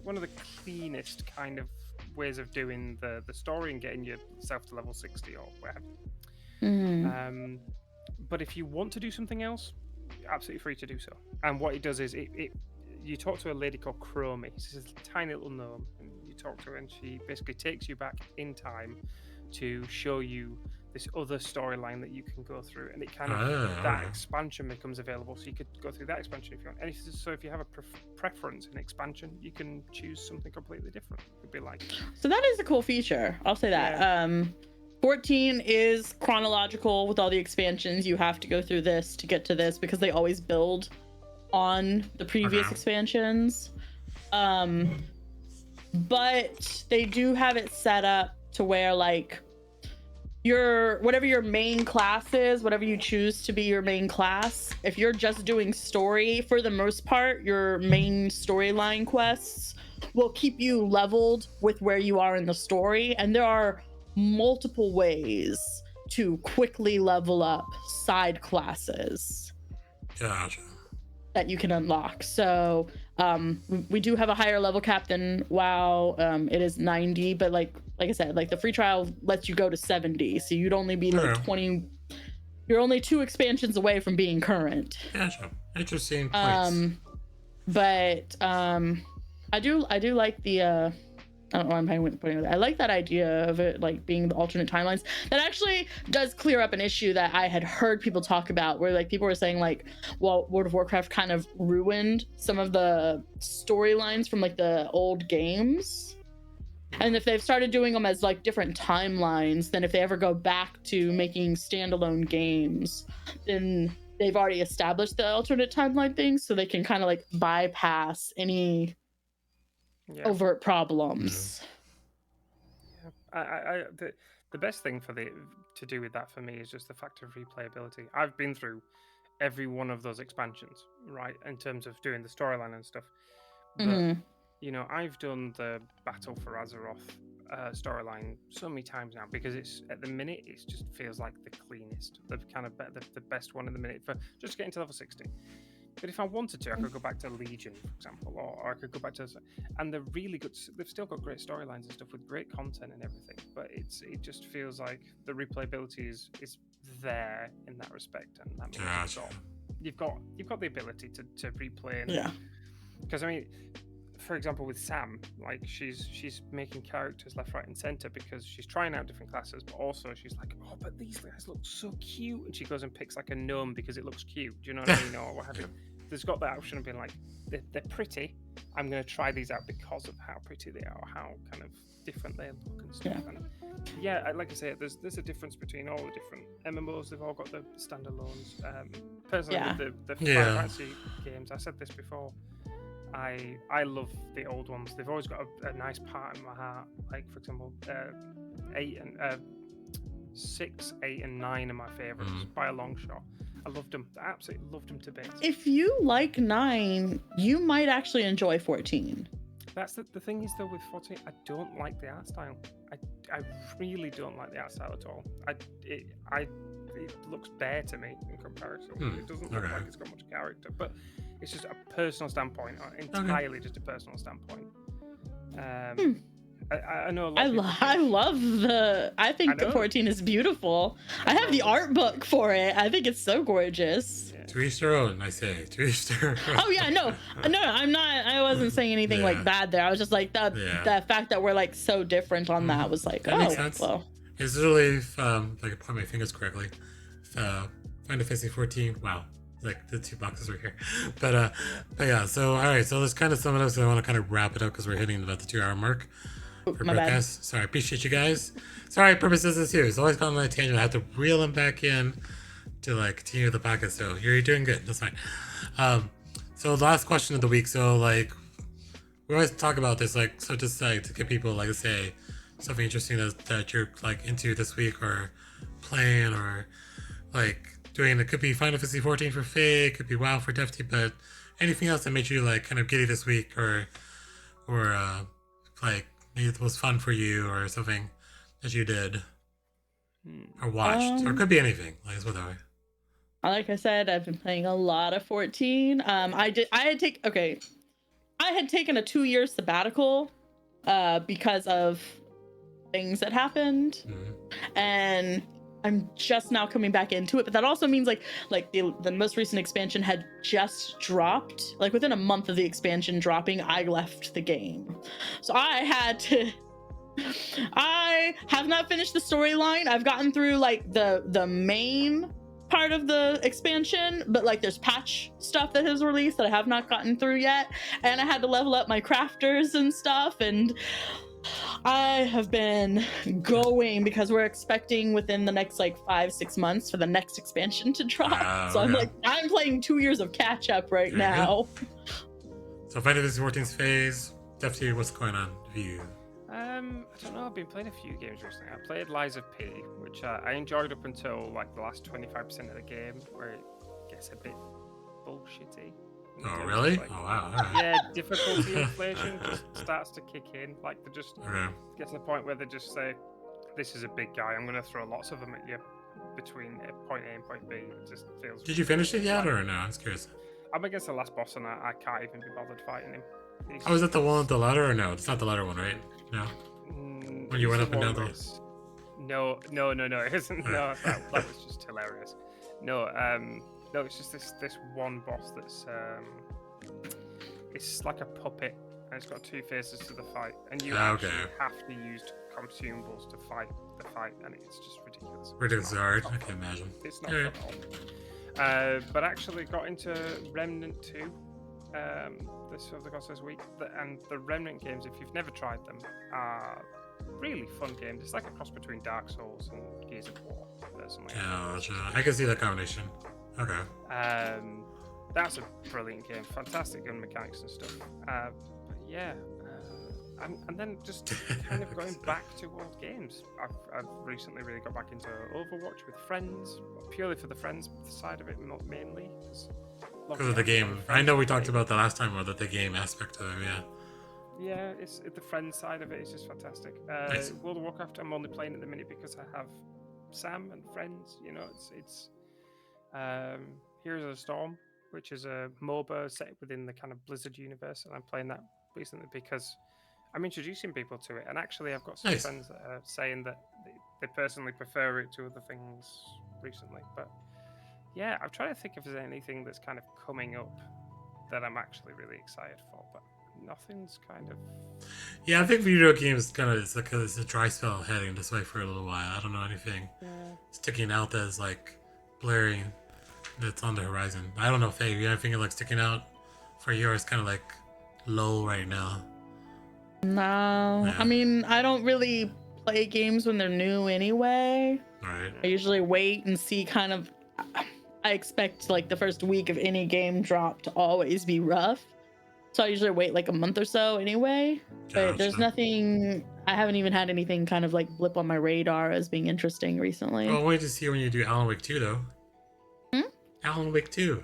one of the cleanest kind of ways of doing the story and getting yourself to level 60 or whatever. But if you want to do something else, you're absolutely free to do so. And what it does is you talk to a lady called Chromie. She's a tiny little gnome, and you talk to her, and she basically takes you back in time to show you this other storyline that you can go through, and it kind of that expansion becomes available, so you could go through that expansion if you want. And if you have a preference in expansion, you can choose something completely different. It could be like. So that is a cool feature. I'll say that. Yeah. 14 is chronological with all the expansions. You have to go through this to get to this because they always build on the previous expansions. But they do have it set up to where like whatever your main class is, whatever you choose to be your main class, if you're just doing story, for the most part, your main storyline quests will keep you leveled with where you are in the story. And there are multiple ways to quickly level up side classes that you can unlock. So we do have a higher level cap than WoW. It is 90, but like I said, like the free trial lets you go to 70, so you'd only be like 20. You're only 2 expansions away from being current. Gotcha. Interesting place. But I do like the I don't know why I'm putting it. I like that idea of it like being the alternate timelines. That actually does clear up an issue that I had heard people talk about, where like people were saying like, well, World of Warcraft kind of ruined some of the storylines from like the old games. And if they've started doing them as like different timelines, then if they ever go back to making standalone games, then they've already established the alternate timeline thing, so they can kind of like bypass any overt problems. The best thing to do with that for me is just the fact of replayability. I've been through every one of those expansions, right, in terms of doing the storyline and stuff. But you know, I've done the Battle for Azeroth storyline so many times now because it's at the minute it just feels like the cleanest, the kind of the best one at the minute for just getting to level 60. But if I wanted to, I could go back to Legion, for example, or I could go back to, and they're really good. They've still got great storylines and stuff with great content and everything. But it just feels like the replayability is there in that respect, and that means you've got the ability to replay and because I mean, for example, with Sam, like she's making characters left, right, and center because she's trying out different classes, but also she's like, oh, but these guys look so cute, and she goes and picks like a gnome because it looks cute. Do you know what I mean, or what have you? There's got that option of being like, they're pretty. I'm going to try these out because of how pretty they are, how kind of different they look and stuff. Yeah. And yeah, like I say, there's a difference between all the different MMOs. They've all got the standalones. Personally, with the Final Fantasy games, I said this before. I love the old ones. They've always got a nice part in my heart. Like for example, 6, 8, and 9 are my favorites by a long shot. I loved them. I absolutely loved them to bits. If you like 9, you might actually enjoy 14. That's the thing is though with 14, I don't like the art style. I really don't like the art style at all. It looks bare to me in comparison. It doesn't look like it's got much character, but it's just a personal standpoint, entirely just a personal standpoint. I know a lot I love I think the 14 is beautiful. I have the art book for it. I think it's so gorgeous. To each their own, I say. To each their own. Oh yeah, no, I'm not. I wasn't saying anything like bad there. I was just like the fact that we're like so different on that was like, that makes sense. Well. It's really like I point my fingers correctly. Final Fantasy 14. Wow, like the 2 boxes right here. But yeah. So all right. So let's kind of sum it up. So I want to kind of wrap it up because we're hitting about the 2-hour mark. My bad. Sorry, I appreciate you guys. Sorry, purposes is here. It's always gone on a tangent. I have to reel him back in to like continue the podcast. So you're doing good. That's fine. So the last question of the week. So like we always talk about this. Like so, just like to give people like say something interesting that you're like into this week or playing or like doing. It could be Final Fantasy 14 for Faye. It could be WoW for Defty. But anything else that made you like kind of giddy this week or like. Maybe it was fun for you or something that you did or watched or it could be anything whatever. Like I said, I've been playing a lot of 14. I had taken a 2-year sabbatical because of things that happened and I'm just now coming back into it, but that also means like the most recent expansion had just dropped. Like within a month of the expansion dropping, I left the game. So I have not finished the storyline. I've gotten through like the main part of the expansion, but like there's patch stuff that has released that I have not gotten through yet. And I had to level up my crafters and stuff, and I have been going because we're expecting within the next like 5-6 months for the next expansion to drop. So I'm playing 2 years of catch up right now. So Final Fantasy 14's phase. Defty, what's going on with you? I don't know. I've been playing a few games recently. I played Lies of P, which I enjoyed up until like the last 25% of the game, where it gets a bit bullshitty. Oh really? Like, oh wow! Right. Yeah, difficulty inflation just starts to kick in. Like they just get to the point where they just say, "This is a big guy. I'm going to throw lots of them at you between point A and point B." It just feels. Did you finish it yet, or no? I'm just curious. I'm against the last boss, and I can't even be bothered fighting him. Oh, is that the one with the ladder, or no? It's not the ladder one, right? No. When you went up and down the. No, it isn't. No, that was just hilarious. No, it's just this one boss that's it's like a puppet and it's got 2 faces to the fight, and you actually have to use consumables to fight the fight, and it's just ridiculous. Ridiculous hard, I can imagine. It's not fun at all. But actually got into Remnant 2 this over the course of this week, and the Remnant games, if you've never tried them, are really fun games. It's like a cross between Dark Souls and Gears of War, personally. I can see that combination. Okay. That's a brilliant game. Fantastic gun mechanics and stuff. But yeah, and then just kind of going back to old games. I've recently really got back into Overwatch with friends, purely for the friends side of it, not mainly. Because of the game. I know we talked about the last time about the game aspect of it, Yeah, it's the friends side of it is just fantastic. Nice. World of Warcraft, I'm only playing at the minute because I have Sam and friends. You know, it's Heroes of the Storm, which is a MOBA set within the kind of Blizzard universe, and I'm playing that recently because I'm introducing people to it. And actually, I've got some friends that are saying that they personally prefer it to other things recently. But yeah, I'm trying to think if there's anything that's kind of coming up that I'm actually really excited for, but nothing's kind of. Yeah, I think video games kind of it's a dry spell heading this way for a little while. I don't know anything sticking out that is like blaring that's on the horizon. I don't know, Faye, you have anything like sticking out for you, or it's kind of like low right now? No, Yeah. I mean, I don't really play games when they're new anyway. Right. I usually wait and see kind of. I expect like the first week of any game drop to always be rough. So I usually wait like a month or so anyway. But there's nothing, I haven't even had anything kind of like blip on my radar as being interesting recently. Well, I'll wait to see when you do Alan Wake 2, though. Alan Wake 2.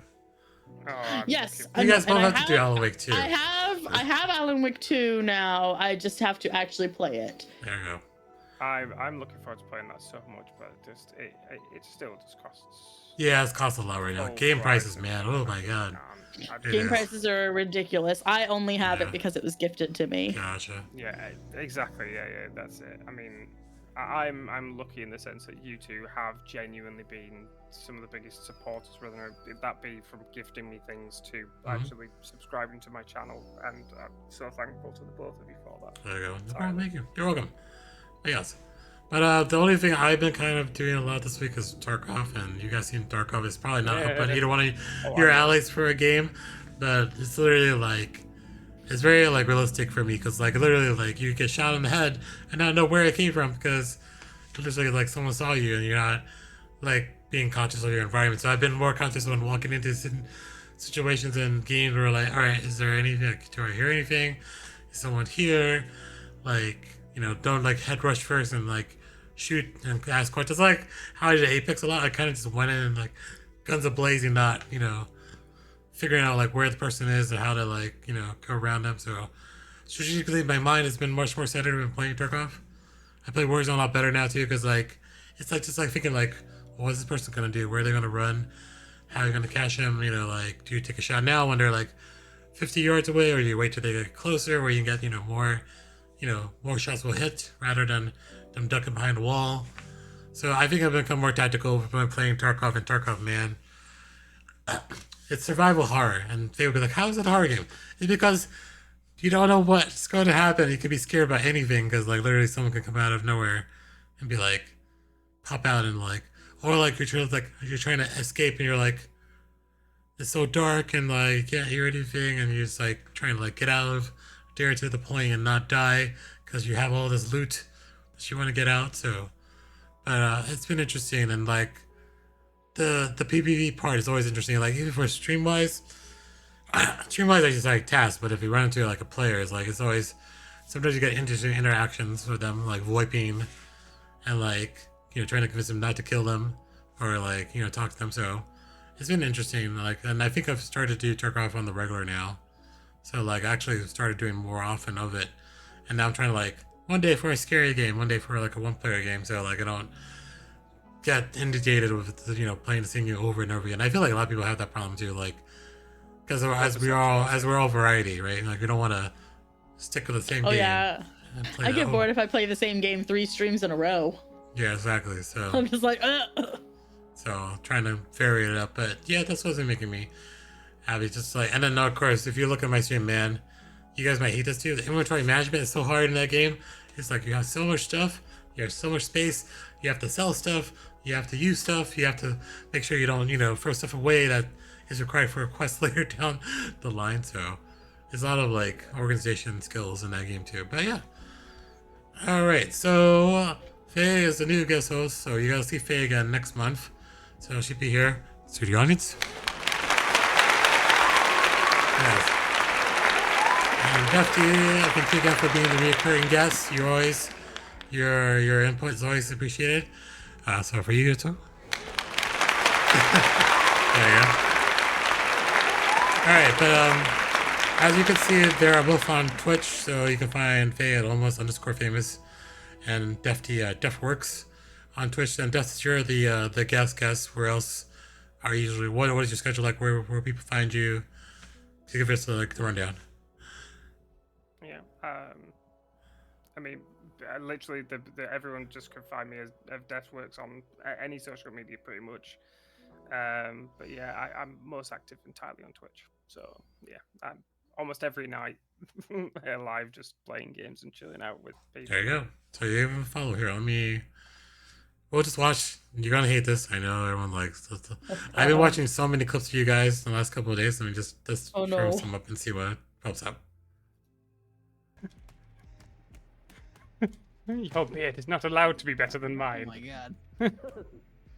Oh, yes. You guys both have to do Alan Wake 2. I have Alan Wake 2 now. I just have to actually play it. There you go. I'm looking forward to playing that so much, but it still just costs. Yeah, it costs a lot right now. Game prices, man. Oh my god. Game prices are ridiculous. I only have it because it was gifted to me. Gotcha. Yeah, exactly. Yeah, that's it. I mean, I'm lucky in the sense that you two have genuinely been some of the biggest supporters, whether that be from gifting me things to actually subscribing to my channel, and I'm so thankful to the both of you for that. There you go. No problem, thank you. You're welcome. But yes. But the only thing I've been kind of doing a lot this week is Tarkov, and you guys seen Tarkov is probably not up on either one of your alleys for a game, but it's literally like, it's very like realistic for me, because like literally like you get shot in the head and not know where it came from, because it's like someone saw you and you're not like being conscious of your environment. So I've been more conscious when walking into situations in games where like, all right, is there anything, like, do I hear anything? Is someone here? Like, you know, don't like head rush first and like shoot and ask questions. Like how I did Apex a lot, I kind of just went in and like guns a-blazing, not, you know, figuring out like where the person is and how to like, you know, go around them. So strategically my mind has been much more centered when playing Tarkov. I play Warzone a lot better now too, because like it's like just like thinking like, what's this person gonna do? Where are they gonna run? How are you gonna catch them? You know, like, do you take a shot now when they're like 50 yards away, or do you wait till they get closer where you can get, you know, more shots will hit rather than them ducking behind a wall. So I think I've become more tactical when playing Tarkov, and Tarkov, man, it's survival horror. And they would be like, how is it a horror game? It's because you don't know what's going to happen. You could be scared about anything, because like literally someone could come out of nowhere and be like, pop out and like, or like you're trying to escape and you're like, it's so dark and like you can't hear anything, and you're just like trying to like get out of there to the plane and not die because you have all this loot that you want to get out. So but it's been interesting, and like the PPP part is always interesting. Like even for stream wise I just like tasks, but if you run into like a player, it's like, it's always, sometimes you get interesting interactions with them, like VoIPing and like, you know, trying to convince them not to kill them, or like, you know, talk to them. So it's been interesting. Like, and I think I've started to do Tarkov on the regular now. So like I actually started doing more often of it, and now I'm trying to like one day for a scary game, one day for like a one-player game, so like I don't get inundated with, you know, playing the same game over and over again. I feel like a lot of people have that problem too, like because as we're all variety, right? Like we don't want to stick with the same game. Yeah, I get bored if I play the same game 3 streams in a row. Yeah, exactly. So I'm just like, so trying to vary it up, but yeah, that's what's been making me happy. Just like, and then of course, if you look at my stream, man, you guys might hate this too. The inventory management is so hard in that game. It's like you have so much stuff, you have so much space, you have to sell stuff, you have to use stuff, you have to make sure you don't, you know, throw stuff away that is required for a quest later down the line. So there's a lot of like organization skills in that game too. But yeah. All right, so Faye is the new guest host, so you gotta see Faye again next month. So she'll be here. Studio audience. Yes. And Defty, I thank you again for being the recurring guest. You're always, your input is always appreciated. So for you too. There you go. All right, but as you can see, they are both on Twitch, so you can find Faye at almost_famous and Defty at Deftwerks on Twitch. And Deft, you're the guest. Where else are you usually? What is your schedule like? Where people find you? To give us like the rundown. Yeah, I mean, literally, everyone just can find me as Deftworks on any social media, pretty much. But yeah, I'm most active entirely on Twitch. So yeah, I'm almost every night live, just playing games and chilling out with people. There you go. So you even follow here. We'll just watch. You're gonna hate this. I know everyone likes this. I've been watching so many clips of you guys in the last couple of days. Let me just throw some up and see what pops up. Your beard is not allowed to be better than mine. Oh my god.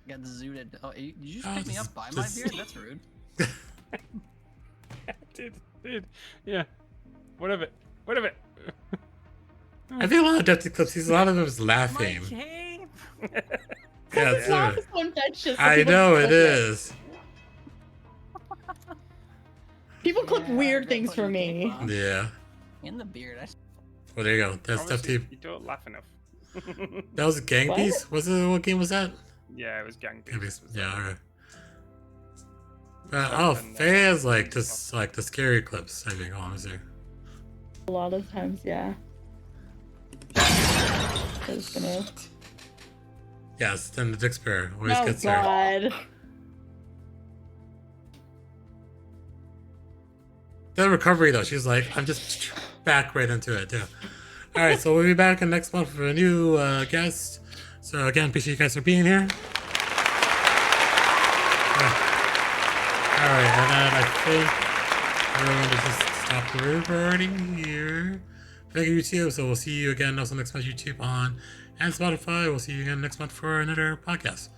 Got zooted. Oh, did you just pick me up by my beard? That's rude. Did. Yeah. What of it? What of it? I think a lot of Deftwerks clips. A lot of them is laughing. My cape. Yeah, it's Laugh is so infectious. I know it is. People clip weird things for me. Yeah. In the beard. Well, there you go. That's Obviously, you don't laugh enough. That was Gang What? Beast? What game was that? Yeah, it was Gang Gang Beasts. Beast. Yeah, alright. Faye is like just like the scary clips, I think, honestly. A lot of times, yeah. Just gonna... Yes, then the Dick Spare always Oh gets there. god. The recovery though, she's like, I'm just back right into it, yeah. Alright, so we'll be back in next month for a new guest. So again, appreciate you guys for being here. Alright, and then I think we're going to just stop the recording here. Thank you, YouTube. So we'll see you again also next month, YouTube on and Spotify. We'll see you again next month for another podcast.